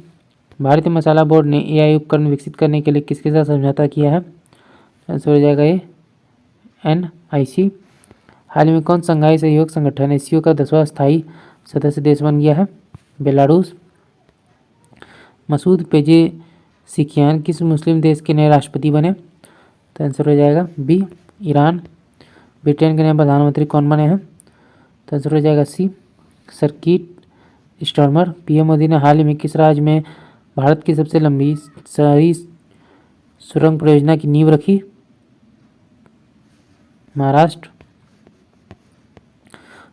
Speaker 1: भारतीय मसाला बोर्ड ने AI उपकरण विकसित करने के लिए किसके साथ समझौता किया है? आंसर हो जाएगा ये NIC। हाल ही में कौन संघाई सहयोग संगठन SCO का 10वां स्थायी सदस्य देश बन गया है। बेलारूस। मसूद पेजेशिकियान किस मुस्लिम देश के नए राष्ट्रपति बने? तो आंसर हो जाएगा बी, ईरान। ब्रिटेन के नए प्रधानमंत्री कौन बने हैं? तो आंसर हो जाएगा सी, सर्किट स्टॉर्मर। पीएम मोदी ने हाल ही में किस राज्य में भारत की सबसे लंबी शहरी सुरंग परियोजना की नींव रखी? महाराष्ट्र।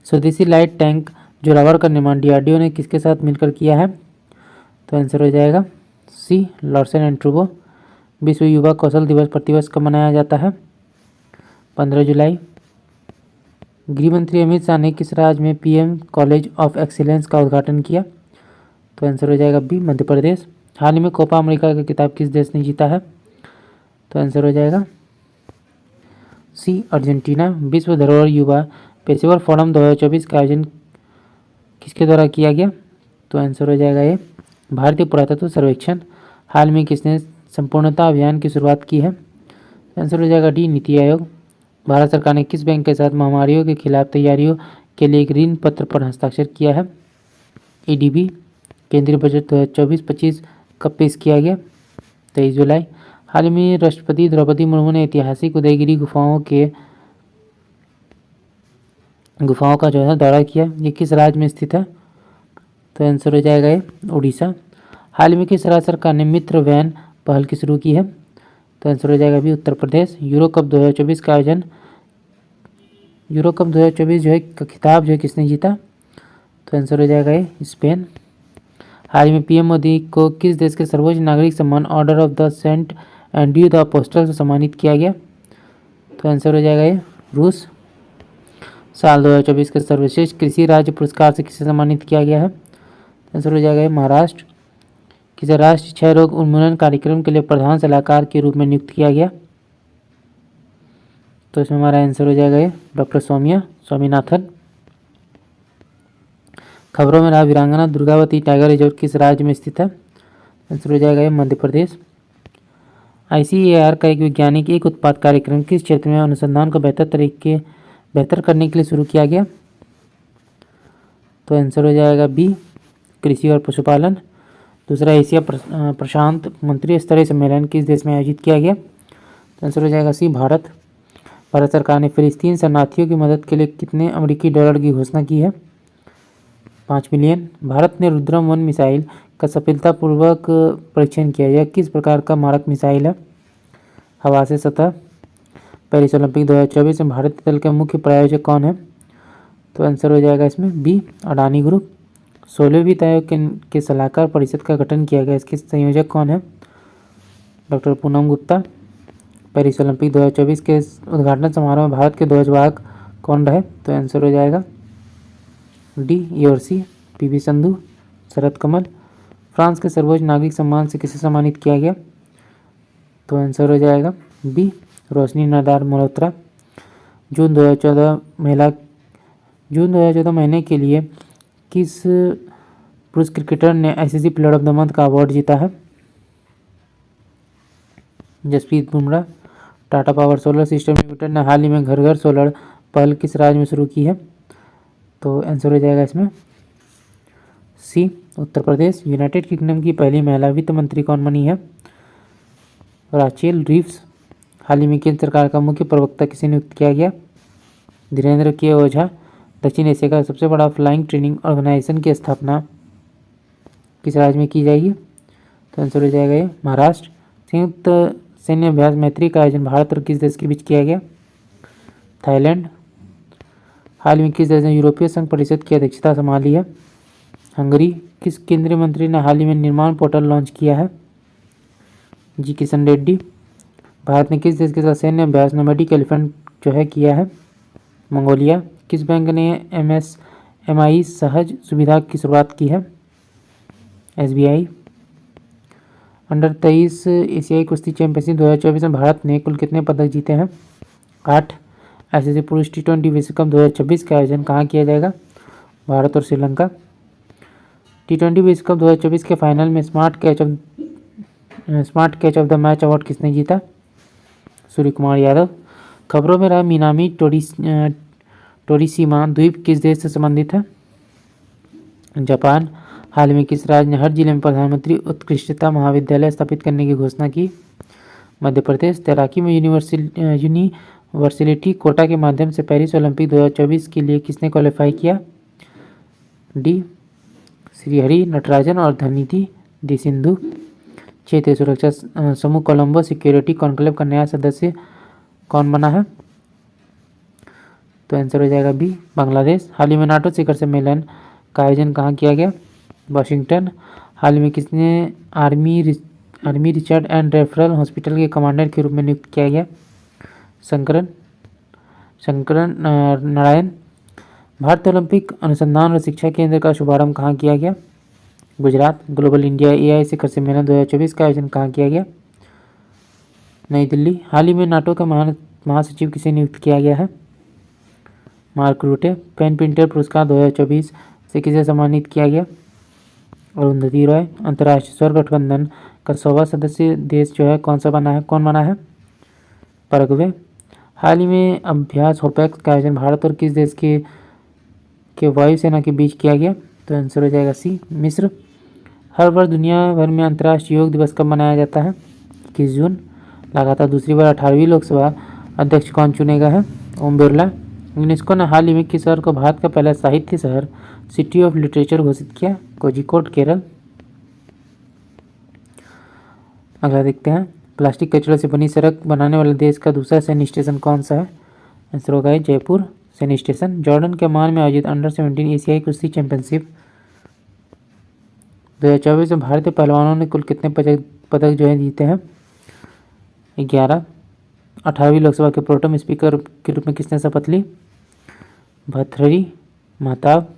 Speaker 1: स्वदेशी लाइट टैंक जोरावर का निर्माण डीआरडीओ ने किसके साथ मिलकर किया है? तो आंसर हो जाएगा सी, लॉर्सन एंड ट्रूबो। विश्व युवा कौशल दिवस प्रतिवर्ष कब मनाया जाता है? 15 जुलाई। गृह मंत्री अमित शाह ने किस राज्य में पीएम कॉलेज ऑफ एक्सीलेंस का उद्घाटन किया? तो आंसर हो जाएगा बी, मध्य प्रदेश। हाल ही में कोपा अमेरिका का खिताब किस देश ने जीता है? तो आंसर हो जाएगा सी, अर्जेंटीना। विश्व धरोहर युवा पेशेवर फोरम 2024 का आयोजन किसके द्वारा किया गया? तो आंसर हो जाएगा ये, भारतीय पुरातत्व सर्वेक्षण। हाल में किसने संपूर्णता अभियान की शुरुआत की है? आंसर हो जाएगा डी, नीति आयोग। भारत सरकार ने किस बैंक के साथ महामारियों के खिलाफ तैयारियों के लिए एक ऋण पत्र पर हस्ताक्षर किया है? एडीबी। केंद्रीय बजट 2024-25 कब पेश किया गया? 23 जुलाई। हाल ही में राष्ट्रपति द्रौपदी मुर्मू ने ऐतिहासिक उदयगिरी गुफाओं का जो है दौरा किया। ये किस राज्य में स्थित है? तो आंसर हो जाएगा ये, उड़ीसा। हाल ही में किस राज्य सरकार ने मित्र वैन पहल की शुरू की है? तो आंसर हो जाएगा भी, उत्तर प्रदेश। यूरो कप 2024 का आयोजन, यूरो कप 2024 जो है का खिताब जो है किसने जीता? तो आंसर हो जाएगा ये, स्पेन। हाल ही में पीएम मोदी को किस देश के सर्वोच्च नागरिक सम्मान Order of the Saint Andrew the Apostle से सम्मानित किया गया? तो आंसर हो जाएगा ये, रूस। साल 2024 के सर्वश्रेष्ठ कृषि राज्य पुरस्कार से किसे सम्मानित किया गया है? आंसर हो जाएगा ये, महाराष्ट्र। किसे राष्ट्रीय क्षय रोग उन्मूलन कार्यक्रम के लिए प्रधान सलाहकार के रूप में नियुक्त किया गया? तो इसमें हमारा आंसर हो जाएगा ये, डॉक्टर स्वामीनाथन। खबरों में रहा वीरांगना दुर्गावती टाइगर रिजर्व किस राज्य में स्थित है? आंसर हो जाएगा ये, मध्य प्रदेश। आईसीएआर का एक वैज्ञानिक एक उत्पाद कार्यक्रम किस क्षेत्र में अनुसंधान को बेहतर करने के लिए शुरू किया गया? तो आंसर हो जाएगा बी, कृषि और पशुपालन। दूसरा, एशिया प्रशांत मंत्री स्तरीय सम्मेलन किस देश में आयोजित किया गया? तो आंसर हो जाएगा सी, भारत। भारत सरकार ने फिलिस्तीन शरणार्थियों की मदद के लिए कितने अमेरिकी डॉलर की घोषणा की है? 5 मिलियन। भारत ने रुद्रम 1 मिसाइल का सफलतापूर्वक परीक्षण किया। यह किस प्रकार का मारक मिसाइल है? हवा से सतह। पेरिस ओलंपिक 2024 में भारतीय दल के मुख्य प्रायोजक कौन है? तो आंसर हो जाएगा इसमें बी, अडानी ग्रुप। 16वें वित्त आयोग के सलाहकार परिषद का गठन किया गया। इसके संयोजक कौन है? Doctor Poonam Gupta. Paris Olympic 2024 के उद्घाटन समारोह में भारत के ध्वजवाहक कौन रहे? तो आंसर हो जाएगा डी, ईओरसी, पीवी संधू, शरद कमल। फ्रांस के सर्वोच्च नागरिक सम्मान से किसे सम्मानित किया गया? तो आंसर हो जाएगा बी, रोशनी नदार मल्होत्रा। जून 2014 महीने के लिए किस पुरुष क्रिकेटर ने ICC player of the month का अवार्ड जीता है? Jasprit Bumrah. Tata Power Solar System Limited ने हाल ही में घर घर सोलर पहल किस राज्य में शुरू की है? तो आंसर हो जाएगा इसमें सी, उत्तर प्रदेश। यूनाइटेड किंगडम की पहली महिला वित्त मंत्री कौन बनी है? Rachel Reeves. हाल ही में केंद्र सरकार का मुख्य प्रवक्ता किसे नियुक्त किया गया? धीरेन्द्र के ओझा। दक्षिण एशिया का सबसे बड़ा फ्लाइंग ट्रेनिंग ऑर्गेनाइजेशन की स्थापना किस राज्य में की जाएगी? तो आंसर हो जाएगा ये, महाराष्ट्र। संयुक्त सैन्य अभ्यास मैत्री का आयोजन भारत और किस देश के बीच किया गया? थाईलैंड। हाल में किस देश ने यूरोपीय संघ परिषद की अध्यक्षता संभाली है? हंगरी। किस केंद्रीय मंत्री ने हाल ही में निर्माण पोर्टल लॉन्च किया है? जी किशन रेड्डी। भारत ने किस देश के साथ सैन्य अभ्यास नोमैडिक एलिफेंट जो है किया है? मंगोलिया। किस बैंक ने एमएसएमई सहज सुविधा की शुरुआत की है? एसबीआई। अंडर 23 एशियाई कुश्ती चैंपियनशिप 2024 में भारत ने कुल कितने पदक जीते हैं? 8। आईसीसी पुरुष T20 विश्व कप 2026 का आयोजन कहाँ किया जाएगा? भारत और श्रीलंका। T20 विश्व कप 2024 के फाइनल में smart catch of the match award किसने जीता? सूर्य कुमार यादव। खबरों में रहा मिनामी टोरिसीमा द्वीप किस देश से संबंधित है? जापान। हाल में किस राज्य ने हर जिले में प्रधानमंत्री उत्कृष्टता महाविद्यालय स्थापित करने की घोषणा की? मध्य प्रदेश। तैराकी में यूनिवर्सिटी कोटा के माध्यम से पेरिस ओलंपिक 2024 के लिए किसने क्वालिफाई किया? डी श्रीहरि नटराजन और धनिधि डी सिंधु। क्षेत्रीय सुरक्षा समूह कोलंबो सिक्योरिटी कॉन्क्लेव का नया सदस्य कौन बना है? तो आंसर हो जाएगा बी बांग्लादेश। हाल ही में नाटो शिखर सम्मेलन का आयोजन कहाँ किया गया? वाशिंगटन। हाल में किसने army research and referral hospital के कमांडर के रूप में नियुक्त किया गया? शंकरन नारायण। भारतीय ओलंपिक अनुसंधान और शिक्षा केंद्र का शुभारंभ कहाँ किया गया? गुजरात। ग्लोबल इंडिया एआई शिखर सम्मेलन 2024 का आयोजन कहाँ किया गया? नई दिल्ली। हाल ही में नाटो का महासचिव किसे नियुक्त किया गया है? मार्क रूटे। पेन प्रिंटर पुरस्कार 2024 से किसे सम्मानित किया गया? अरुंधति रॉय। अंतर्राष्ट्रीय सौर गठबंधन का 100वां सदस्य देश जो है कौन बना है? पैराग्वे। हाल ही में अभ्यास होपेक्स का आयोजन भारत और किस देश के वायुसेना के बीच किया गया? तो आंसर हो जाएगा सी मिस्र। हर वर्ष दुनिया भर में अंतर्राष्ट्रीय योग दिवस कब मनाया जाता है? 21 जून। लगातार दूसरी बार 18वीं लोकसभा अध्यक्ष कौन चुने गए हैं? ओम बिरला। यूनेस्को ने हाल ही में किस शहर को भारत का पहला साहित्य शहर सिटी ऑफ लिटरेचर घोषित किया? कोझिकोड केरल। अगला देखते हैं, प्लास्टिक कचरे से बनी सड़क बनाने वाले देश का दूसरा सैन्य स्टेशन कौन सा है? आंसर होगा जयपुर सैन्य स्टेशन। जॉर्डन के अमान में आयोजित अंडर-17 एशियाई कुश्ती चैंपियनशिप 2024 में भारतीय पहलवानों ने कुल कितने पदक जो है जीते हैं? 11। 18वीं लोकसभा के प्रोटेम स्पीकर के रूप में किसने शपथ ली? भर्तृहरि महताब।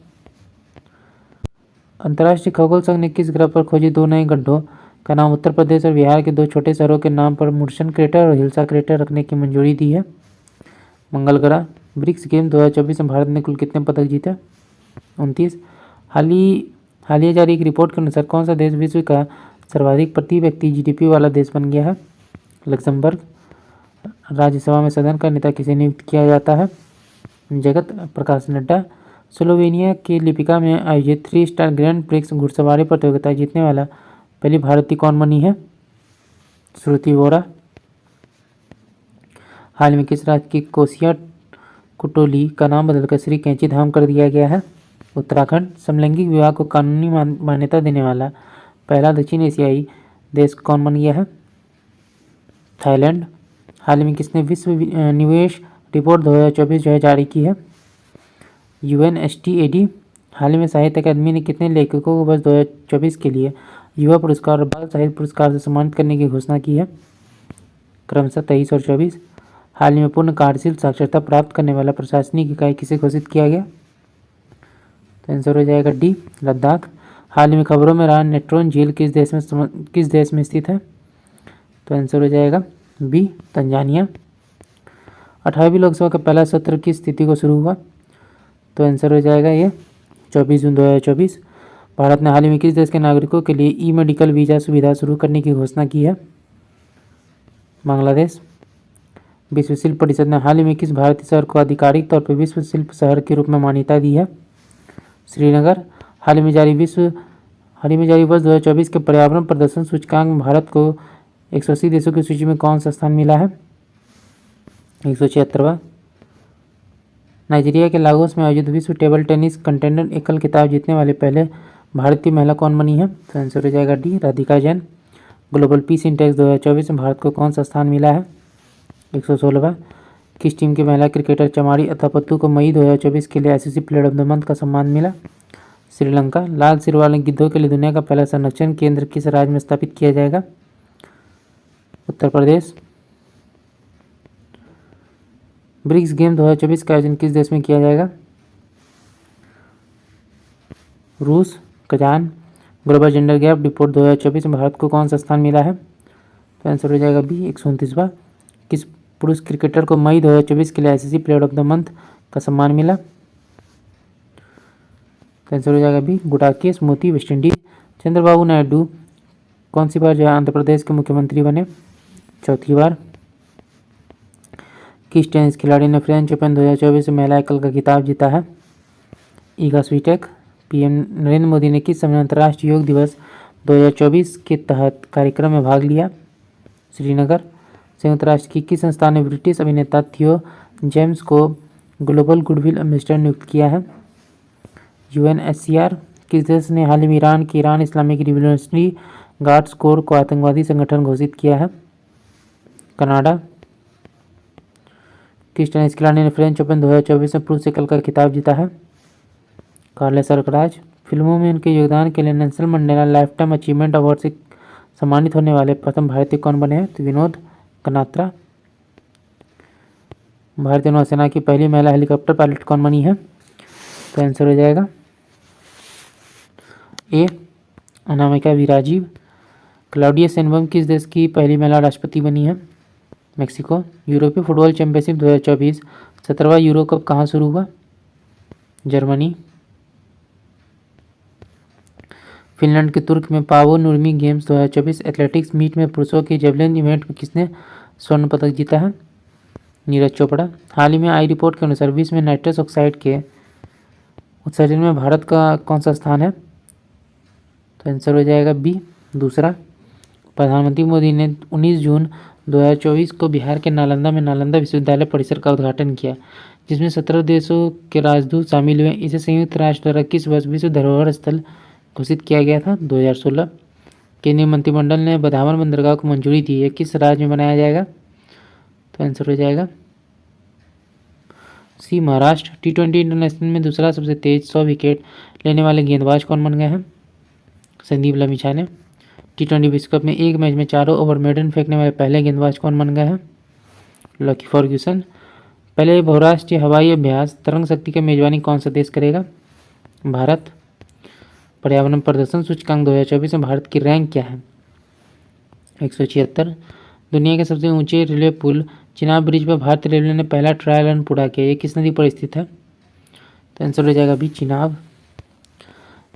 Speaker 1: अंतर्राष्ट्रीय खगोल संघ ने किस ग्रह पर खोजी 2 नए गड्ढों का नाम उत्तर प्रदेश और बिहार के 2 छोटे शहरों के नाम पर मुर्शन क्रेटर और हिल्सा क्रेटर रखने की मंजूरी दी है? मंगल ग्रह। ब्रिक्स गेम 2024 में भारत ने कुल कितने पदक जीते? 29। हालिया जारी एक रिपोर्ट के अनुसार कौन सा देश विश्व का सर्वाधिक प्रति व्यक्ति जीडीपी वाला देश बन गया है? लक्समबर्ग। राज्यसभा में सदन का नेता किसे नियुक्त किया जाता है? जगत प्रकाश नड्डा। स्लोवेनिया के लिपिका में आयोजित 3 स्टार ग्रैंड प्रिक्स घुड़सवारी प्रतियोगिता जीतने वाला पहली भारतीय कौन बनी है? श्रुति वोरा। हाल में किस राज्य की कोसिया कुटोली का नाम बदलकर श्री कैंची धाम कर दिया गया है? उत्तराखंड। समलैंगिक विवाह को कानूनी मान्यता देने वाला पहला दक्षिण एशियाई देश कौन बन गया है? थाईलैंड। हाल में किसने विश्व निवेश रिपोर्ट 2024 जो है जारी की है? UNSTAD। हाल ही में साहित्य अकादमी ने कितने लेखकों को वर्ष 2024 के लिए युवा पुरस्कार और बाल साहित्य पुरस्कार से सम्मानित करने की घोषणा की है? क्रमशः 23 और 24। हाल ही में पूर्ण कार्यशील साक्षरता प्राप्त करने वाला प्रशासनिक इकाई किसे घोषित किया गया? तो आंसर हो जाएगा डी लद्दाख। हाल ही में खबरों में रहा नेट्रोन झील किस देश में स्थित है? तो आंसर हो जाएगा बी तंजानिया। 18वीं लोकसभा का पहला सत्र किस तिथि को शुरू हुआ? तो आंसर हो जाएगा ये 24 जून 2024। भारत ने हाल ही में किस देश के नागरिकों के लिए ई मेडिकल वीज़ा सुविधा शुरू करने की घोषणा की है? बांग्लादेश। विश्व शिल्प परिषद ने हाल ही में किस भारतीय शहर को आधिकारिक तौर पर विश्व शिल्प शहर के रूप में मान्यता दी है? श्रीनगर। हाल ही में जारी वर्ष 2024 के पर्यावरण प्रदर्शन सूचकांक में भारत को 180 देशों की सूची में कौन सा स्थान मिला है? 176वां। नाइजीरिया के लागोस में आयोजित विश्व टेबल टेनिस कंटेंडर एकल खिताब जीतने वाले पहले भारतीय महिला कौन बनी है? तो आंसर हो जाएगा D Radhika Jain. Global peace index 2024 में भारत को कौन सा स्थान मिला है? 116वां। किस टीम के महिला क्रिकेटर चमारी अथापत्तू को मई 2024 के लिए ICC player of the month का सम्मान मिला? श्रीलंका। लाल सिर वाले गिद्धों के लिए दुनिया का पहला संरक्षण केंद्र किस राज्य में स्थापित किया जाएगा? उत्तर प्रदेश। ब्रिक्स गेम 2024 का आयोजन किस देश में किया जाएगा? रूस। Kazan. Global gender gap report 2024 में भारत को कौन सा स्थान मिला है? तो आंसर हो जाएगा बी 129वां। किस पुरुष क्रिकेटर को मई 2024 के लिए ICC player of the month का सम्मान मिला? तो आंसर हो जाएगा बी गुडाकेश मोती वेस्टइंडीज। चंद्रबाबू नायडू कौन सी बार जो है आंध्र प्रदेश के मुख्यमंत्री बने? 4थी बार। किस टेनिस खिलाड़ी ने फ्रेंच ओपन 2024 में महिला एकल का खिताब जीता है? ईगा स्वीटेक। पीएम नरेंद्र मोदी ने किस समय अंतर्राष्ट्रीय योग दिवस 2024 के तहत कार्यक्रम में भाग लिया? श्रीनगर। संयुक्त राष्ट्र की किस संस्था ने ब्रिटिश अभिनेता थियो जेम्स को ग्लोबल गुडविल एम्बेसडर नियुक्त किया है? यूएनएचसीआर। किस देश ने हाल ही में Iran Islamic revolutionary guards core को आतंकवादी संगठन घोषित किया है? कनाडा। किस टेनिस खिलाड़ी ने फ्रेंच ओपन 2024 में पुरुष एकल का खिताब जीता है? Carlos Alcaraz. फिल्मों में उनके योगदान के लिए Nelson Mandela life time achievement award से सम्मानित होने वाले प्रथम भारतीय कौन बने हैं? तो विनोद कनात्रा। भारतीय नौसेना की पहली महिला हेलीकॉप्टर पायलट कौन बनी है? तो आंसर हो जाएगा ए अनामिका विराजीव। क्लाउडिया शेनबम किस देश की पहली महिला राष्ट्रपति बनी है? मेक्सिको। यूरोपीय फुटबॉल चैंपियनशिप 2024 17वां यूरो कप कहाँ शुरू हुआ? जर्मनी। फिनलैंड के तुर्क में पावो नुर्मी गेम्स 2024 एथलेटिक्स मीट में पुरुषों के जेवलिन इवेंट में किसने स्वर्ण पदक जीता है? नीरज चोपड़ा। हाल ही में आई रिपोर्ट के अनुसार विश्व में नाइट्रस ऑक्साइड के उत्सर्जन में भारत का कौन सा स्थान है? तो आंसर हो जाएगा बी दूसरा। प्रधानमंत्री मोदी ने 19 जून 2024 को बिहार के नालंदा में नालंदा विश्वविद्यालय परिसर का उद्घाटन किया, जिसमें 17 देशों के राजदूत शामिल हुए। इसे संयुक्त राष्ट्र द्वारा किस वर्ष विश्व धरोहर स्थल घोषित किया गया था? 2016। केंद्रीय मंत्रिमंडल ने बधावन बंदरगाह को मंजूरी दी है, किस राज्य में बनाया जाएगा? तो आंसर हो जाएगा सी महाराष्ट्र। T20 इंटरनेशनल में दूसरा सबसे तेज 100 विकेट लेने वाले गेंदबाज कौन बन गए हैं? संदीप लमिछा ने। T20 विश्व कप में एक मैच में 4 ओवर मेडन फेंकने वाले पहले गेंदबाज कौन बन गए हैं? Lockie Ferguson. पहले बहुराष्ट्रीय हवाई अभ्यास तरंग शक्ति की मेजबानी कौन सा देश करेगा? भारत। पर्यावरण प्रदर्शन सूचकांक 2024 में भारत की रैंक क्या है? 176। दुनिया के सबसे ऊंचे रेलवे पुल चिनाब ब्रिज पर भारतीय रेलवे ने पहला ट्रायल रन पूरा किया। ये किस नदी पर स्थित है? तो आंसर हो जाएगा भी चिनाब।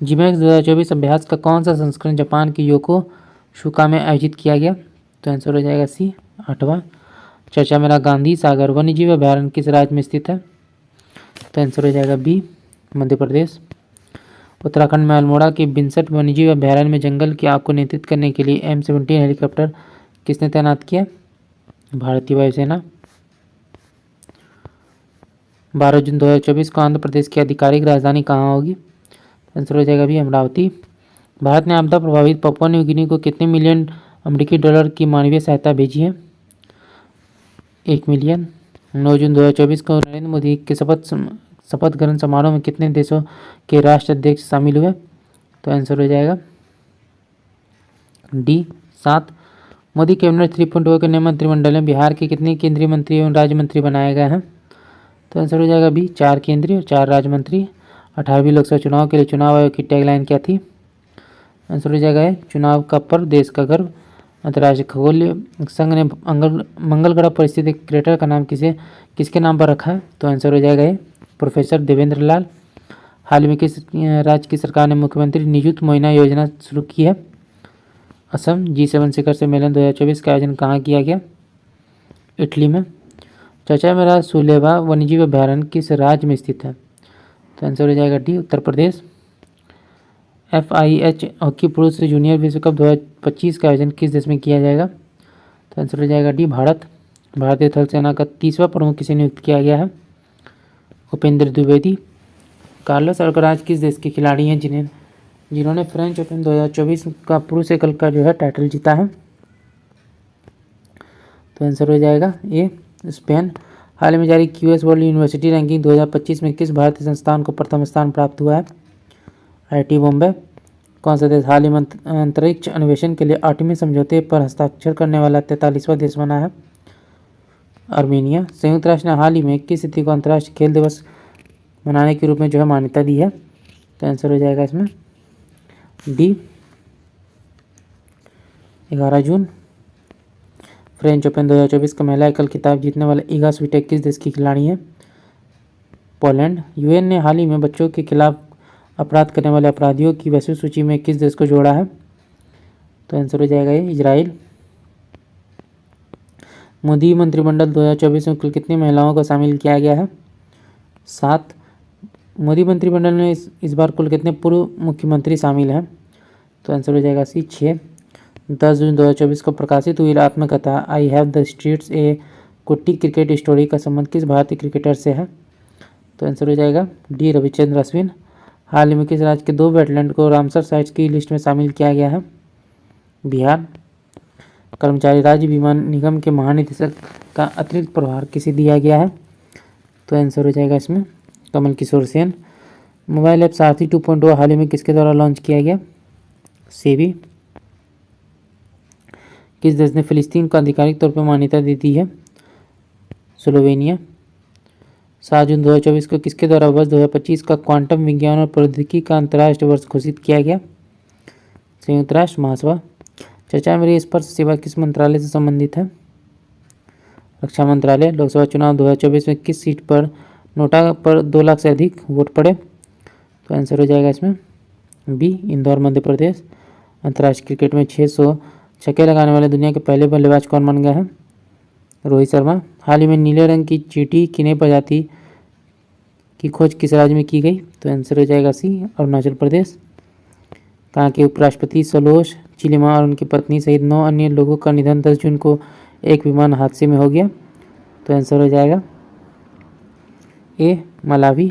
Speaker 1: जीमैक्स 2024 अभ्यास का कौन सा संस्करण जापान के योकोसुका में आयोजित किया गया? तो आंसर हो जाएगा सी 8वां। चर्चा मेरा गांधी सागर वन्यजीव अभ्यारण्य किस राज्य में स्थित है? तो आंसर हो जाएगा बी मध्य प्रदेश। उत्तराखंड में अल्मोड़ा के बिनसट वन्यजीव अभ्यारण्य में जंगल की आग को नियंत्रित करने के लिए M17 हेलीकॉप्टर किसने तैनात किया? भारतीय वायुसेना। 12 जून 2024 को आंध्र प्रदेश की आधिकारिक राजधानी कहाँ होगी? आंसर हो जाएगा भी अमरावती। भारत ने आपदा प्रभावित पपुआ न्यू गिनी को कितने मिलियन अमेरिकी डॉलर की मानवीय सहायता भेजी है? 1 मिलियन। 9 जून 2024 को नरेंद्र मोदी के शपथ ग्रहण समारोह में कितने देशों के राष्ट्राध्यक्ष शामिल हुए? तो आंसर हो जाएगा डी 7। मोदी कैबिनेट 3.0 के नए मंत्रिमंडल में बिहार के कितने केंद्रीय मंत्री एवं राज्य मंत्री बनाए गए हैं? तो आंसर हो जाएगा बी 4 केंद्रीय और 4 राज्य मंत्री। 18वीं लोकसभा चुनाव के लिए चुनाव आयोग की टैगलाइन क्या थी? आंसर हो जाएगा चुनाव का पर्व देश का गर्व। अंतर्राष्ट्रीय खगोलीय संघ ने मंगल ग्रह पर स्थित एक क्रेटर का नाम किसके नाम पर रखा है? तो आंसर हो जाएगा प्रोफेसर देवेंद्र लाल। हाल ही में किस राज्य की सरकार ने मुख्यमंत्री नियुक्त मुहैया योजना शुरू की है? असम। G7 शिखर सम्मेलन 2024 का आयोजन कहाँ किया गया? इटली में। चर्चा में रहा सुलेवा वन्यजीव अभ्यारण्य किस राज्य में स्थित है? तो आंसर हो जाएगा D Uttar Pradesh. FIH hockey पुरुष जूनियर विश्व कप 2025 का आयोजन किस देश में किया जाएगा? तो आंसर हो जाएगा डी भारत। भारतीय थल सेना का 30वां प्रमुख किसे नियुक्त किया गया है? उपेंद्र द्विवेदी। कार्लोस अल्कराज किस देश के खिलाड़ी हैं जिन्होंने फ्रेंच ओपन 2024 का पुरुष एकल का टाइटल जीता है? तो आंसर हो जाएगा ए स्पेन। हाल ही में जारी QS वर्ल्ड यूनिवर्सिटी रैंकिंग 2025 में किस भारतीय संस्थान को प्रथम स्थान प्राप्त हुआ है? IIT बॉम्बे। कौन सा देश हाल ही में अंतरिक्ष अन्वेषण के लिए आर्टेमिस समझौते पर हस्ताक्षर करने वाला 43वां देश बना है? आर्मेनिया। संयुक्त राष्ट्र ने हाल ही में किस तिथि को अंतर्राष्ट्रीय खेल दिवस मनाने के रूप में मान्यता दी है? तो आंसर हो जाएगा इसमें डी 11 जून। फ्रेंच ओपन 2024 का महिला एकल खिताब जीतने वाले इगा स्विटेक किस देश की खिलाड़ी हैं? पोलैंड। UN ने हाल ही में बच्चों के खिलाफ अपराध करने वाले अपराधियों की वैश्विक सूची में किस देश को जोड़ा है? तो आंसर हो जाएगा ये इजराइल। मोदी मंत्रिमंडल 2024 में कुल कितनी महिलाओं को शामिल किया गया है? 7। मोदी मंत्रिमंडल में इस बार कुल कितने पूर्व मुख्यमंत्री शामिल हैं? तो आंसर हो जाएगा सी 6। 10 जून 2024 को प्रकाशित हुई आत्मकथा आई हैव द स्ट्रीट्स ए कुट्टी क्रिकेट स्टोरी का संबंध किस भारतीय क्रिकेटर से है? तो आंसर हो जाएगा डी रविचंद्र अश्विन। हाल ही में किस राज्य के 2 वेटलैंड को रामसर साइट्स की लिस्ट में शामिल किया गया है? बिहार। कर्मचारी राज्य बीमा निगम के महानिदेशक का अतिरिक्त प्रभार किसे दिया गया है? तो आंसर हो जाएगा इसमें कमल किशोर सेन। मोबाइल ऐप सारथी 2.0 हाल ही में किसके द्वारा लॉन्च किया गया? सेबी। किस देश ने फिलिस्तीन को आधिकारिक तौर पर मान्यता दे दी है? स्लोवेनिया। 7 जून 2024 को किसके द्वारा वर्ष 2025 का क्वांटम विज्ञान और प्रौद्योगिकी का अंतर्राष्ट्रीय वर्ष घोषित किया गया? संयुक्त राष्ट्र महासभा। चर्चा मेरी स्पर्श सेवा किस मंत्रालय से संबंधित है? रक्षा मंत्रालय। लोकसभा चुनाव 2024 में किस सीट पर नोटा पर 2 लाख से अधिक वोट पड़े? तो आंसर हो जाएगा इसमें बी इंदौर मध्य प्रदेश। अंतर्राष्ट्रीय क्रिकेट में 600 छक्के लगाने वाले दुनिया के पहले बल्लेबाज कौन बन गए हैं? रोहित शर्मा। हाल ही में नीले रंग की चींटी की नई प्रजाति की खोज किस राज्य में की गई? तो आंसर हो जाएगा सी अरुणाचल प्रदेश। कहाँ के उपराष्ट्रपति सलोश चिलिमा और उनकी पत्नी सहित 9 अन्य लोगों का निधन 10 जून को एक विमान हादसे में हो गया? तो आंसर हो जाएगा ए मलावी।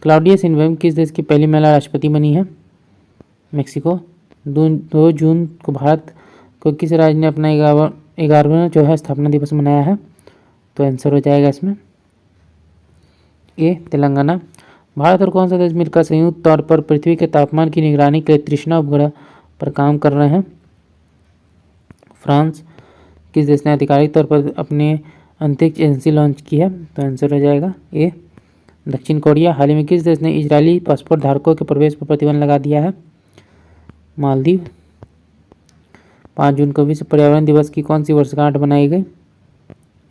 Speaker 1: क्लाउडिया शिनबेम किस देश की पहली महिला राष्ट्रपति बनी है? मेक्सिको। 2 जून को भारत को किस राज्य ने अपना 11वां जो है स्थापना दिवस मनाया है? तो आंसर हो जाएगा इसमें ए तेलंगाना। भारत और कौन सा देश मिलकर संयुक्त तौर पर पृथ्वी के तापमान की निगरानी के लिए तृष्णा उपग्रह पर काम कर रहे हैं? फ्रांस। किस देश ने आधिकारिक तौर पर अपने अंतरिक्ष एजेंसी लॉन्च की है? तो आंसर हो जाएगा ए दक्षिण कोरिया। हाल ही में किस देश ने इजरायली पासपोर्ट धारकों के प्रवेश पर प्रतिबंध लगा दिया है? मालदीव। 5 जून को विश्व पर्यावरण दिवस की कौन सी वर्षगांठ बनाई गई?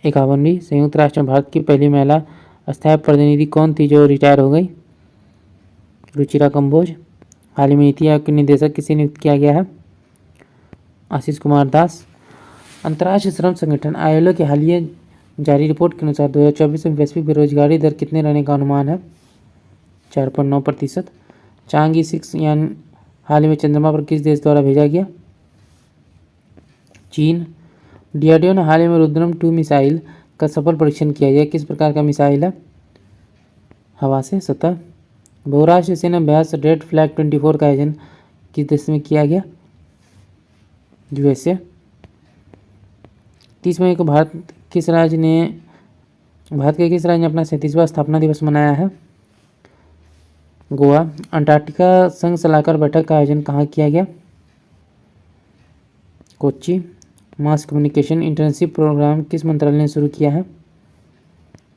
Speaker 1: 51वीं। संयुक्त राष्ट्र में भारत की पहली महिला अस्थायी प्रतिनिधि कौन थी जो रिटायर हो गई? रुचिरा कंबोज। हाल ही में नीति आयोग के निदेशक किसे नियुक्त किया गया है? आशीष कुमार दास। अंतर्राष्ट्रीय श्रम संगठन ILO की हालिया जारी रिपोर्ट के अनुसार 2024 में वैश्विक बेरोजगारी दर कितने रहने का अनुमान है? 4.9%। चांगी 6 यान हाल ही में चंद्रमा पर किस देश द्वारा भेजा गया? चीन। DRDO ने हाल ही में रुद्रम 2 मिसाइल का सफल परीक्षण किया गया। किस प्रकार का मिसाइल है? हवा से सतह। बहुराष्ट्रीय सेना अभ्यास रेड फ्लैग 24 का आयोजन किस देश में किया गया? USA। 30 मई को भारत के किस राज्य ने अपना 37वां स्थापना दिवस मनाया है? गोवा। अंटार्कटिका संघ सलाहकार बैठक का आयोजन कहाँ किया गया? Kochi. Mass communication internship program किस मंत्रालय ने शुरू किया है?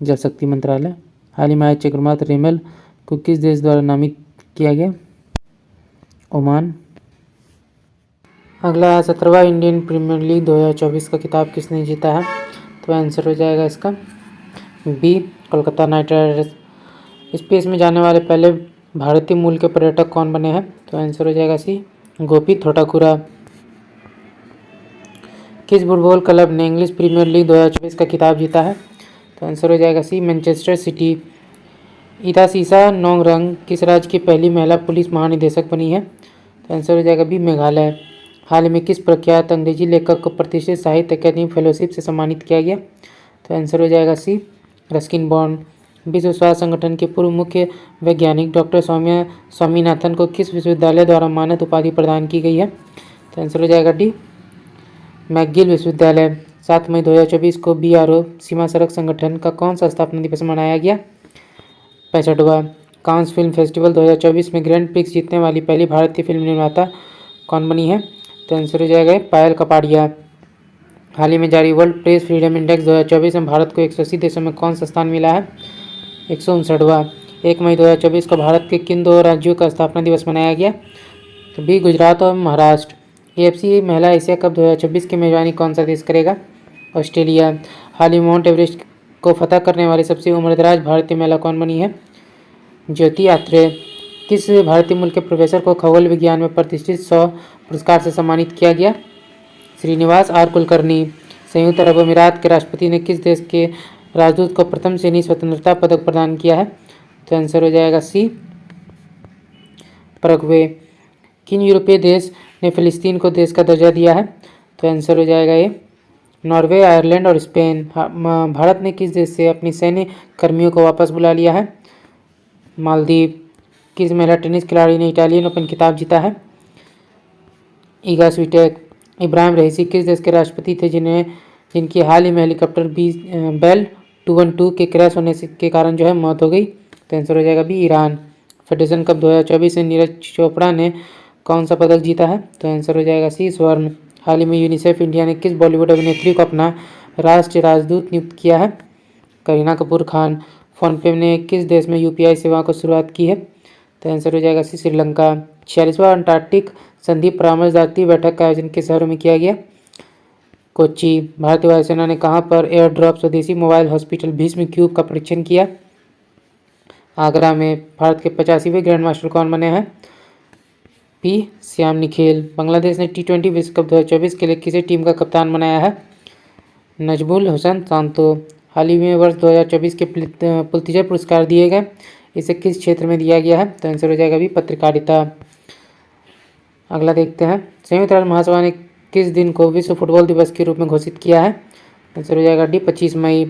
Speaker 1: जल शक्ति मंत्रालय। हाल ही में आए चक्रवात रेमल को किस देश द्वारा नामित किया गया? ओमान। अगला 17वां इंडियन प्रीमियर लीग 2024 का खिताब किसने जीता है? तो आंसर हो जाएगा इसका B Kolkata Knight Riders. Space में जाने वाले पहले भारतीय मूल के पर्यटक कौन बने हैं? तो आंसर हो जाएगा सी गोपी थोटाकुरा। किस फुटबॉल क्लब ने इंग्लिश प्रीमियर लीग 2024 का खिताब जीता है? तो आंसर हो जाएगा सी मैनचेस्टर सिटी। इतासीसा नोंगरंग किस राज्य की पहली महिला पुलिस महानिदेशक बनी है? तो आंसर हो जाएगा बी मेघालय। हाल ही में किस प्रख्यात अंग्रेजी लेखक को प्रतिष्ठित साहित्य अकादमी फेलोशिप से सम्मानित किया गया? तो आंसर हो जाएगा सी रस्किन बॉन्ड। विश्व स्वास्थ्य संगठन के पूर्व मुख्य वैज्ञानिक डॉक्टर स्वामीनाथन को किस विश्वविद्यालय द्वारा मानद उपाधि प्रदान की गई है? तो आंसर हो जाएगा डी मैकगिल विश्वविद्यालय। 7 मई 2024 को BRO सीमा सड़क संगठन का कौन सा स्थापना दिवस मनाया गया? 65वां। कांस फिल्म फेस्टिवल 2024 में ग्रैंड प्रिक्स जीतने वाली पहली भारतीय फिल्म निर्माता कौन बनी है? तो आंसर हो जाएगा पायल कपाड़िया। हाल ही में जारी वर्ल्ड प्रेस फ्रीडम इंडेक्स 2024 में भारत को 180 देशों में कौन सा स्थान मिला है? 159वां। 1 मई 2024 को भारत के किन 2 राज्यों का स्थापना दिवस मनाया गया? तो बी गुजरात और महाराष्ट्र। AFC महिला एशिया कप 2024 की मेजबानी कौन सा देश करेगा? ऑस्ट्रेलिया। हाल ही माउंट एवरेस्ट को फतह करने वाली सबसे उम्रदराज भारतीय महिला कौन बनी है? ज्योति आत्रेय। किस भारतीय मूल के प्रोफेसर को खगोल विज्ञान में प्रतिष्ठित 100 पुरस्कार से सम्मानित किया गया? श्रीनिवास R कुलकर्णी। संयुक्त अरब अमीरात के राष्ट्रपति ने किस देश के राजदूत को प्रथम श्रेणी स्वतंत्रता पदक प्रदान किया है? तो आंसर हो जाएगा सी पैराग्वे। किन यूरोपीय देश ने फिलिस्तीन को देश का दर्जा दिया है? तो आंसर हो जाएगा ये नॉर्वे, आयरलैंड और स्पेन। भारत ने किस देश से अपनी सैन्य कर्मियों को वापस बुला लिया है? मालदीव। किस महिला टेनिस खिलाड़ी ने इटालियन ओपन खिताब जीता है? ईगा स्वीटेक। इब्राहिम रईसी किस देश के राष्ट्रपति थे जिनकी हाल ही में हेलीकॉप्टर बेल 212 के क्रैश होने के कारण जो है मौत हो गई? तो आंसर हो जाएगा बी ईरान। फेडरेशन कप 2024 में नीरज चोपड़ा ने कौन सा पदक जीता है? तो आंसर हो जाएगा सी स्वर्ण। हाल ही में यूनिसेफ इंडिया ने किस बॉलीवुड अभिनेत्री को अपना राष्ट्रीय राजदूत नियुक्त किया है? करीना कपूर खान। फोनपे ने किस देश में यूपीआई सेवा को शुरुआत की है? तो आंसर हो जाएगा सी श्रीलंका। 46वां अंटार्कटिक संधि परामर्शदात्री बैठक का आयोजन किस शहरों में किया गया? कोच्चि। भारतीय वायुसेना ने कहां पर एयर ड्रॉप स्वदेशी मोबाइल हॉस्पिटल भीष्म क्यूब का परीक्षण किया? आगरा में। भारत के 85वें ग्रैंड मास्टर कौन बने हैं? पी श्याम निखेल। बांग्लादेश ने T20 विश्व कप 2024 के लिए किसी टीम का कप्तान बनाया है? नजमुल हसन शांतो। हाल ही में वर्ष 2024 के पुलित्जर पुरस्कार दिए गए, इसे किस क्षेत्र में दिया गया है? तो आंसर हो जाएगा भी पत्रकारिता। अगला देखते हैं, संयुक्त राष्ट्र महासभा ने किस दिन को विश्व फुटबॉल दिवस के रूप में घोषित किया है? आंसर हो जाएगा डी 25 मई।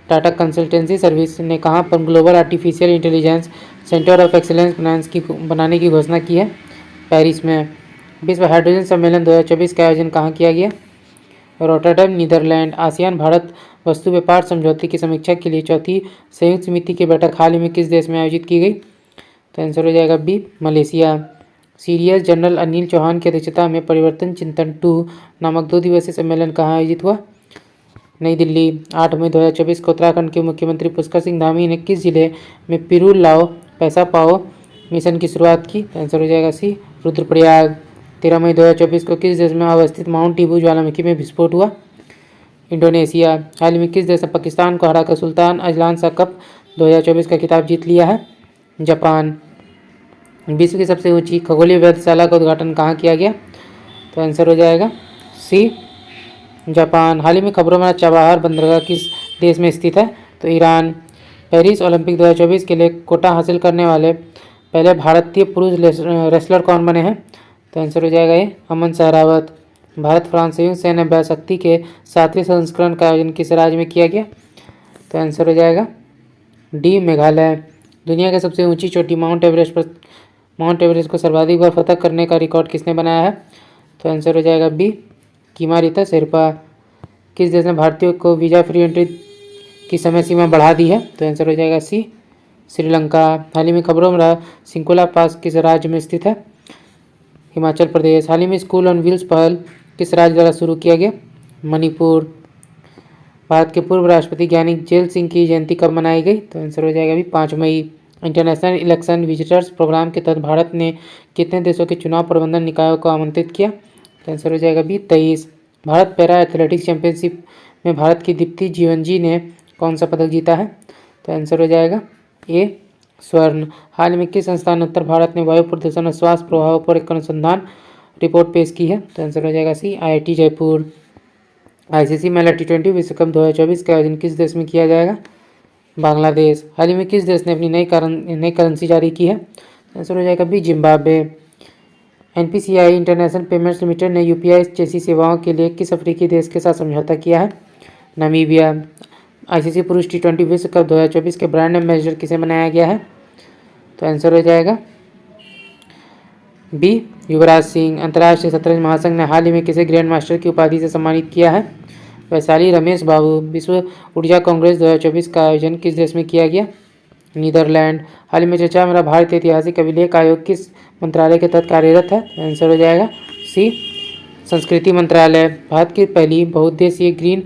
Speaker 1: टाटा कंसल्टेंसी सर्विस ने कहां पर global artificial intelligence centre of excellence बनाने की घोषणा की है? पेरिस में। विश्व हाइड्रोजन सम्मेलन 2024 का आयोजन कहाँ किया गया? Rotterdam, Netherlands. आसियान भारत वस्तु व्यापार समझौते की समीक्षा के लिए चौथी संयुक्त समिति की बैठक हाल ही में किस देश में आयोजित की गई? तो आंसर हो जाएगा B Malaysia. CDS general Anil Chauhan की अध्यक्षता में परिवर्तन चिंतन 2 नामक 2 दिवसीय सम्मेलन कहाँ आयोजित हुआ? नई दिल्ली। 8 मई 2024 को उत्तराखंड के मुख्यमंत्री पुष्कर सिंह धामी ने किस जिले में पिरू लाओ पैसा पाओ मिशन की शुरुआत की? तो आंसर हो जाएगा सी रुद्रप्रयाग। 13 मई 2024 को किस देश में अवस्थित माउंट ईबू ज्वालामुखी में विस्फोट हुआ? इंडोनेशिया। हाल ही में किस देश ने पाकिस्तान को हराकर सुल्तान अजलान शाह कप 2024 का खिताब जीत लिया है? जापान। विश्व की सबसे ऊंची खगोलीय वेधशाला का उद्घाटन कहाँ किया गया? तो आंसर हो जाएगा सी जापान। हाल ही में खबरों में चाबहार बंदरगाह किस देश में स्थित है? तो ईरान। पेरिस ओलंपिक 2024 के लिए कोटा हासिल करने वाले पहले भारतीय पुरुष रेसलर कौन बने हैं? तो आंसर हो जाएगा ये अमन सहरावत। भारत फ्रांस संयुक्त सैन्य अभ्यास शक्ति के 7वें संस्करण का आयोजन किस राज्य में किया गया? तो आंसर हो जाएगा डी मेघालय। दुनिया की सबसे ऊंची चोटी माउंट एवरेस्ट को सर्वाधिक बार फतह करने का रिकॉर्ड किसने बनाया है? तो आंसर हो जाएगा बी किमारिता शेरपा। किस देश ने भारतीयों को वीज़ा फ्री एंट्री की समय सीमा बढ़ा दी है? तो आंसर हो जाएगा सी श्रीलंका। हाल ही में खबरों में रहा सिंकोला पास किस राज्य में स्थित है? हिमाचल प्रदेश। हाल ही में स्कूल ऑन व्हील्स पहल किस राज्य द्वारा शुरू किया गया? मणिपुर। भारत के पूर्व राष्ट्रपति ज्ञानी जेल सिंह की जयंती कब मनाई गई? तो आंसर हो जाएगा भी 5 मई। इंटरनेशनल इलेक्शन विजिटर्स प्रोग्राम के तहत भारत ने कितने देशों के चुनाव प्रबंधन निकायों को आमंत्रित किया? तो आंसर हो जाएगा भी 23। भारत पैरा एथलेटिक्स चैंपियनशिप में भारत की दीप्ति जीवनजी ने कौन सा पदक जीता है? तो आंसर हो जाएगा ए स्वर्ण। हाल में किस संस्थान ने उत्तर भारत में वायु प्रदूषण और श्वास प्रभाव पर एक अनुसंधान रिपोर्ट पेश की है? तो आंसर हो जाएगा सी IIT जयपुर। ICC महिला T20 विश्व कप 2024 का आयोजन किस देश में किया जाएगा? बांग्लादेश। हाल ही में किस देश ने अपनी नई करेंसी जारी की है? तो आंसर हो जाएगा B Zimbabwe. NPCI international payments limited ने UPI जैसी सेवाओं के लिए किस अफ्रीकी देश के साथ समझौता किया है? नामीबिया। ICC पुरुष T20 विश्व कप 2024 के ब्रांड एम्बेसडर किसे बनाया गया है? तो आंसर हो जाएगा बी युवराज सिंह। अंतर्राष्ट्रीय शतरंज महासंघ ने हाल ही में किसे ग्रैंड मास्टर की उपाधि से सम्मानित किया है? वैशाली रमेश बाबू। विश्व ऊर्जा कांग्रेस 2024 का आयोजन किस देश में किया गया? नीदरलैंड। हाल ही में चर्चा में भारतीय ऐतिहासिक अभिलेख आयोग किस मंत्रालय के तहत कार्यरत है? आंसर हो जाएगा सी संस्कृति मंत्रालय। भारत की पहली बहुउद्देशीय ग्रीन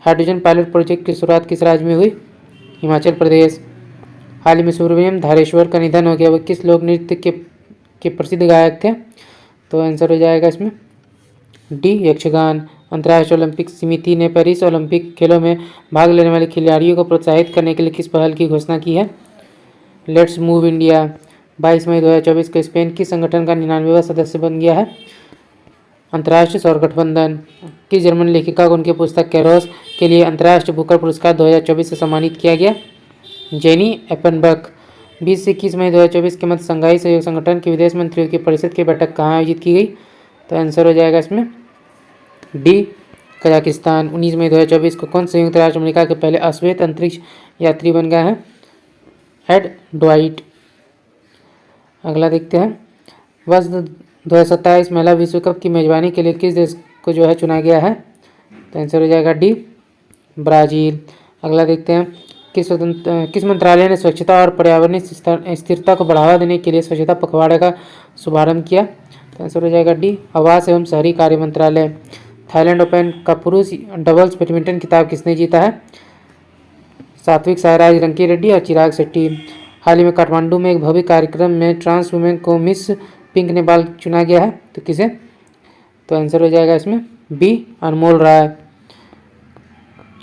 Speaker 1: हाइड्रोजन पायलट प्रोजेक्ट की शुरुआत किस राज्य में हुई? हिमाचल प्रदेश। हाल ही में सुब्रमण्यम धारेश्वर का निधन हो गया, वो किस लोक नृत्य के प्रसिद्ध गायक थे? तो आंसर हो जाएगा इसमें डी यक्षगान। अंतर्राष्ट्रीय ओलंपिक समिति ने पेरिस ओलंपिक खेलों में भाग लेने वाले खिलाड़ियों को प्रोत्साहित करने के लिए किस पहल की घोषणा की है? Let's move India. 22 मई 2024 को स्पेन किस संगठन का 99वां सदस्य बन गया है? अंतर्राष्ट्रीय सौर गठबंधन। किस जर्मन लेखिका को उनकी पुस्तक कैरोस के लिए अंतर्राष्ट्रीय बुकर पुरस्कार 2024 से सम्मानित किया गया? जेनी एपनबर्ग। 20 से 21 मई 2024 के मध्य संघाई सहयोग संगठन की विदेश मंत्रियों की परिषद की बैठक कहाँ आयोजित की गई? तो आंसर हो जाएगा इसमें डी कजाकिस्तान। 19 मई 2024 को कौन संयुक्त राज्य अमेरिका के पहले अश्वेत अंतरिक्ष यात्री बन गए हैं? Add Dwight. अगला देखते हैं, वर्ष 2027 महिला विश्व कप की मेजबानी के लिए किस देश को जो है चुना गया है? तो आंसर हो जाएगा डी ब्राज़ील। अगला देखते हैं, किस मंत्रालय ने स्वच्छता और पर्यावरणीय स्थिरता को बढ़ावा देने के लिए स्वच्छता पखवाड़े का शुभारंभ किया? तो आंसर हो जाएगा डी आवास एवं शहरी कार्य मंत्रालय। थाईलैंड ओपन का पुरुष डबल्स बैडमिंटन खिताब किसने जीता है? सात्विक साईराज रंकी रेड्डी और चिराग शेट्टी। हाल ही में काठमांडू में एक भव्य कार्यक्रम में ट्रांस वुमेन को मिस पिंक नेपाल चुना गया है, तो किसे? तो आंसर हो जाएगा इसमें बी अनमोल राय।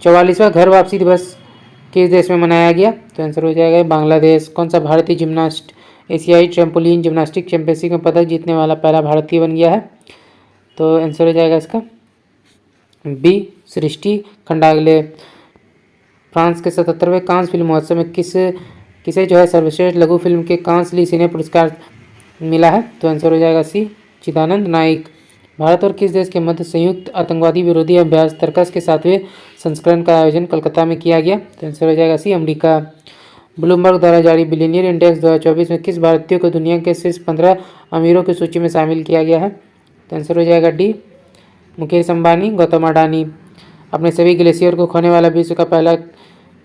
Speaker 1: 44वां घर वापसी दिवस किस देश में मनाया गया? तो आंसर हो जाएगा बांग्लादेश। कौन सा भारतीय जिम्नास्ट एशियाई ट्रैम्पोलिन जिम्नास्टिक चैंपियनशिप में पदक जीतने वाला पहला भारतीय बन गया है? तो आंसर हो जाएगा इसका बी सृष्टि खंडागले। फ्रांस के 77वें कांस फिल्म महोत्सव में किसे जो है सर्वश्रेष्ठ लघु फिल्म के कांस ली सिने पुरस्कार मिला है? तो आंसर हो जाएगा सी चिदानंद नाइक। भारत और किस देश के मध्य संयुक्त आतंकवादी विरोधी अभ्यास तर्कस के 7वें संस्करण का आयोजन कोलकाता में किया गया? तो आंसर हो जाएगा सी अमेरिका। ब्लूमबर्ग द्वारा जारी बिलियनियर इंडेक्स 2024 में किस भारतीय को दुनिया के शीर्ष 15 अमीरों की सूची में शामिल किया गया है? तो आंसर हो जाएगा डी मुकेश अंबानी गौतम अडानी। अपने सभी ग्लेशियर को खोने वाला विश्व का पहला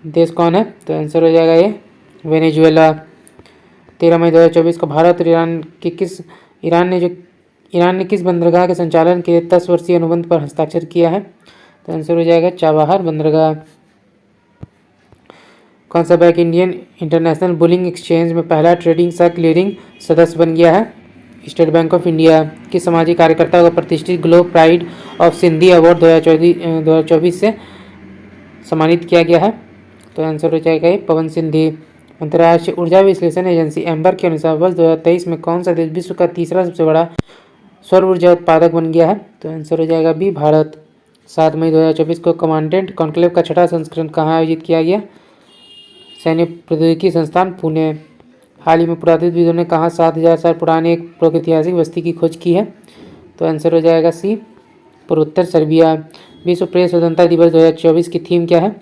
Speaker 1: देश कौन है? तो आंसर हो जाएगा ये वेनेजुएला। 13 मई 2024 को भारत और ईरान ने किस बंदरगाह के संचालन के लिए 10 वर्षीय अनुबंध पर हस्ताक्षर किया है? तो आंसर हो जाएगा चाबहार बंदरगाह। कौन सा bank Indian international bullying exchange में पहला ट्रेडिंग सह क्लियरिंग सदस्य बन गया है? State Bank of India. किस सामाजिक कार्यकर्ता को प्रतिष्ठित globe pride of Sindhi award 2024 से सम्मानित किया गया है? तो आंसर हो जाएगा ये पवन सिंधी। अंतर्राष्ट्रीय ऊर्जा विश्लेषण एजेंसी एम्बर के अनुसार वर्ष 2023 में कौन सा देश विश्व का तीसरा सबसे बड़ा सौर ऊर्जा उत्पादक बन गया है? तो आंसर हो जाएगा बी भारत। 7 मई 2024 को कमांडेंट कॉन्क्लेव का 6वां संस्करण कहाँ आयोजित किया गया? सैन्य प्रौद्योगिकी संस्थान पुणे। हाल ही में पुरातत्वविदों ने कहाँ 7000 साल पुरानी एक प्रागैतिहासिक बस्ती की खोज की है? तो आंसर हो जाएगा सी पूर्वोत्तर सर्बिया। विश्व प्रेस स्वतंत्रता दिवस 2024 की थीम क्या है?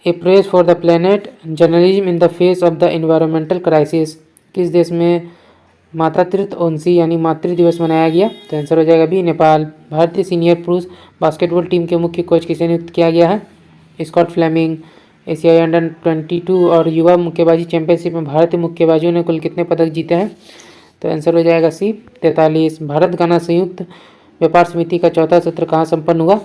Speaker 1: A press for the planet journalism in the face of the environmental crisis. किस देश में मातृत्वंशी यानी मातृ दिवस मनाया गया? तो आंसर हो जाएगा बी नेपाल। भारतीय सीनियर पुरुष बास्केटबॉल टीम के मुख्य कोच किसे नियुक्त किया गया है? Scott Fleming. एशियाई अंडर 22 और युवा मुक्केबाजी चैंपियनशिप में भारतीय मुक्केबाजों ने कुल कितने पदक जीते हैं? तो आंसर हो जाएगा सी 43। भारत गाना संयुक्त व्यापार समिति का 4था सत्र कहाँ संपन्न हुआ?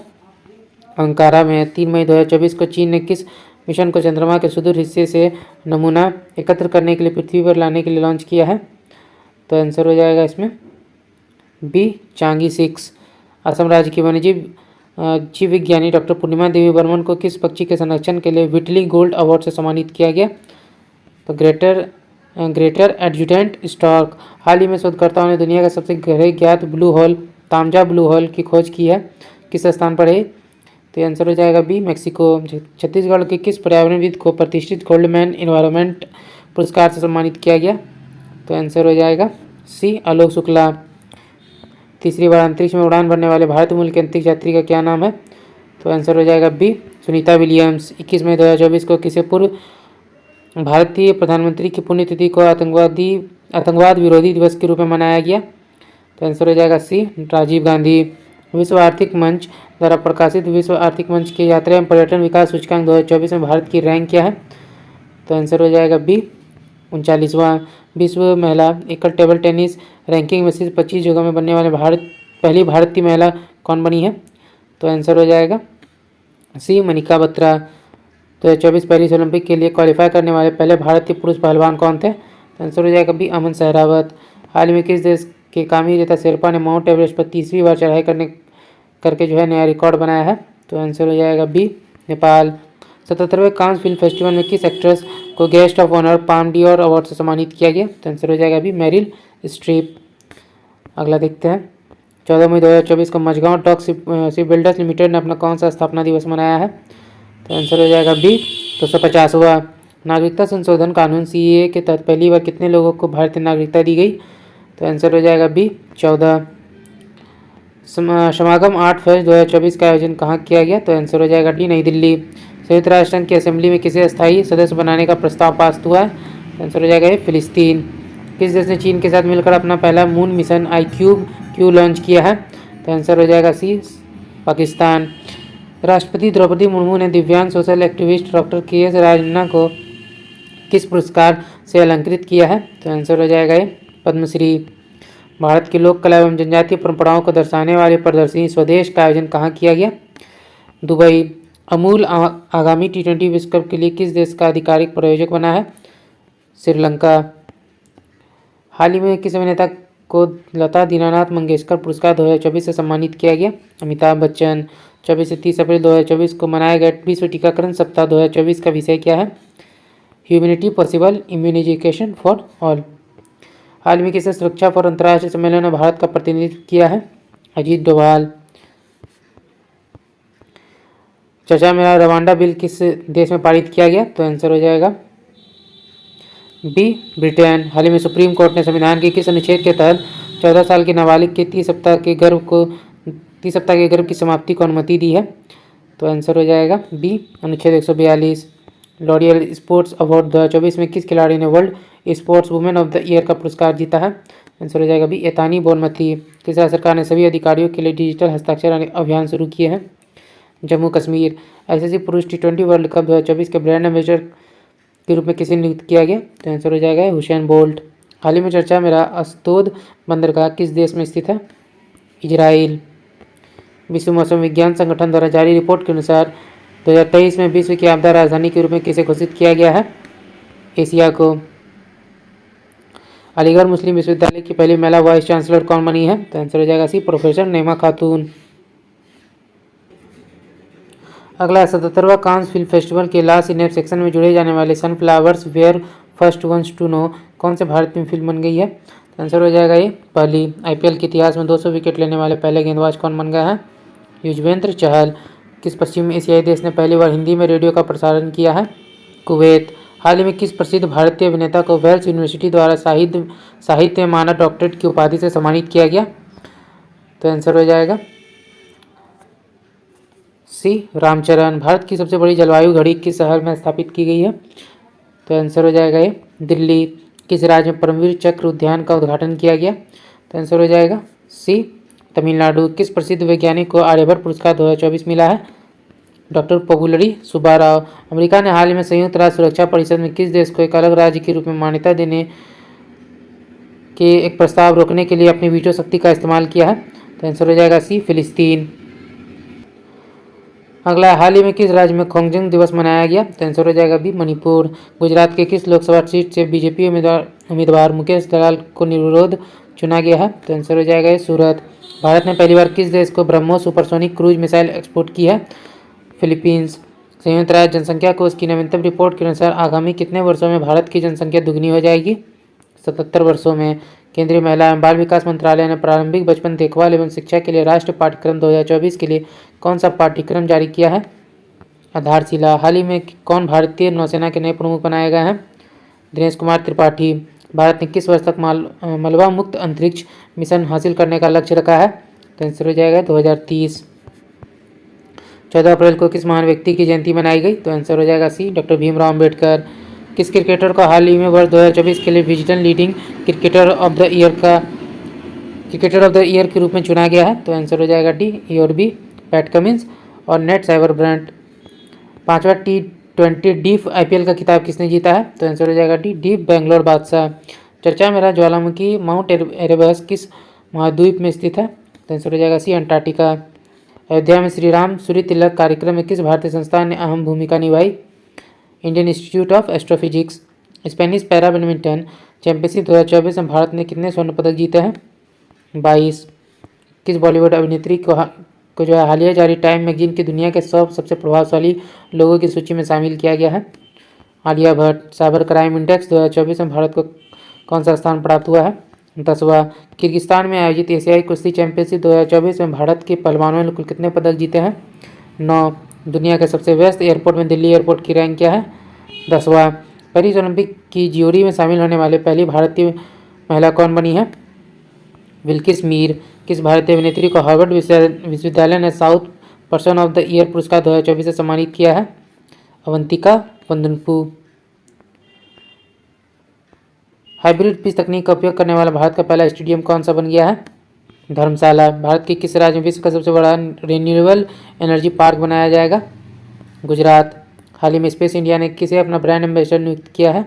Speaker 1: अंकारा में। 3 मई 2024 को चीन ने किस मिशन को चंद्रमा के सुदूर हिस्से से नमूना एकत्र करने के लिए पृथ्वी पर लाने के लिए लॉन्च किया है? तो आंसर हो जाएगा इसमें बी चांगी 6। असम राज्य की वन्यजीव जीव विज्ञानी डॉक्टर पूर्णिमा देवी बर्मन को किस पक्षी के संरक्षण के लिए विटली गोल्ड अवार्ड से सम्मानित किया गया? तो ग्रेटर एडजुटेंट स्टॉर्क। हाल ही में शोधकर्ताओं ने दुनिया का सबसे गहरे ज्ञात ब्लू होल तामजा ब्लू होल की खोज की है, किस स्थान पर है? तो आंसर हो जाएगा बी मैक्सिको। छत्तीसगढ़ के किस पर्यावरणविद को प्रतिष्ठित गोल्डमैन एनवायरनमेंट पुरस्कार से सम्मानित किया गया? तो आंसर हो जाएगा सी आलोक शुक्ला। तीसरी बार अंतरिक्ष में उड़ान भरने वाले भारतीय मूल के अंतरिक्ष यात्री का क्या नाम है? तो आंसर हो जाएगा बी सुनीता विलियम्स। 21 मई 2024 को किसे पूर्व भारतीय प्रधानमंत्री की पुण्यतिथि को आतंकवाद विरोधी दिवस के रूप में मनाया गया? तो आंसर हो जाएगा सी राजीव गांधी। विश्व आर्थिक मंच द्वारा प्रकाशित विश्व आर्थिक मंच के यात्रा एवं पर्यटन विकास सूचकांक 2024 में भारत की रैंक क्या है? तो आंसर हो जाएगा बी 39वां। विश्व महिला एकल टेबल टेनिस रैंकिंग में शीर्ष 25 जगहों में बनने वाले पहली भारतीय महिला कौन बनी है? तो आंसर हो जाएगा सी मनिका बत्रा। 2024 पेरिस ओलंपिक के लिए क्वालिफाई करने वाले पहले भारतीय पुरुष पहलवान कौन थे? तो आंसर हो जाएगा बी अमन सहरावत। हाल ही में किस देश के कामी रेता शेरपा ने माउंट एवरेस्ट पर 30वीं बार चढ़ाई करके जो है नया रिकॉर्ड बनाया है? तो आंसर हो जाएगा बी नेपाल। 77वें कांस फिल्म फेस्टिवल में किस एक्ट्रेस को guest of honour Palme d'Or award से सम्मानित किया गया? तो आंसर हो जाएगा बी मेरिल स्ट्रीप। अगला देखते हैं, 14 मई 2024 को Mazagon dock ship builders limited ने अपना कौन सा स्थापना दिवस मनाया है? तो आंसर हो जाएगा बी 250वां। नागरिकता संशोधन कानून सीएए के तहत पहली बार कितने लोगों को भारतीय नागरिकता दी गई? तो आंसर हो जाएगा बी 14। समागम 8 फरवरी 2024 का आयोजन कहाँ किया गया? तो आंसर हो जाएगा डी नई दिल्ली। संयुक्त राष्ट्र संघ की असेंबली में किसे स्थायी सदस्य बनाने का प्रस्ताव पास हुआ है? तो आंसर हो जाएगा ये फिलिस्तीन। किस देश ने चीन के साथ मिलकर अपना पहला मून मिशन IQ लॉन्च किया है? तो आंसर हो जाएगा सी पाकिस्तान। राष्ट्रपति द्रौपदी मुर्मू ने दिव्यांग social activist doctor KS Rajanna को किस पुरस्कार से अलंकृत किया है? तो आंसर हो जाएगा ये पद्मश्री। भारत की लोक कला एवं जनजातीय परंपराओं को दर्शाने वाली प्रदर्शनी स्वदेश का आयोजन कहाँ किया गया? दुबई। अमूल आगामी T20 विश्व कप के लिए किस देश का आधिकारिक प्रायोजक बना है? श्रीलंका। हाल ही में किस अभिनेता को लता दीनानाथ मंगेशकर पुरस्कार 2024 से सम्मानित किया गया? अमिताभ बच्चन। 24 से 30 अप्रैल 2024 को मनाया गया विश्व टीकाकरण सप्ताह 2024 का विषय क्या है? Humanity possible immunisation for all. हाल में किसे सुरक्षा फॉर अंतर्राष्ट्रीय सम्मेलन में भारत का प्रतिनिधित्व किया है? अजीत डोभाल। चर्चा में रवांडा बिल किस देश में पारित किया गया? तो आंसर हो जाएगा बी ब्रिटेन। हाल ही में सुप्रीम कोर्ट ने संविधान के किस अनुच्छेद के तहत 14 साल के नाबालिग के 30 सप्ताह के गर्भ की समाप्ति को अनुमति दी है? तो आंसर हो जाएगा बी अनुच्छेद 142। लॉरियल स्पोर्ट्स अवार्ड 2024 में किस खिलाड़ी ने world sports women of the year का पुरस्कार जीता है? आंसर हो जाएगा बी एतानी बोनमती। किस राज्य सरकार ने सभी अधिकारियों के लिए डिजिटल हस्ताक्षर अभियान शुरू किए हैं? जम्मू कश्मीर। ICC पुरुष T20 वर्ल्ड कप 2024 के ब्रांड एम्बेसडर के रूप में किसे नियुक्त किया गया? तो आंसर हो जाएगा हुसैन बोल्ट। हाल ही में चर्चा में रहा अस्तोद बंदरगाह किस देश में स्थित है? इजराइल। विश्व मौसम विज्ञान संगठन द्वारा जारी रिपोर्ट के अनुसार 2023 में विश्व की आपदा राजधानी के रूप में किसे घोषित किया गया है? एशिया को। अलीगढ़ मुस्लिम विश्वविद्यालय की पहली महिला वाइस चांसलर कौन बनी है? तो आंसर हो जाएगा सी प्रोफेसर नईमा खातून। अगला 77वां कांस फिल्म फेस्टिवल के लास्ट सिनेप सेक्शन में जुड़े जाने वाले sunflowers were first ones to know कौन से भारत में फिल्म बन गई है? तो आंसर हो जाएगा ये पहली। IPL के इतिहास में 200 विकेट लेने वाले पहले गेंदबाज कौन बन गया है? युजवेंद्र चहल। किस पश्चिमी एशियाई देश ने पहली बार हिंदी में रेडियो का प्रसारण किया है? कुवैत। हाल ही में किस प्रसिद्ध भारतीय अभिनेता को वेल्स यूनिवर्सिटी द्वारा साहित्य में मानद डॉक्टरेट की उपाधि से सम्मानित किया गया? तो आंसर हो जाएगा सी रामचरण। भारत की सबसे बड़ी जलवायु घड़ी किस शहर में स्थापित की गई है? तो आंसर हो जाएगा ये दिल्ली। किस राज्य में परमवीर चक्र उद्यान का उद्घाटन किया गया? तो आंसर हो जाएगा सी तमिलनाडु। किस प्रसिद्ध वैज्ञानिक को आर्यभट्ट पुरस्कार 2024 मिला है? डॉक्टर पगुलरी सुब्बाराव। अमेरिका ने हाल ही में संयुक्त राष्ट्र सुरक्षा परिषद में किस देश को एक अलग राज्य के रूप में मान्यता देने के एक प्रस्ताव रोकने के लिए अपनी वीटो शक्ति का इस्तेमाल किया है? तो आंसर हो जाएगा सी फिलिस्तीन। अगला, हाल ही में किस राज्य में खोंगजंग दिवस मनाया गया? तो आंसर हो जाएगा बी मणिपुर। गुजरात के किस लोकसभा सीट से बीजेपी उम्मीदवार मुकेश दलाल को निर्विरोध चुना गया है? तो आंसर हो जाएगा सूरत। भारत ने पहली बार किस देश को BrahMos supersonic cruise missile export की है? फिलीपींस। संयुक्त राष्ट्र जनसंख्या कोष की नवीनतम रिपोर्ट के अनुसार आगामी कितने वर्षों में भारत की जनसंख्या दुगनी हो जाएगी? 77 वर्षों में। केंद्रीय महिला एवं बाल विकास मंत्रालय ने प्रारंभिक बचपन देखभाल एवं शिक्षा के लिए राष्ट्रीय पाठ्यक्रम 2024 के लिए कौन सा पाठ्यक्रम जारी किया है? आधारशिला। हाल ही में कौन भारतीय नौसेना के नए प्रमुख बनाए गए हैं? दिनेश कुमार त्रिपाठी। भारत ने किस वर्ष तक मलबा मुक्त अंतरिक्ष मिशन हासिल करने का लक्ष्य रखा है? तो आंसर हो जाएगा 2030। 14 अप्रैल को किस महान व्यक्ति की जयंती मनाई गई? तो आंसर हो जाएगा सी डॉक्टर भीमराव अम्बेडकर। किस क्रिकेटर को हाल ही में वर्ष 2024 के लिए Wisden leading cricketer of the year के रूप में चुना गया है? तो आंसर हो जाएगा डी ए और बी पैट कमिंस और नेट साइबरब्रांट। 5वां T20 डीफ IPL का खिताब किसने जीता है? तो आंसर हो जाएगा डी डीप बेंगलोर बादशाह। चर्चा में रहा ज्वालामुखी माउंट एरेबस किस महाद्वीप में स्थित है? तो आंसर हो जाएगा सी अंटार्कटिका। अयोध्या में श्री राम सूर्य तिलक कार्यक्रम में किस भारतीय संस्थान ने अहम भूमिका निभाई? Indian institute of astrophysics. Spanish para badminton championship 2024 में भारत ने कितने स्वर्ण पदक जीते हैं? 22। किस बॉलीवुड अभिनेत्री को जो है हालिया जारी टाइम मैगजीन की दुनिया के 100 सबसे प्रभावशाली लोगों की सूची में शामिल किया गया है? Alia Bhatt. Cyber crime index 2024 में भारत को कौन सा स्थान प्राप्त हुआ है? 10वां। किर्गिस्तान में आयोजित एशियाई कुश्ती चैंपियनशिप 2024 में भारत के पहलवानों ने कुल कितने पदक जीते हैं? 9। दुनिया के सबसे व्यस्त एयरपोर्ट में दिल्ली एयरपोर्ट की रैंक क्या है? 10वां। पेरिस ओलंपिक की ज्यूरी में शामिल होने वाले पहली भारतीय महिला कौन बनी है? बिल्किस मीर। किस भारतीय अभिनेत्री को हार्वर्ड विश्वविद्यालय ने south person of the year पुरस्कार 2024 से सम्मानित किया है? अवंतिका वंदनपू। हाइब्रिड पिच तकनीक का उपयोग करने वाला भारत का पहला स्टेडियम कौन सा बन गया है? धर्मशाला। भारत के किस राज्य में विश्व का सबसे बड़ा रिन्यूएबल एनर्जी पार्क बनाया जाएगा? गुजरात। हाल ही में स्पेस इंडिया ने किसे अपना ब्रांड एम्बेसडर नियुक्त किया है?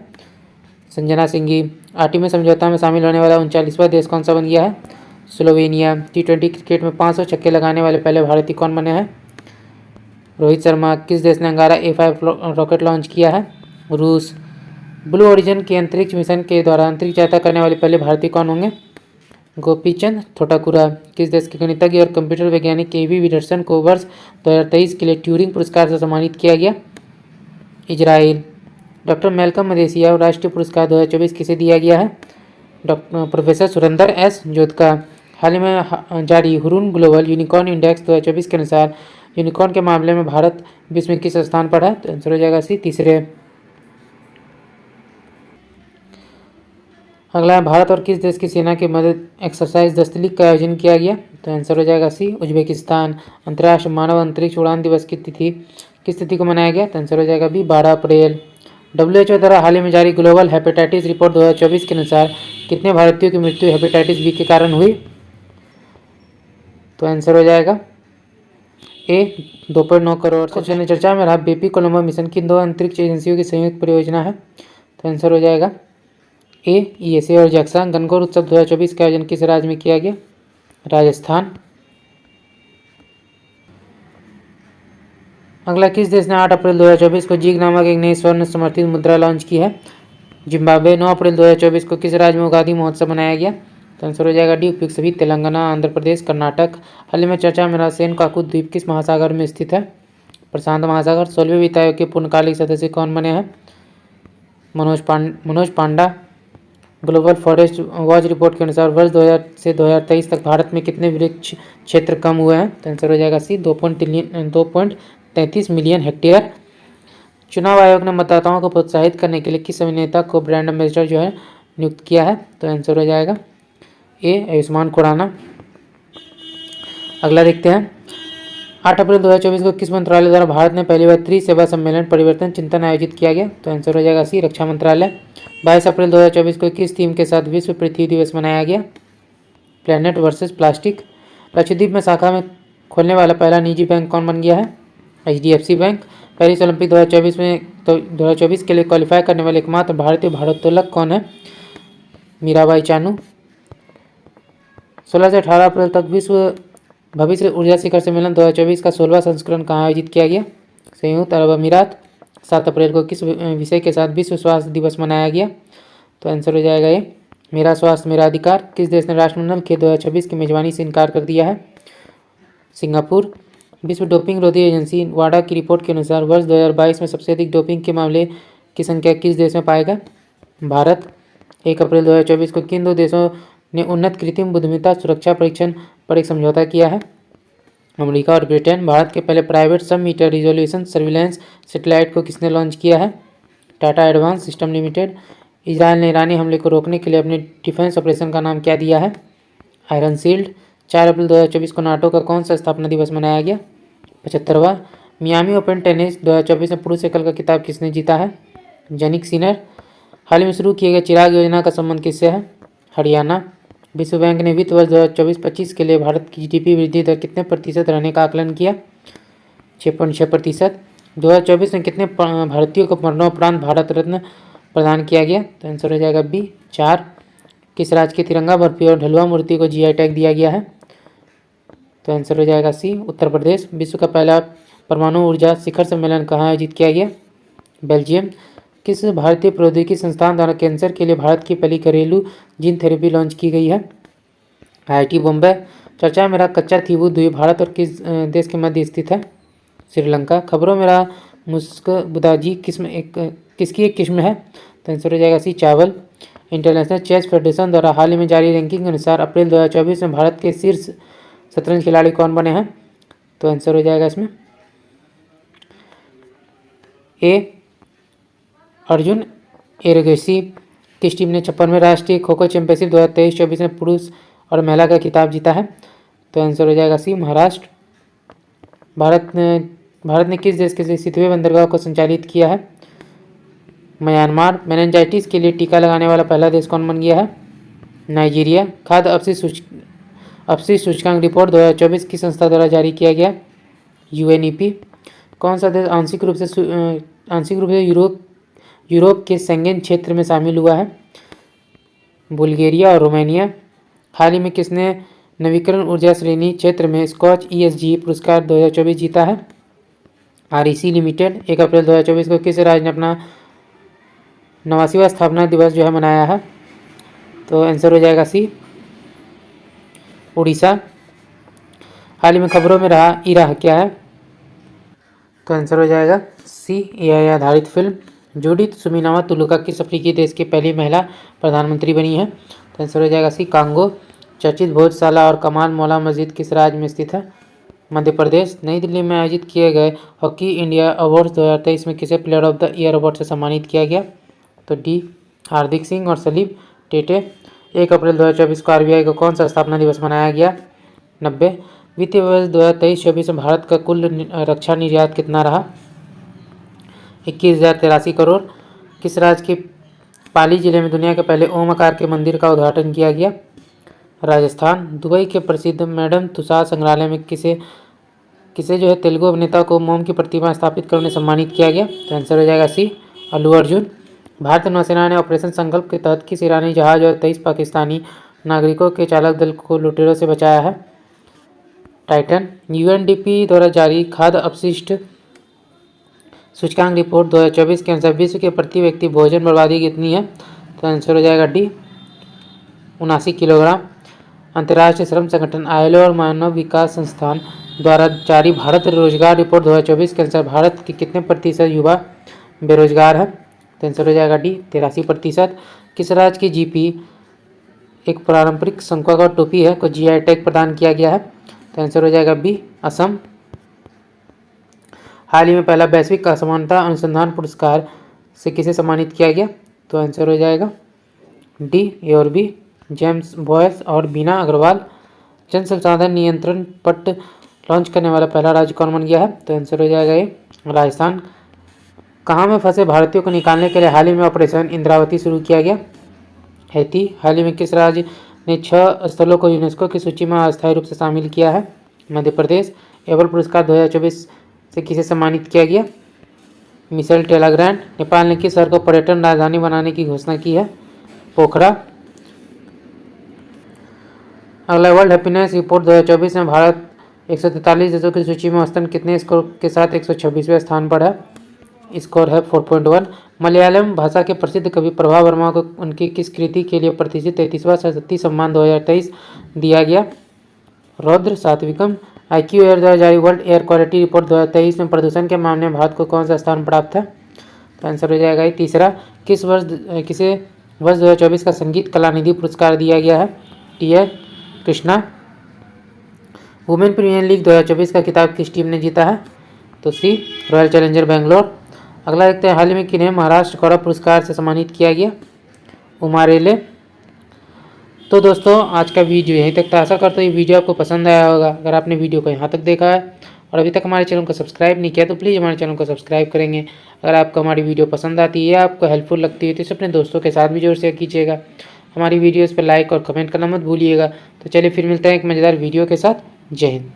Speaker 1: संजना सिंघी। आर्टेमिस समझौता में शामिल होने वाला 39वां देश कौन सा बन गया है? स्लोवेनिया। T20 क्रिकेट में 500 छक्के लगाने वाले पहले भारतीय कौन बने हैं? रोहित शर्मा। किस देश ने अंगारा A5 रॉकेट लॉन्च किया है? रूस। ब्लू ओरिजिन के अंतरिक्ष मिशन के द्वारा अंतरिक्ष यात्रा करने वाले पहले भारतीय कौन होंगे? गोपीचंद थोटाकुरा। किस देश के गणितज्ञ और कंप्यूटर वैज्ञानिक के.वी. विल्सन को वर्ष 2023 के लिए ट्यूरिंग पुरस्कार से सम्मानित किया गया? इजराइल। डॉक्टर मेलकम मदेसिया राष्ट्रीय पुरस्कार 2024 किसे दिया गया है? प्रोफेसर सुरेंद्र एस जोधका। हाल ही में जारी हुरून ग्लोबल यूनिकॉर्न इंडेक्स 2024 के अनुसार यूनिकॉर्न के मामले में भारत विश्व में किस स्थान पर है? तो आंसर हो जाएगा सी, तीसरे। अगला है भारत और किस देश की सेना की मदद एक्सरसाइज दस्तलीक का आयोजन किया गया? तो आंसर हो जाएगा सी, उज्बेकिस्तान। अंतर्राष्ट्रीय मानव अंतरिक्ष उड़ान दिवस की तिथि किस तिथि को मनाया गया? तो आंसर हो जाएगा बी, 12 अप्रैल। WHO द्वारा हाल ही में जारी ग्लोबल हेपेटाइटिस रिपोर्ट 2024 के अनुसार कितने भारतीयों की मृत्यु हेपेटाइटिस बी के कारण हुई? तो आंसर हो जाएगा ए, 2.9 करोड़। सबसे चर्चा में रहा बेपी कोलंबो मिशन किन दो अंतरिक्ष एजेंसियों की संयुक्त परियोजना है? तो आंसर हो जाएगा ए, ESA और जैक्सा। गणगौर उत्सव 2024 का आयोजन किस राज्य में किया गया? राजस्थान। अगला, किस देश ने 8 अप्रैल 2024 को जीग नामक एक नई स्वर्ण समर्थित मुद्रा लॉन्च की है? जिम्बाब्वे। 9 अप्रैल 2024 को किस राज्य में उगादी महोत्सव मनाया गया? तो आंसर हो जाएगा डी, उपयुक्त सभी तेलंगाना, आंध्र प्रदेश, कर्नाटक। हाल ही में चर्चा में रहा सेनकाकू द्वीप किस महासागर में स्थित है? प्रशांत महासागर। 16वें वित्त आयोग के पूर्णकालिक सदस्य कौन बने हैं? मनोज पांडा। ग्लोबल फॉरेस्ट वॉच रिपोर्ट के अनुसार वर्ष 2000 से 2023 तक भारत में कितने वृक्ष क्षेत्र कम हुए हैं? तो आंसर हो जाएगा सी, 2.33 मिलियन हेक्टेयर। चुनाव आयोग ने मतदाताओं को प्रोत्साहित करने के लिए किस अभिनेता को ब्रांड एम्बेसडर जो है नियुक्त किया है? तो आंसर हो जाएगा ए, आयुष्मान खुराना। अगला देखते हैं, 8 अप्रैल 2024 को किस मंत्रालय द्वारा भारत में पहली बार त्रिसेवा सम्मेलन परिवर्तन चिंतन आयोजित किया गया? तो आंसर हो जाएगा सी, रक्षा मंत्रालय। 22 अप्रैल 2024 को किस थीम के साथ विश्व पृथ्वी दिवस मनाया गया? Planet versus plastic. लक्षद्वीप में शाखा में खोलने वाला पहला निजी बैंक कौन बन गया है? HDFC bank. पेरिस ओलंपिक 2024 के लिए क्वालिफाई करने वाले एकमात्र भारतीय भारोत्तोलक कौन है? मीराबाई चानू। 16 से 18 अप्रैल तक विश्व भविष्य ऊर्जा शिखर सम्मेलन 2024 का 16वां संस्करण कहाँ आयोजित किया गया? संयुक्त अरब अमीरात। 7 अप्रैल को किस विषय के साथ विश्व स्वास्थ्य दिवस मनाया गया? तो आंसर हो जाएगा ये, मेरा स्वास्थ्य मेरा अधिकार। किस देश ने राष्ट्रमंडल खेल 2026 की मेजबानी से इनकार कर दिया है? सिंगापुर। विश्व डोपिंग रोधी एजेंसी वाडा की रिपोर्ट के अनुसार वर्ष 2022 में सबसे अधिक डोपिंग के मामले की संख्या किस देश में पाएगा? भारत। 1 अप्रैल 2024 को किन दो देशों ने उन्नत कृत्रिम बुद्धिमत्ता सुरक्षा परीक्षण पर एक समझौता किया है? अमेरिका और ब्रिटेन। भारत के पहले प्राइवेट सब मीटर रिजोल्यूशन सर्विलेंस सैटेलाइट को किसने लॉन्च किया है? Tata advance system limited. Israel ने ईरानी हमले को रोकने के लिए अपने डिफेंस ऑपरेशन का नाम क्या दिया है? Iron shield. 4 अप्रैल 2024 को नाटो का कौन सा स्थापना दिवस मनाया गया? 75वां। मियामी ओपन टेनिस 2024 में पुरुष एकल का खिताब किसने जीता है? जनिक सिनर। हाल ही में शुरू किए गए चिराग योजना का संबंध किससे है? हरियाणा। विश्व बैंक ने वित्त वर्ष 2024-25 के लिए भारत की GDP वृद्धि दर कितने प्रतिशत रहने का आकलन किया? 6.6%। 2024 में कितने भारतीयों को मरणोपरांत भारत रत्न प्रदान किया गया? तो आंसर हो जाएगा बी, 4। किस राज्य की तिरंगा बर्फी और ढलुआ मूर्ति को GI टैग दिया गया है? तो आंसर हो जाएगा सी, उत्तर प्रदेश। विश्व का पहला परमाणु ऊर्जा शिखर सम्मेलन कहाँ आयोजित किया गया? बेल्जियम। किस भारतीय प्रौद्योगिकी संस्थान द्वारा कैंसर के लिए भारत की पहली घरेलू जीन थेरेपी लॉन्च की गई है? IIT बॉम्बे। चर्चा में रहा कच्चा थीवू द्वीप भारत और किस देश के मध्य स्थित है? श्रीलंका। खबरों में रहा मुस्क बुदाजी किसकी एक किस्म है? तो आंसर हो जाएगा सी, चावल। इंटरनेशनल चेस फेडरेशन द्वारा हाल ही में जारी रैंकिंग के अनुसार अप्रैल 2024 में भारत के शीर्ष शतरंज खिलाड़ी कौन बने हैं? तो आंसर हो जाएगा इसमें ए, अर्जुन एरोगेसी किस टीम ने 56वें राष्ट्रीय खो खो चैंपियनशिप 2023-24 में पुरुष और महिला का खिताब जीता है? तो आंसर हो जाएगा सी, महाराष्ट्र। भारत ने किस देश के 67वें बंदरगाह को संचालित किया है? म्यांमार। मेनिंजाइटिस के लिए टीका लगाने वाला पहला देश कौन बन गया है? नाइजीरिया। खाद्य अपशिष्ट सूचकांक रिपोर्ट 2024 की संस्था द्वारा जारी किया गया? यूएनईपी। कौन सा देश आंशिक रूप से यूरोप के शेंगेन क्षेत्र में शामिल हुआ है? बुल्गारिया और रोमानिया। हाल ही में किसने नवीकरण ऊर्जा श्रेणी क्षेत्र में स्कॉच ESG पुरस्कार 2024 जीता है? REC limited. 1 अप्रैल 2024 को किस राज्य ने अपना 89वां स्थापना दिवस जो है मनाया है? तो आंसर हो जाएगा सी, उड़ीसा। हाल ही में खबरों में रहा इराह क्या है? तो आंसर हो जाएगा सी, AI आधारित फिल्म। जूडिथ सुमिनावा तुलुका किस अफ्रीकी देश की पहली महिला प्रधानमंत्री बनी है? तो आंसर हो जाएगा सी, कांगो। चर्चित भोजशाला और कमाल मौला मस्जिद किस राज्य में स्थित है? मध्य प्रदेश। नई दिल्ली में आयोजित किए गए हॉकी इंडिया अवार्ड्स 2023 में किसे player of the year award से सम्मानित किया गया? तो डी, हार्दिक सिंह और सलीम टेटे। 1 अप्रैल 2024 को RBI का कौन सा स्थापना दिवस मनाया गया? 90। वित्तीय वर्ष 2023-24 में भारत का कुल रक्षा निर्यात कितना रहा? 21,083 करोड़। किस राज्य के पाली जिले में दुनिया के पहले ओम आकार के मंदिर का उद्घाटन किया गया? राजस्थान। दुबई के प्रसिद्ध मैडम तुसाद संग्रहालय में किसे जो है तेलुगु अभिनेता को मोम की प्रतिमा स्थापित करने सम्मानित किया गया? तो आंसर हो जाएगा सी, अल्लू अर्जुन। भारतीय नौसेना ने ऑपरेशन संकल्प के तहत किस ईरानी जहाज और 23 पाकिस्तानी नागरिकों के चालक दल को लुटेरों से बचाया है? टाइटन। UNDP द्वारा जारी खाद्य अपशिष्ट सूचकांक रिपोर्ट 2024 के अनुसार विश्व के प्रति व्यक्ति भोजन बर्बादी कितनी है? तो आंसर हो जाएगा डी, 79 किलोग्राम। अंतर्राष्ट्रीय श्रम संगठन ILO और मानव विकास संस्थान द्वारा जारी भारत रोजगार रिपोर्ट 2024 के अनुसार भारत के कितने प्रतिशत युवा बेरोजगार है? तो आंसर हो जाएगा डी, 83%। किस राज्य की GP एक पारंपरिक शंक्वाकार टोपी है को GI टैग प्रदान किया गया है? तो आंसर हो जाएगा बी, असम। हाल ही में पहला वैश्विक असमानता अनुसंधान पुरस्कार से किसे सम्मानित किया गया? तो आंसर हो जाएगा डी, ए और बी, जेम्स बॉयस और बीना अग्रवाल। जन संसाधन नियंत्रण पट्ट लॉन्च करने वाला पहला राज्य कौन बन गया है? तो आंसर हो जाएगा ये, राजस्थान। कहाँ में फंसे भारतीयों को निकालने के लिए हाल ही में ऑपरेशन इंद्रावती शुरू किया गया? हैती। हाल ही में किस राज्य ने 6 स्थलों को यूनेस्को की सूची में अस्थायी रूप से शामिल किया है? मध्य प्रदेश। एबल पुरस्कार 2024 से किसे सम्मानित किया गया? मिशेल टेलाग्रैंड। नेपाल ने किस शहर को पर्यटन राजधानी बनाने की घोषणा की है? पोखरा। अगला वर्ल्ड हैप्पीनेस रिपोर्ट 2024 में भारत 143 देशों की सूची में औसतन कितने स्कोर के साथ 126वें स्थान पर है? स्कोर है 4.1। मलयालम भाषा के प्रसिद्ध कवि प्रभा वर्मा को उनकी किस कृति के लिए प्रतिष्ठित 33वां सरस्वती सम्मान 2023 दिया गया? रौद्र सात्विकम। IQ एयर द्वारा जारी वर्ल्ड एयर क्वालिटी रिपोर्ट 2023 में प्रदूषण के मामले में भारत को कौन सा स्थान प्राप्त है? तो आंसर हो जाएगा तीसरा। किसे वर्ष 2024 का संगीत कलानिधि पुरस्कार दिया गया है? TR Krishna. Women premiere league 2024 का खिताब किस टीम ने जीता है? तो सी, रॉयल चैलेंजर बेंगलोर। अगला देखते हैं, हाल ही में किन्हें महाराष्ट्र गौरव पुरस्कार से सम्मानित किया गया? उमारेले। तो दोस्तों आज का वीडियो यहीं तक था। आशा करता हूँ ये वीडियो आपको पसंद आया होगा। अगर आपने वीडियो को यहाँ तक देखा है और अभी तक हमारे चैनल को सब्सक्राइब नहीं किया तो प्लीज़ हमारे चैनल को सब्सक्राइब करेंगे। अगर आपको हमारी वीडियो पसंद आती है या आपको हेल्पफुल लगती है तो इसे अपने दोस्तों के साथ भी जरूर शेयर कीजिएगा। हमारी वीडियोज़ पर लाइक और कमेंट करना मत भूलिएगा। तो चलिए फिर मिलते हैं एक मज़ेदार वीडियो के साथ। जय हिंद।